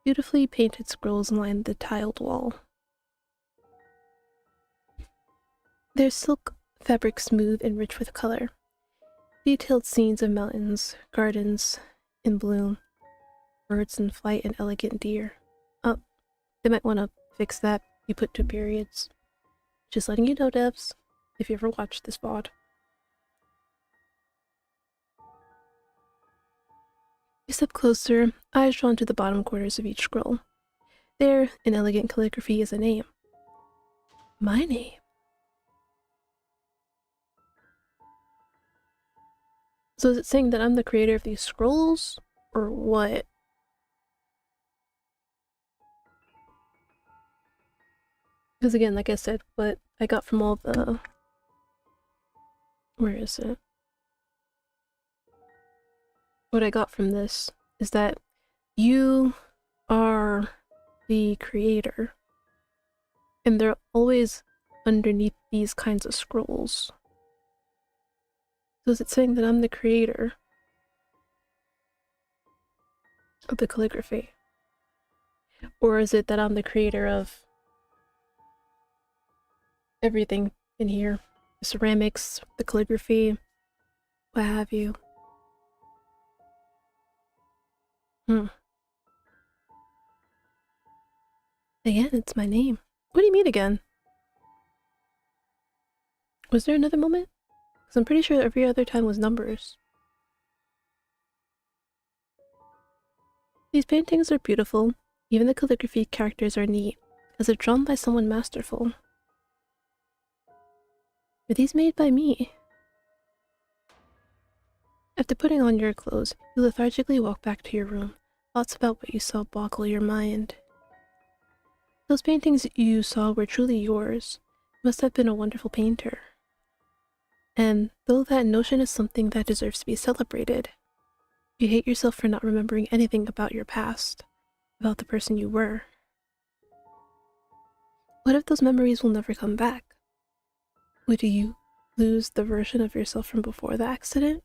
Beautifully painted scrolls line the tiled wall. Their silk fabric smooth and rich with color. Detailed scenes of mountains, gardens in bloom, birds in flight, and elegant deer. Oh, they might want to fix that. You put 2 periods. Just letting you know, devs, if you ever watched this VOD. You step closer, eyes drawn to the bottom corners of each scroll. There, in elegant calligraphy, is a name. My name. So is it saying that I'm the creator of these scrolls? Or what? Because again, like I said, what I got from all the... Where is it? What I got from this is that you are the creator. And they're always underneath these kinds of scrolls. So is it saying that I'm the creator of the calligraphy? Or is it that I'm the creator of everything in here? The ceramics, the calligraphy, what have you. Again, it's my name. What do you mean again? Was there another moment? Because I'm pretty sure every other time was numbers. These paintings are beautiful. Even the calligraphy characters are neat, as if drawn by someone masterful. Were these made by me? After putting on your clothes, you lethargically walk back to your room. Thoughts about what you saw boggle your mind. Those paintings you saw were truly yours. You must have been a wonderful painter. And though that notion is something that deserves to be celebrated, you hate yourself for not remembering anything about your past, about the person you were. What if those memories will never come back? Would you lose the version of yourself from before the accident?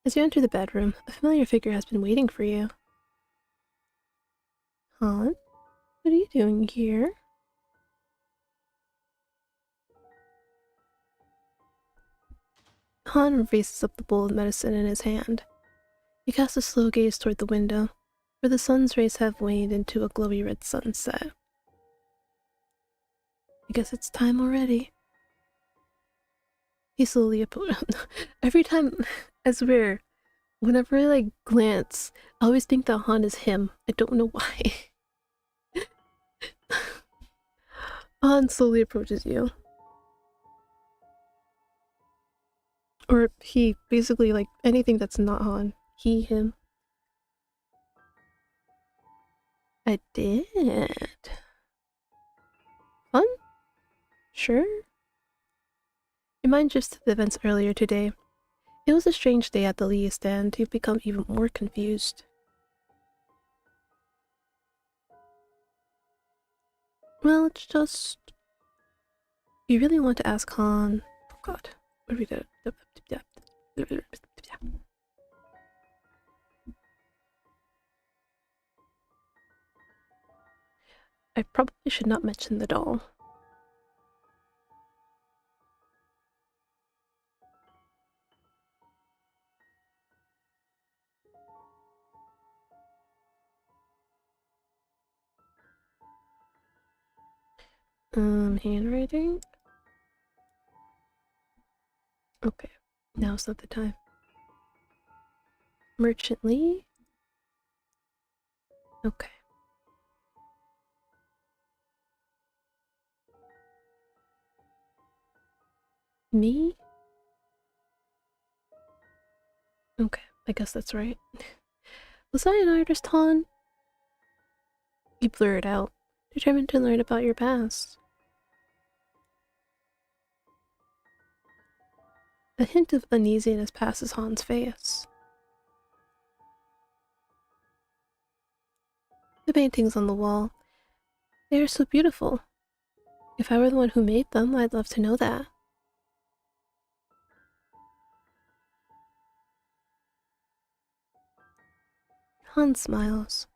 As you enter the bedroom, a familiar figure has been waiting for you. Han, what are you doing here? Han raises up the bowl of medicine in his hand. He casts a slow gaze toward the window, where the sun's rays have waned into a glowy red sunset. I guess it's time already. He slowly every time, I swear, whenever I like glance, I always think that Han is him. I don't know why. Han slowly approaches you. Or he, basically, like anything that's not Han. He, him. I did. Fun? Sure. Your mind drifts to the events earlier today. It was a strange day at the least, and you've become even more confused. Well, it's just... You really want to ask Han... Oh god. What do we do? I probably should not mention the doll. Handwriting? Okay, now's not the time. Merchant Lee? Okay. Me? Okay, I guess that's right. Was I an artist, Han? You blur it out, determined to learn about your past. A hint of uneasiness passes Han's face. The paintings on the wall. They are so beautiful. If I were the one who made them, I'd love to know that. Han smiles.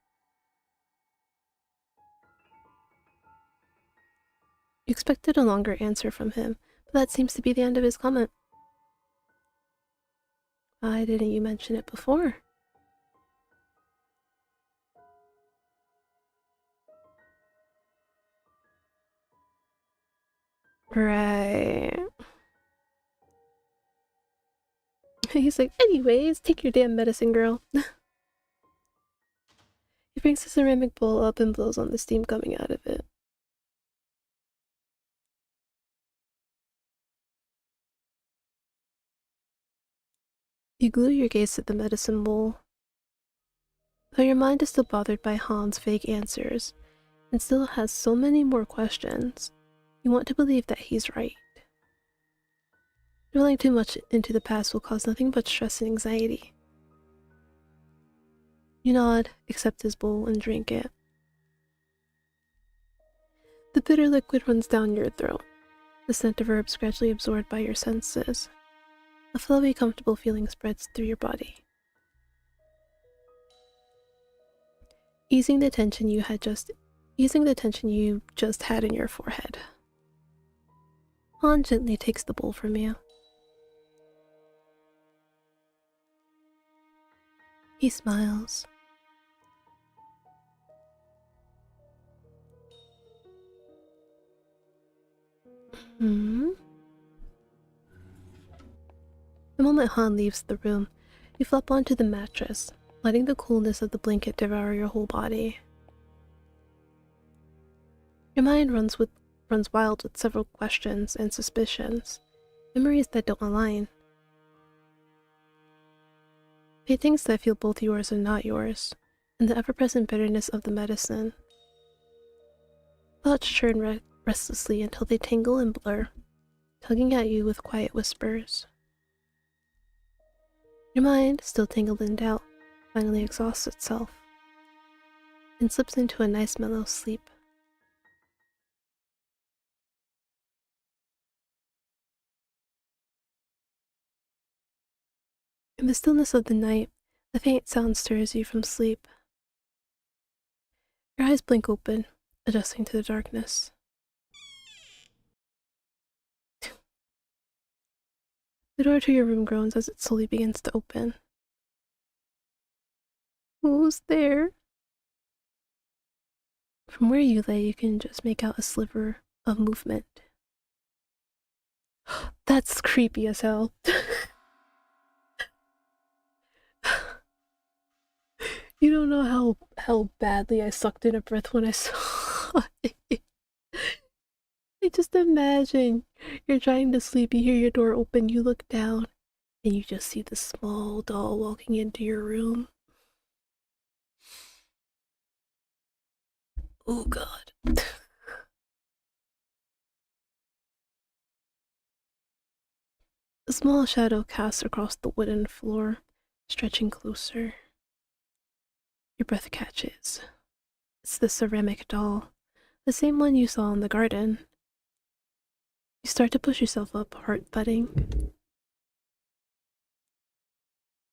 You expected a longer answer from him, but that seems to be the end of his comment. Why didn't you mention it before? Right. He's like, anyways, take your damn medicine, girl. He brings the ceramic bowl up and blows on the steam coming out of it. You glue your gaze to the medicine bowl. Though your mind is still bothered by Han's vague answers, and still has so many more questions, you want to believe that he's right. Dwelling too much into the past will cause nothing but stress and anxiety. You nod, accept his bowl, and drink it. The bitter liquid runs down your throat, the scent of herbs gradually absorbed by your senses. A flowy, comfortable feeling spreads through your body. easing the tension you just had in your forehead. Han gently takes the bowl from you. He smiles. The moment Han leaves the room, you flop onto the mattress, letting the coolness of the blanket devour your whole body. Your mind runs wild with several questions and suspicions, memories that don't align. Paintings that feel both yours and not yours, and the ever-present bitterness of the medicine. Thoughts churn restlessly until they tangle and blur, tugging at you with quiet whispers. Your mind, still tangled in doubt, finally exhausts itself and slips into a nice mellow sleep. In the stillness of the night, a faint sound stirs you from sleep. Your eyes blink open, adjusting to the darkness. The door to your room groans as it slowly begins to open. Who's there? From where you lay, you can just make out a sliver of movement. That's creepy as hell. You don't know how badly I sucked in a breath when I saw it. I just imagine you're trying to sleep, you hear your door open, you look down, and you just see the small doll walking into your room. Oh god. A small shadow casts across the wooden floor, stretching closer. Your breath catches. It's the ceramic doll, the same one you saw in the garden. You start to push yourself up, heart thudding.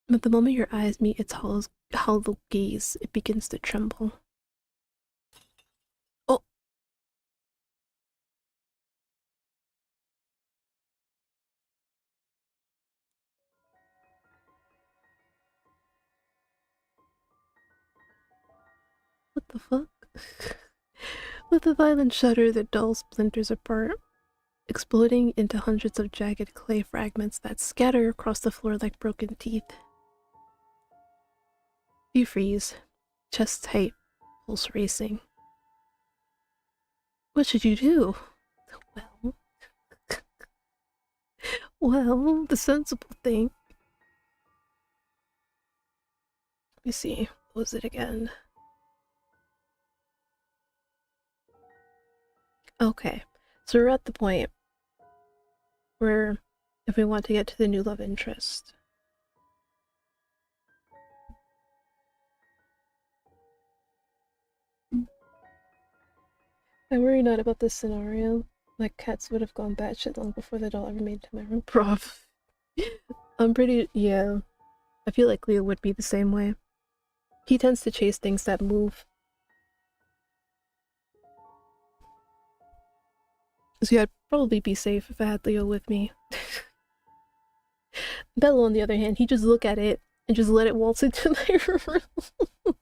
But the moment your eyes meet its hollow gaze, it begins to tremble. Oh! What the fuck? With a violent shudder, the doll splinters apart, exploding into hundreds of jagged clay fragments that scatter across the floor like broken teeth. You freeze, chest tight, pulse racing. What should you do? Well, the sensible thing. Let me see, what was it again? Okay, so we're at the point where if we want to get to the new love interest. I worry not about this scenario. Like, cats would have gone batshit long before the doll ever made it to my room. Prof. Yeah. I feel like Leo would be the same way. He tends to chase things that move. So yeah, I'd probably be safe if I had Leo with me. Bello, on the other hand, he just look at it and just let it waltz into my room.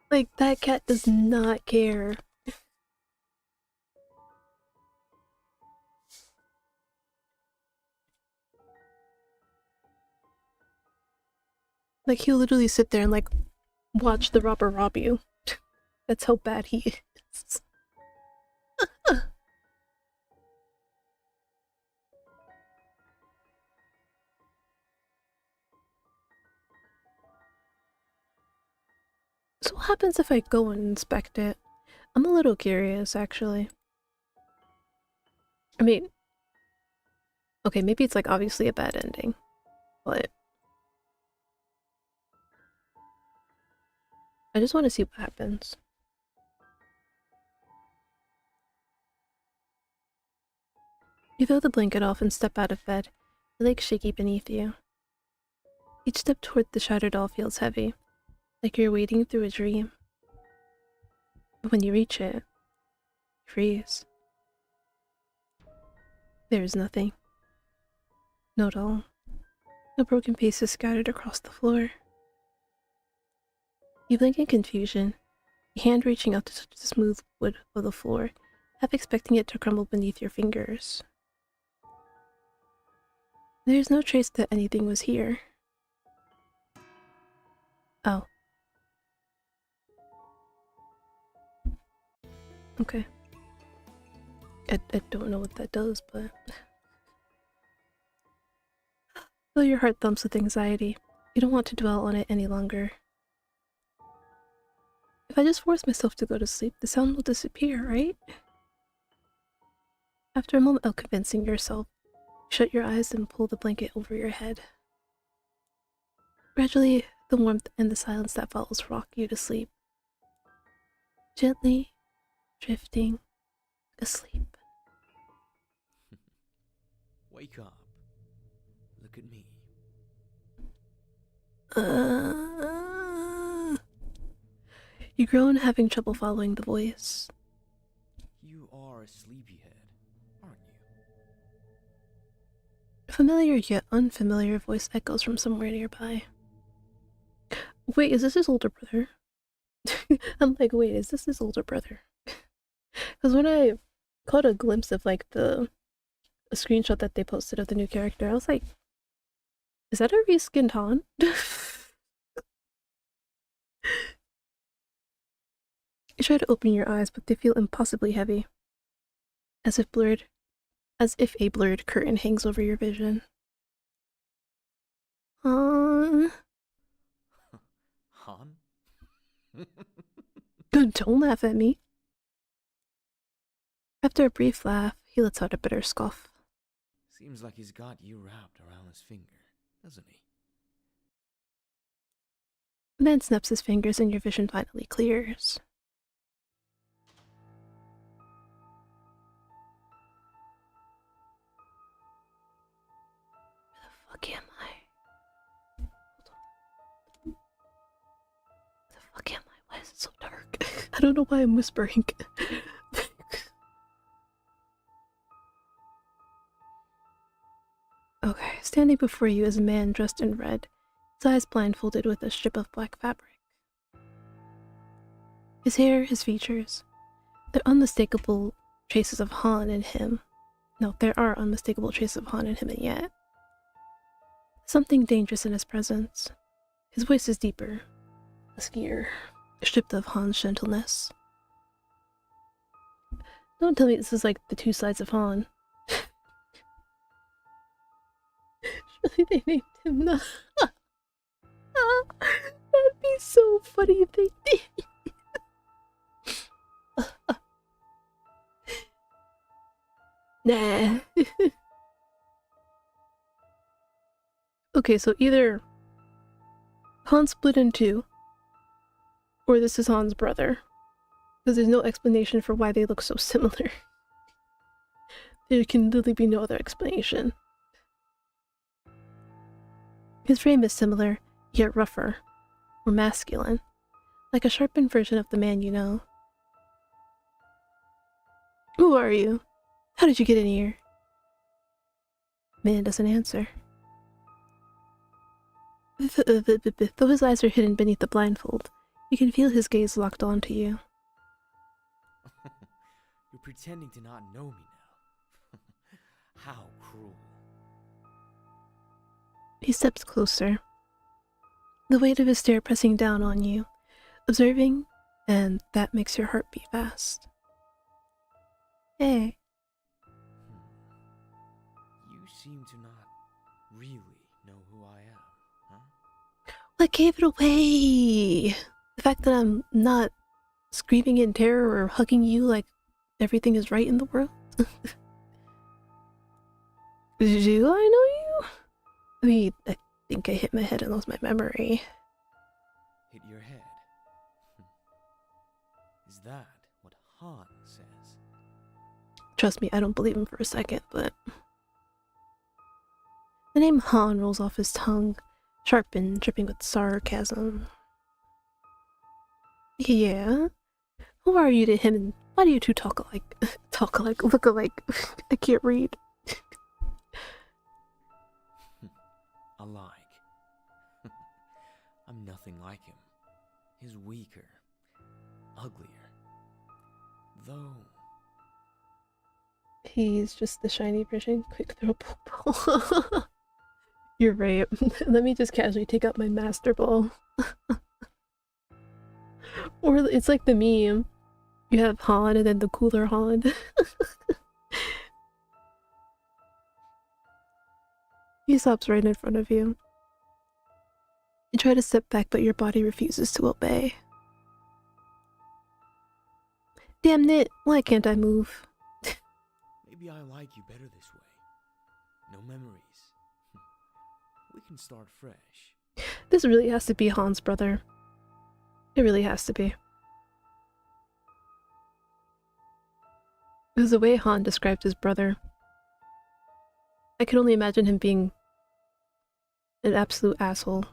Like, that cat does not care. Like, he'll literally sit there and, like, watch the robber rob you. That's how bad he is. So what happens if I go and inspect it? I'm a little curious, actually. I mean... Okay, maybe it's, like, obviously a bad ending. But... I just want to see what happens. You throw the blanket off and step out of bed, your legs shaky beneath you. Each step toward the shattered doll feels heavy, like you're wading through a dream. But when you reach it, you freeze. There is nothing. No doll. No broken pieces scattered across the floor. You blink in confusion, your hand reaching out to touch the smooth wood of the floor, half expecting it to crumble beneath your fingers. There is no trace that anything was here. Oh. Okay. I don't know what that does, but... Though your heart thumps with anxiety, you don't want to dwell on it any longer. If I just force myself to go to sleep, the sound will disappear, right? After a moment of convincing yourself, you shut your eyes and pull the blanket over your head. Gradually, the warmth and the silence that follows rock you to sleep. Gently drifting asleep. Wake up. Look at me. You groan, having trouble following the voice. You are a sleepyhead, aren't you? A familiar yet unfamiliar voice echoes from somewhere nearby. Wait, is this his older brother? I'm like, wait, is this his older brother? Because when I caught a glimpse of like a screenshot that they posted of the new character, I was like, is that a reskinned Han? You try to open your eyes, but they feel impossibly heavy. As if a blurred curtain hangs over your vision. Han? Don't laugh at me. After a brief laugh, he lets out a bitter scoff. Seems like he's got you wrapped around his finger, doesn't he? The man snaps his fingers and your vision finally clears. Where the fuck am I? Hold on. Where the fuck am I? Why is it so dark? I don't know why I'm whispering. Okay, standing before you is a man dressed in red, his eyes blindfolded with a strip of black fabric. His hair, his features, there are unmistakable traces of Han in him. No, there are unmistakable traces of Han in him, and yet something dangerous in his presence. His voice is deeper, huskier, stripped of Han's gentleness. Don't tell me this is like the two sides of Han. Surely they named him the... That'd be so funny if they did. Nah. Okay, so either Han split in two, or this is Han's brother. Because there's no explanation for why they look so similar. There can literally be no other explanation. His frame is similar, yet rougher, more masculine, like a sharpened version of the man you know. Who are you? How did you get in here? Man doesn't answer. Though his eyes are hidden beneath the blindfold, you can feel his gaze locked onto you. You're pretending to not know me now. How cruel. He steps closer, the weight of his stare pressing down on you, observing, and that makes your heart beat fast. Hey. You seem to not really know who I am, huh? What gave it away? The fact that I'm not screaming in terror or hugging you like everything is right in the world? Do I know you? I mean, I think I hit my head and lost my memory. Hit your head? Is that what Han says? Trust me, I don't believe him for a second, but... The name Han rolls off his tongue, sharp and dripping with sarcasm. Yeah. Who are you to him? And why do you two talk alike? Talk alike, look alike. I can't read. Alike. I'm nothing like him. He's weaker, uglier. Though. He's just the shiny version. Quick throw Pokeball. You're right. Let me just casually take out my Master Ball. Or it's like the meme. You have Han and then the cooler Han. He stops right in front of you. You try to step back, but your body refuses to obey. Damn it, why can't I move? Maybe I like you better this way. No memories. We can start fresh. This really has to be Han's brother. It really has to be. Because the way Han described his brother, I can only imagine him being an absolute asshole.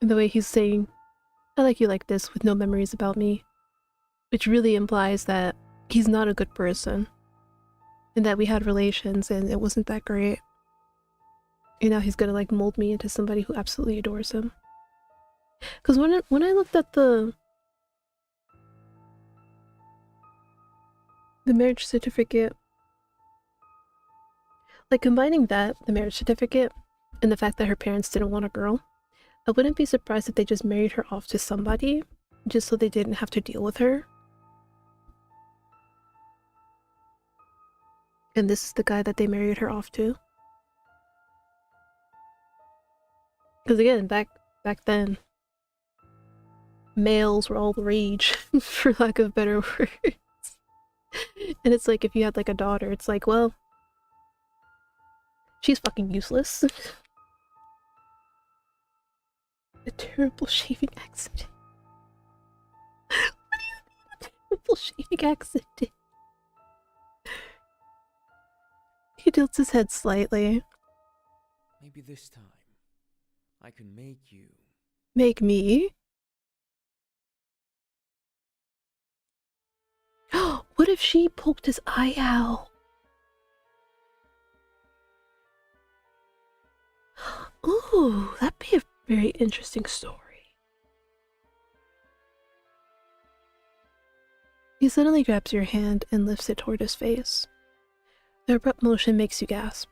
And the way he's saying, I like you like this with no memories about me, which really implies that he's not a good person and that we had relations and it wasn't that great. And now he's gonna like mold me into somebody who absolutely adores him. Because when I looked at the marriage certificate, like combining that, the marriage certificate, and the fact that her parents didn't want a girl, I wouldn't be surprised if they just married her off to somebody just so they didn't have to deal with her. And this is the guy that they married her off to. Because again, back then, males were all the rage, for lack of better words. And it's like, if you had like a daughter, it's like, well, she's fucking useless. A terrible shaving accident. What do you mean a terrible shaving accident? He tilts his head slightly. Maybe this time, I can make you. Make me? What if she poked his eye out? Ooh, that'd be a very interesting story. He suddenly grabs your hand and lifts it toward his face. The abrupt motion makes you gasp.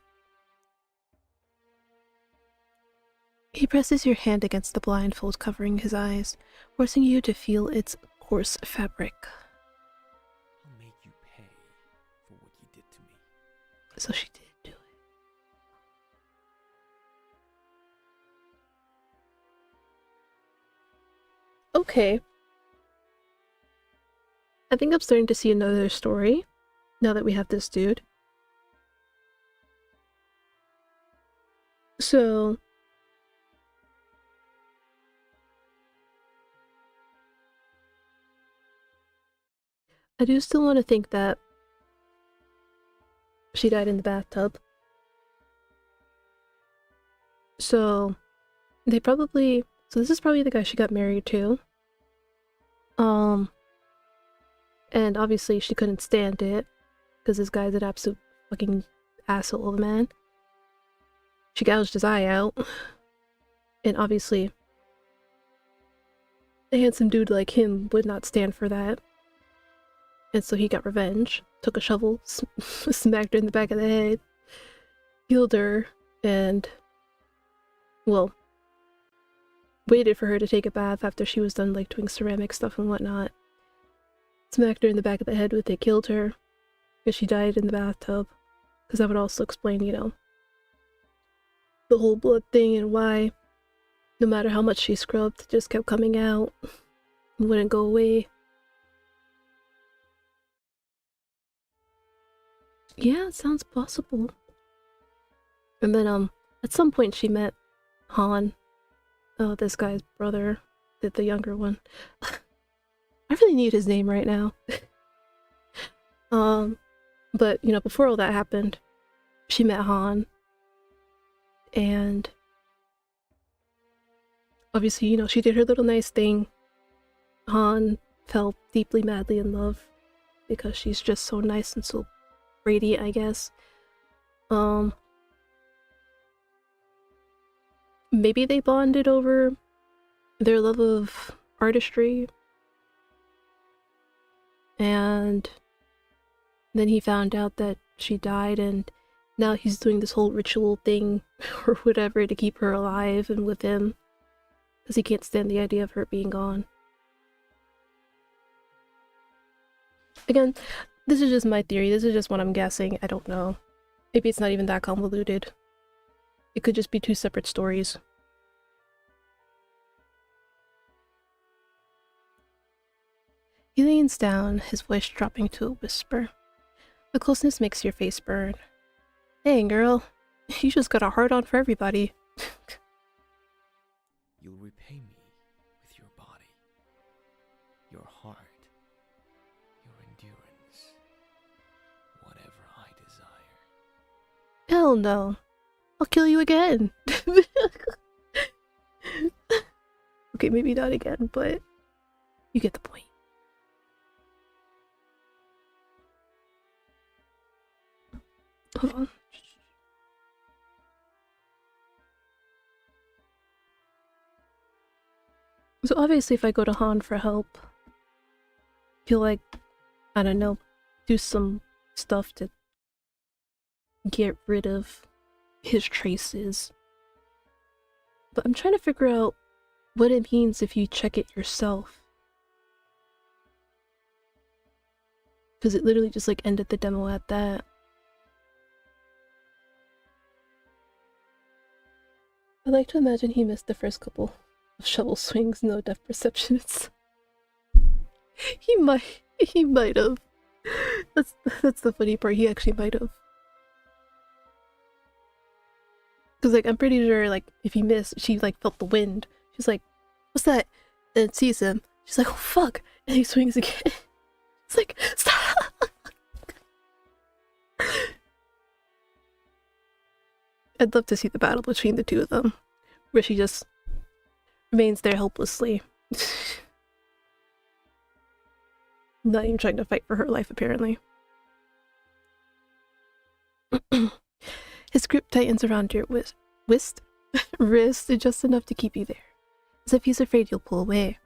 He presses your hand against the blindfold covering his eyes, forcing you to feel its coarse fabric. I'll make you pay for what you did to me. So she did do it. Okay. I think I'm starting to see another story now that we have this dude. So I do still want to think that she died in the bathtub. So they probably, so this is probably the guy she got married to. And obviously she couldn't stand it because this guy's an absolute fucking asshole of a man. She gouged his eye out. And obviously a handsome dude like him would not stand for that. And so he got revenge, took a shovel, smacked her in the back of the head, killed her, and, well, waited for her to take a bath after she was done like doing ceramic stuff and whatnot. Smacked her in the back of the head with it, killed her, because she died in the bathtub. Because that would also explain, you know, the whole blood thing and why, no matter how much she scrubbed, it just kept coming out and wouldn't go away. Yeah, it sounds plausible. And then, at some point she met Han, this guy's brother, the younger one. I really need his name right now. But, you know, before all that happened, she met Han, and obviously, you know, she did her little nice thing. Han fell deeply, madly in love because she's just so nice and so radiant, I guess. Maybe they bonded over their love of artistry, and then he found out that she died, and now he's doing this whole ritual thing or whatever to keep her alive and with him because he can't stand the idea of her being gone. Again, this is just my theory. This is just what I'm guessing. I don't know. Maybe it's not even that convoluted. It could just be two separate stories. He leans down, his voice dropping to a whisper. The closeness makes your face burn. Dang, girl. You just got a hard-on for everybody. You'll repay me with your body, your heart, your endurance, whatever I desire. Hell no. I'll kill you again. Okay, maybe not again, but you get the point. Hold on. So obviously if I go to Han for help, he'll like, I don't know, do some stuff to get rid of his traces. But I'm trying to figure out what it means if you check it yourself. Because it literally just like ended the demo at that. I like to imagine he missed the first couple of shovel swings, no depth perceptions. He might have. That's the funny part, he actually might have. Cause like I'm pretty sure like if he missed, she like felt the wind. She's like, what's that? And sees him. She's like, oh fuck! And he swings again. It's like, stop! I'd love to see the battle between the two of them, where she just remains there helplessly. Not even trying to fight for her life, apparently. His grip tightens around your wrist just enough to keep you there, as if he's afraid you'll pull away,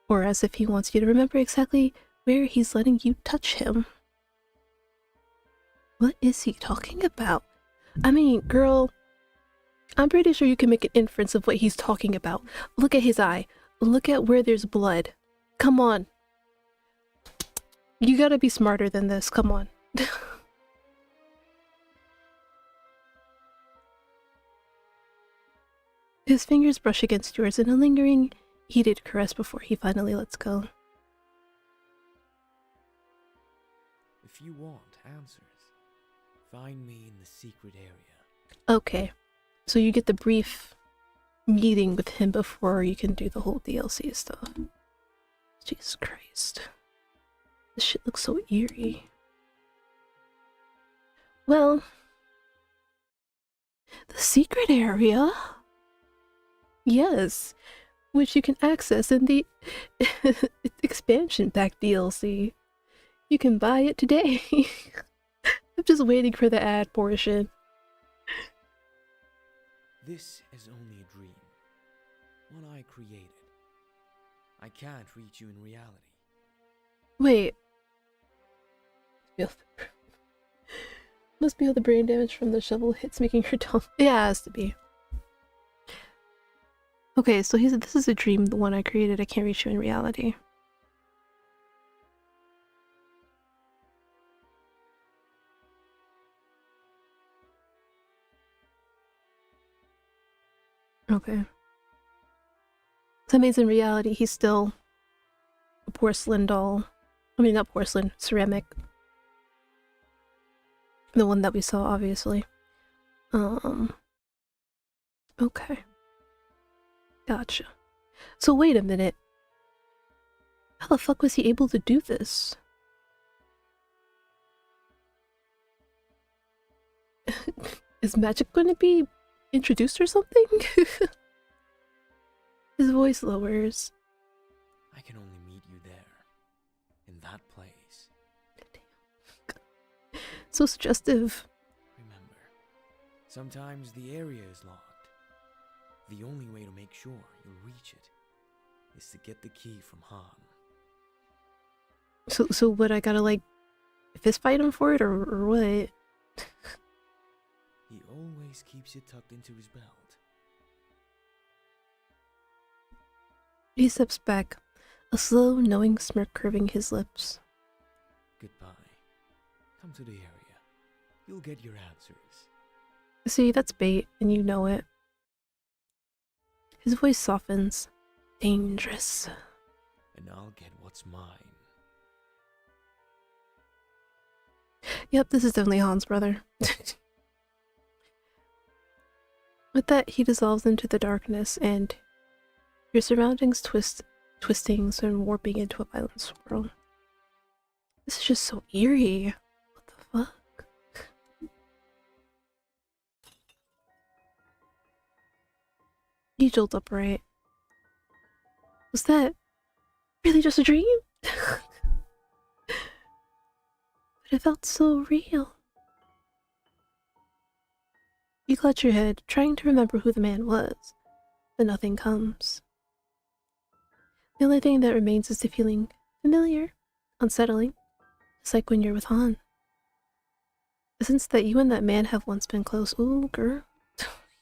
or as if he wants you to remember exactly where he's letting you touch him. What is he talking about? I mean, girl, I'm pretty sure you can make an inference of what he's talking about. Look at his eye. Look at where there's blood. Come on. You gotta be smarter than this. Come on. His fingers brush against yours in a lingering, heated caress before he finally lets go. If you want answers, find me in the secret area. Okay, so you get the brief meeting with him before you can do the whole DLC stuff. Jesus Christ. This shit looks so eerie. Well, the secret area? Yes, which you can access in the expansion pack DLC. You can buy it today. I'm just waiting for the ad portion. This is only a dream, one I created. I can't reach you in reality. Wait. Must be all the brain damage from the shovel hits making her dumb. Yeah, it has to be. Okay, so he said this is a dream, the one I created. I can't reach you in reality. Okay. That means in reality he's still a porcelain doll. I mean, not porcelain, ceramic. The one that we saw, obviously. Okay. Gotcha. So wait a minute. How the fuck was he able to do this? Is magic going to be introduced or something? His voice lowers. I can only meet you there, in that place. So suggestive. Remember, sometimes the area is locked. The only way to make sure you'll reach it is to get the key from Han. So what, I gotta like fist fight him for it or what? He always keeps it tucked into his belt. He steps back, a slow, knowing smirk curving his lips. Goodbye. Come to the area. You'll get your answers. See, that's bait, and you know it. His voice softens. Dangerous. And I'll get what's mine. Yep, this is definitely Han's brother. With that, he dissolves into the darkness, and your surroundings twisting and warping into a violent swirl. This is just so eerie. What the fuck? You jolt upright. Was that really just a dream? But it felt so real. You clutch your head, trying to remember who the man was, but nothing comes. The only thing that remains is the feeling familiar, unsettling, just like when you're with Han. The sense that you and that man have once been close. Ooh, girl,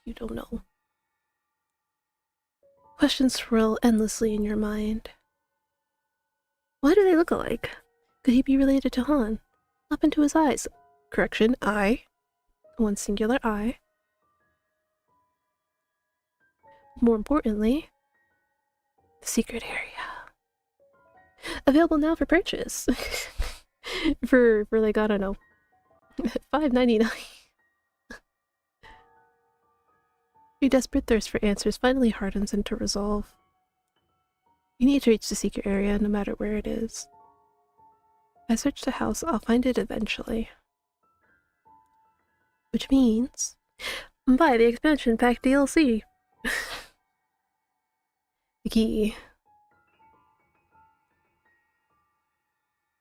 you don't know. Questions swirl endlessly in your mind. Why do they look alike? Could he be related to Han? Up into his eyes. Correction, eye. One singular eye. More importantly, the secret area. Available now for purchase. for like, I don't know, $5.99. Your desperate thirst for answers finally hardens into resolve. You need to reach the secret area no matter where it is. If I search the house, I'll find it eventually. Which means, buy the expansion pack DLC. The key.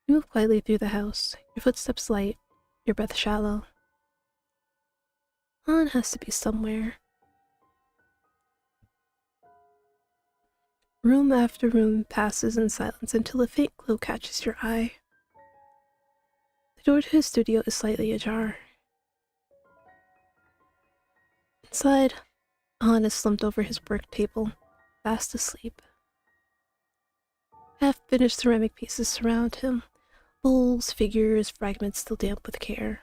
You move quietly through the house, your footsteps light, your breath shallow. Han has to be somewhere. Room after room passes in silence until a faint glow catches your eye. The door to his studio is slightly ajar. Inside, Han is slumped over his work table, fast asleep. Half-finished ceramic pieces surround him, bowls, figures, fragments still damp with care.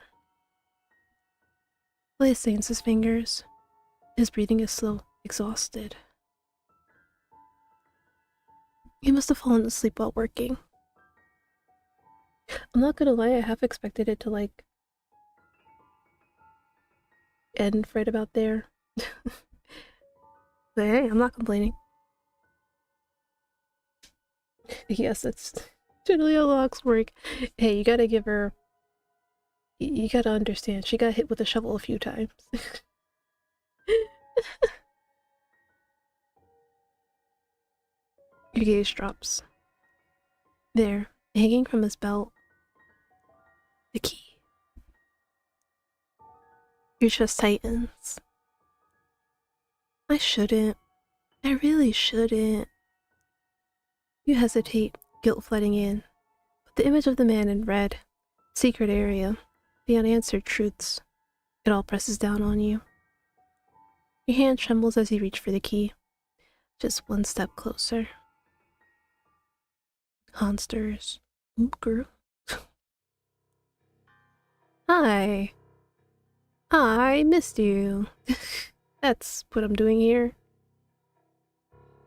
Clay stains his fingers. His breathing is slow, exhausted. He must have fallen asleep while working. I'm not gonna lie, I half expected it to, like, end right about there. But hey, I'm not complaining. Yes, that's generally how locks work. Hey, you gotta give her... You gotta understand, she got hit with a shovel a few times. Your gaze drops. There, hanging from his belt, the key. Your chest tightens. I shouldn't. I really shouldn't. You hesitate, guilt flooding in. But the image of the man in red, secret area, the unanswered truths, it all presses down on you. Your hand trembles as you reach for the key, just one step closer. Han stirs. Ooh, girl. Hi. I missed you. That's what I'm doing here.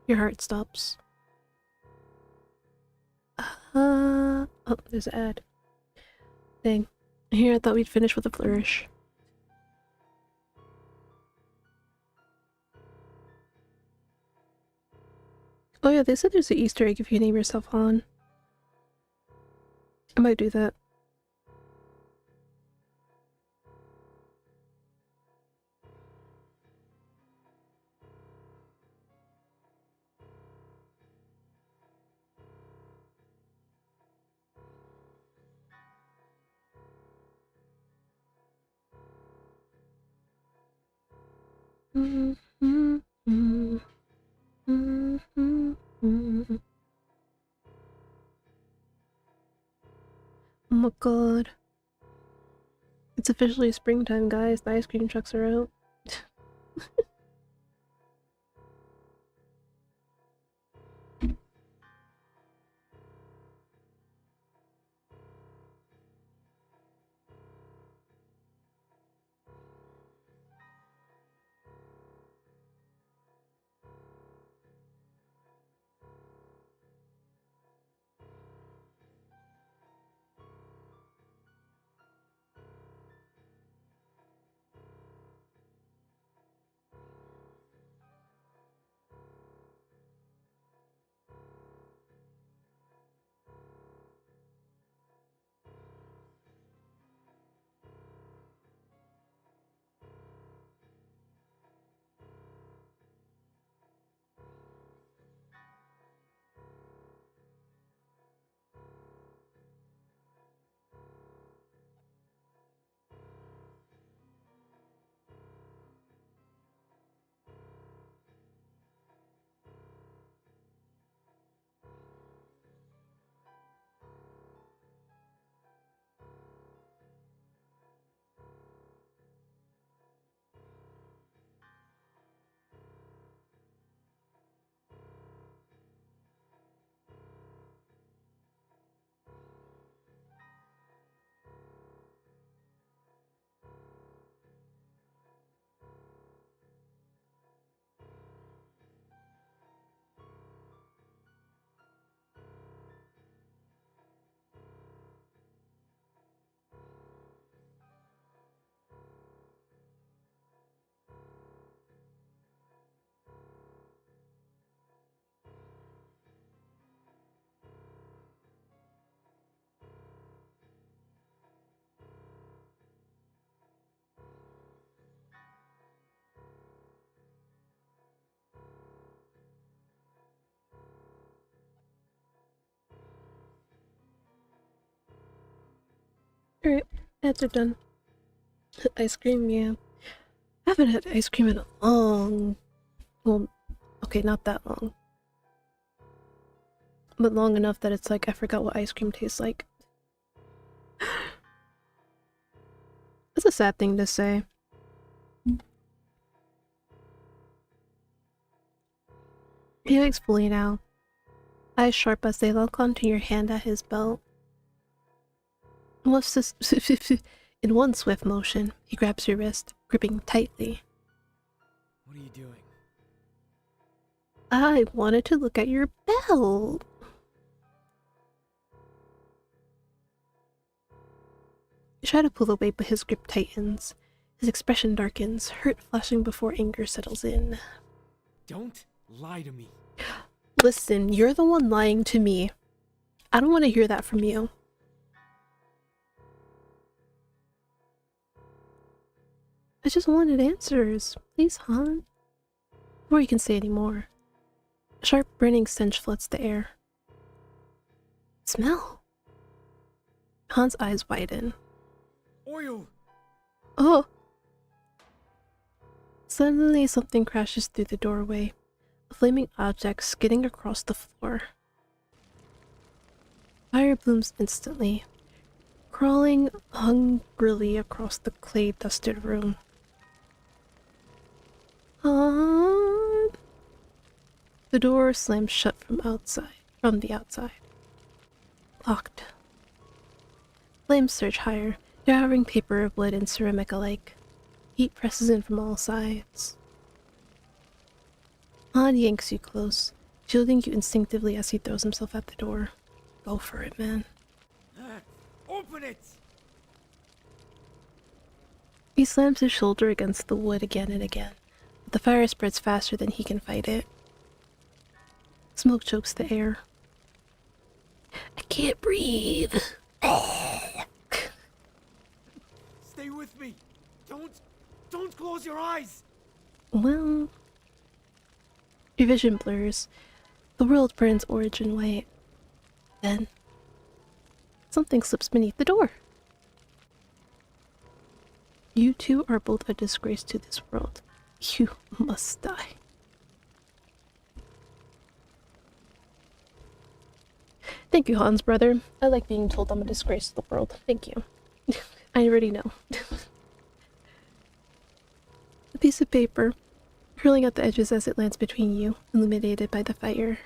Your heart stops. Oh, there's an ad. Dang. Here, I thought we'd finish with a flourish. Oh yeah, they said there's an Easter egg if you name yourself Han. I might do that. Mm, mm, mm, mm, mm, mm. Oh my god. It's officially springtime, guys. The ice cream trucks are out. Alright, ads are done. Ice cream, yeah. I haven't had ice cream in a long... Well, okay, not that long. But long enough that it's like I forgot what ice cream tastes like. It's a sad thing to say. He wakes fully now, eyes sharp as they lock onto your hand at his belt. In one swift motion, he grabs your wrist, gripping tightly. What are you doing? I wanted to look at your belt. You try to pull away, but his grip tightens. His expression darkens, hurt flashing before anger settles in. Don't lie to me. Listen, you're the one lying to me. I don't want to hear that from you. I just wanted answers. Please, Han. Before you can say any more, a sharp burning stench floods the air. Smell. Han's eyes widen. Oil! Oh! Suddenly something crashes through the doorway, a flaming object skidding across the floor. Fire blooms instantly, crawling hungrily across the clay-dusted room. Han! The door slams shut from the outside. Locked. Flames surge higher, devouring paper, wood, and ceramic alike. Heat presses in from all sides. Han yanks you close, shielding you instinctively as he throws himself at the door. Go for it, man. Open it! He slams his shoulder against the wood again and again, but the fire spreads faster than he can fight it. Smoke chokes the air. I can't breathe. Stay with me! Don't close your eyes! Well... Your vision blurs. The world burns origin white. Then... something slips beneath the door. You two are both a disgrace to this world. You must die. Thank you, Hans, brother. I like being told I'm a disgrace to the world. Thank you. I already know. A piece of paper, curling at the edges as it lands between you, illuminated by the fire.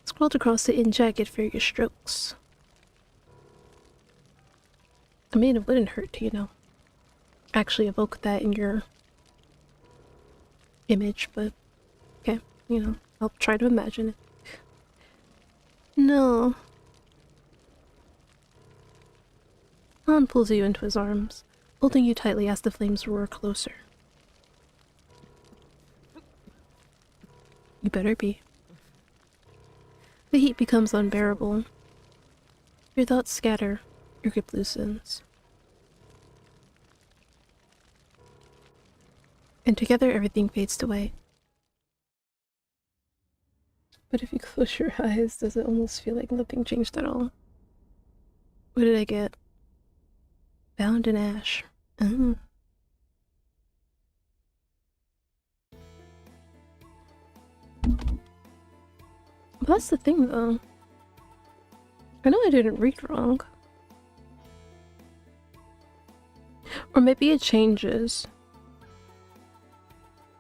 Scrawled across it in jagged furious strokes. I mean, it wouldn't hurt to, actually evoke that in your image, but okay, I'll try to imagine it. No. Han pulls you into his arms, holding you tightly as the flames roar closer. You better be. The heat becomes unbearable. Your thoughts scatter, your grip loosens. And together everything fades away. But if you close your eyes, does it almost feel like nothing changed at all? What did I get? Bound in ash. Oh. But that's the thing, though. I know I didn't read wrong. Or maybe it changes.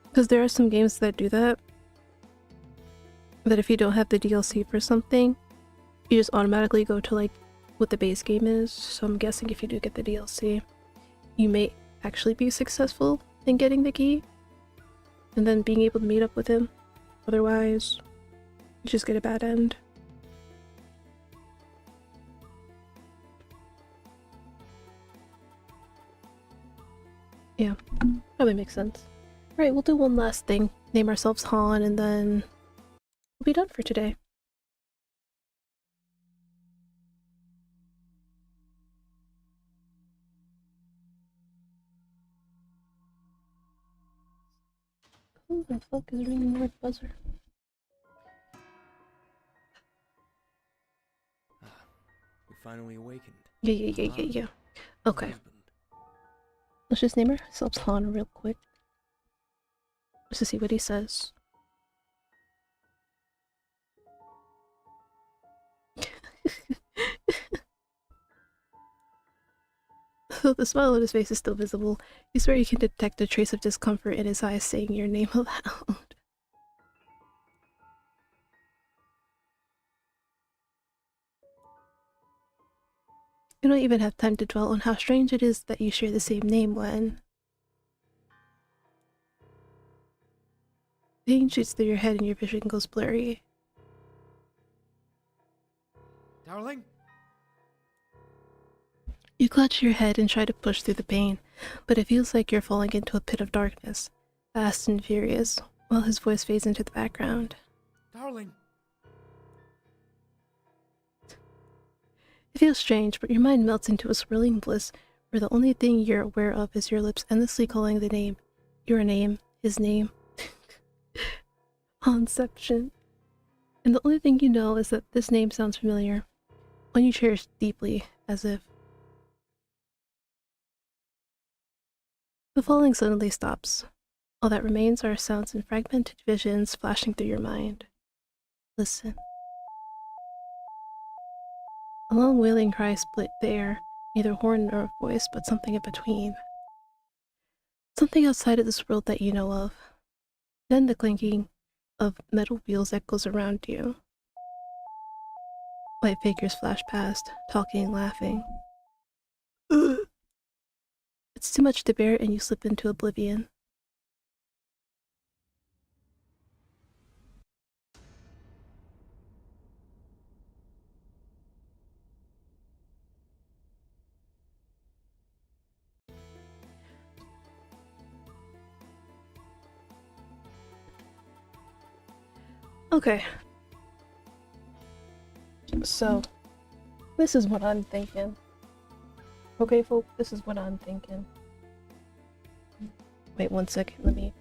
Because there are some games that do that. That if you don't have the DLC for something, you just automatically go to like what the base game is. So I'm guessing if you do get the DLC, you may actually be successful in getting the key. And then being able to meet up with him. Otherwise, you just get a bad end. Yeah, probably makes sense. Right, we'll do one last thing. Name ourselves Han, and then we'll be done for today. Who the fuck is ringing the word buzzer? We finally awakened. Yeah. Okay. Let's just name ourselves Han real quick. Just to see what he says. Though the smile on his face is still visible, you swear you can detect a trace of discomfort in his eyes saying your name aloud. You don't even have time to dwell on how strange it is that you share the same name when... Pain shoots through your head and your vision goes blurry. Darling? You clutch your head and try to push through the pain, but it feels like you're falling into a pit of darkness, fast and furious, while his voice fades into the background. Darling! It feels strange, but your mind melts into a swirling bliss where the only thing you're aware of is your lips endlessly calling the name. Your name, his name. Conception. And the only thing you know is that this name sounds familiar, one you cherish deeply, as if... The falling suddenly stops. All that remains are sounds and fragmented visions flashing through your mind. Listen. A long wailing cry split the air, neither horn nor voice, but something in between. Something outside of this world that you know of. Then the clinking of metal wheels echoes around you. White figures flash past, talking and laughing. Ugh. It's too much to bear and you slip into oblivion. Okay. So, this is what I'm thinking. Okay, folk, this is what I'm thinking. Wait 1 second, let me...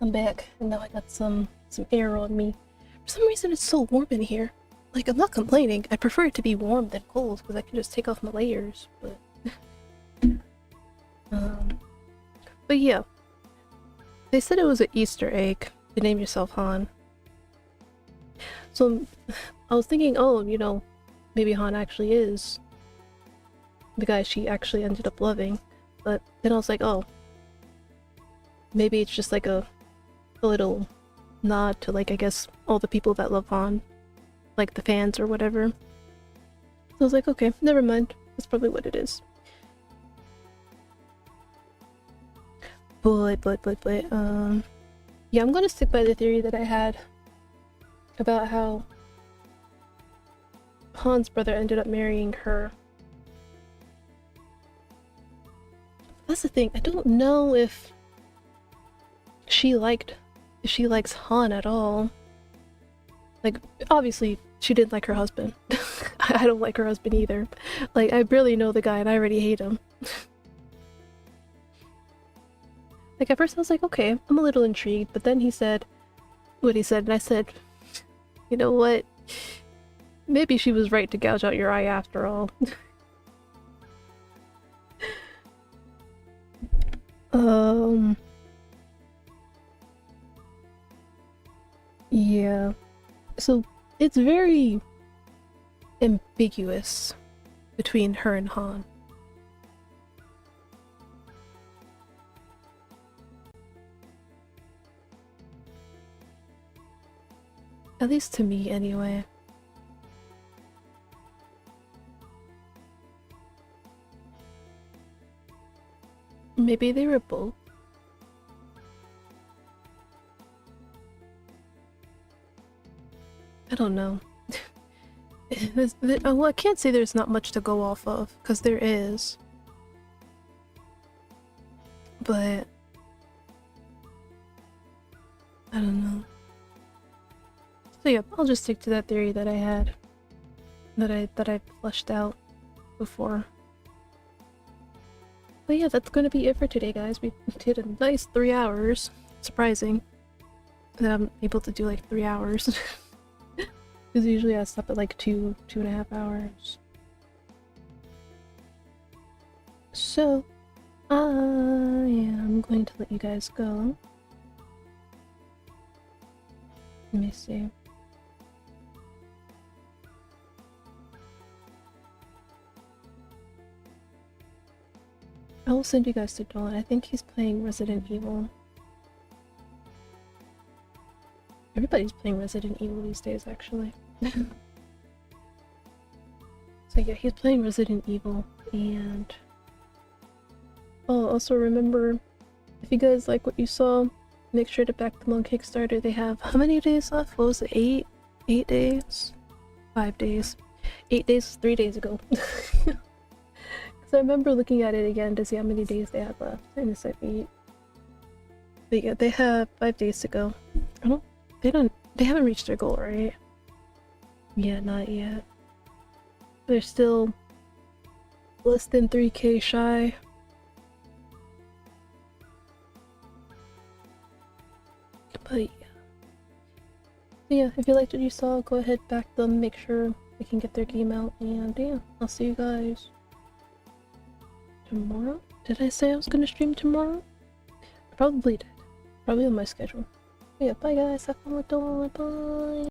I'm back, and now I got some air on me. For some reason, it's so warm in here. Like, I'm not complaining. I prefer it to be warm than cold, because I can just take off my layers, but... but yeah. They said it was an Easter egg to name yourself Han. So, I was thinking, oh, you know, maybe Han actually is the guy she actually ended up loving. But then I was like, oh, maybe it's just like a little nod to, like, I guess all the people that love Han, like the fans or whatever. So I was like, okay, never mind. That's probably what it is. But yeah, I'm gonna stick by the theory that I had about how Han's brother ended up marrying her. That's the thing, I don't know if she likes Han at all. Like, obviously, she didn't like her husband. I don't like her husband either. Like, I barely know the guy and I already hate him. Like, at first I was like, okay, I'm a little intrigued, but then he said what he said, and I said, you know what? Maybe she was right to gouge out your eye after all. Yeah. So, it's very ambiguous between her and Han. At least to me, anyway. Maybe they were both. I don't know. Well, I can't say there's not much to go off of, because there is. But... I don't know. So yeah, I'll just stick to that theory that I had. That I fleshed out before. But yeah, that's gonna be it for today, guys. We did a nice 3 hours. Surprising that I'm able to do like 3 hours. Because usually I stop at like 2.5 hours. So, I am going to let you guys go. Let me see. I will send you guys to Dawn. I think he's playing Resident Evil. Everybody's playing Resident Evil these days, actually. So yeah, he's playing Resident Evil, and... Oh, also remember, if you guys like what you saw, make sure to back them on Kickstarter. They have how many days left? What was it? 8 days? 5 days. 8 days, 3 days ago. So I remember looking at it again to see how many days they had left, and it said 8. But yeah, they have 5 days to go. They haven't reached their goal, right? Yeah, not yet. They're still less than 3K shy. But yeah. Yeah, if you liked what you saw, go ahead, back them, make sure they can get their game out, and yeah, I'll see you guys tomorrow? Did I say I was gonna stream tomorrow? I probably did. Probably on my schedule. But yeah, bye guys, have fun with Dawn, bye!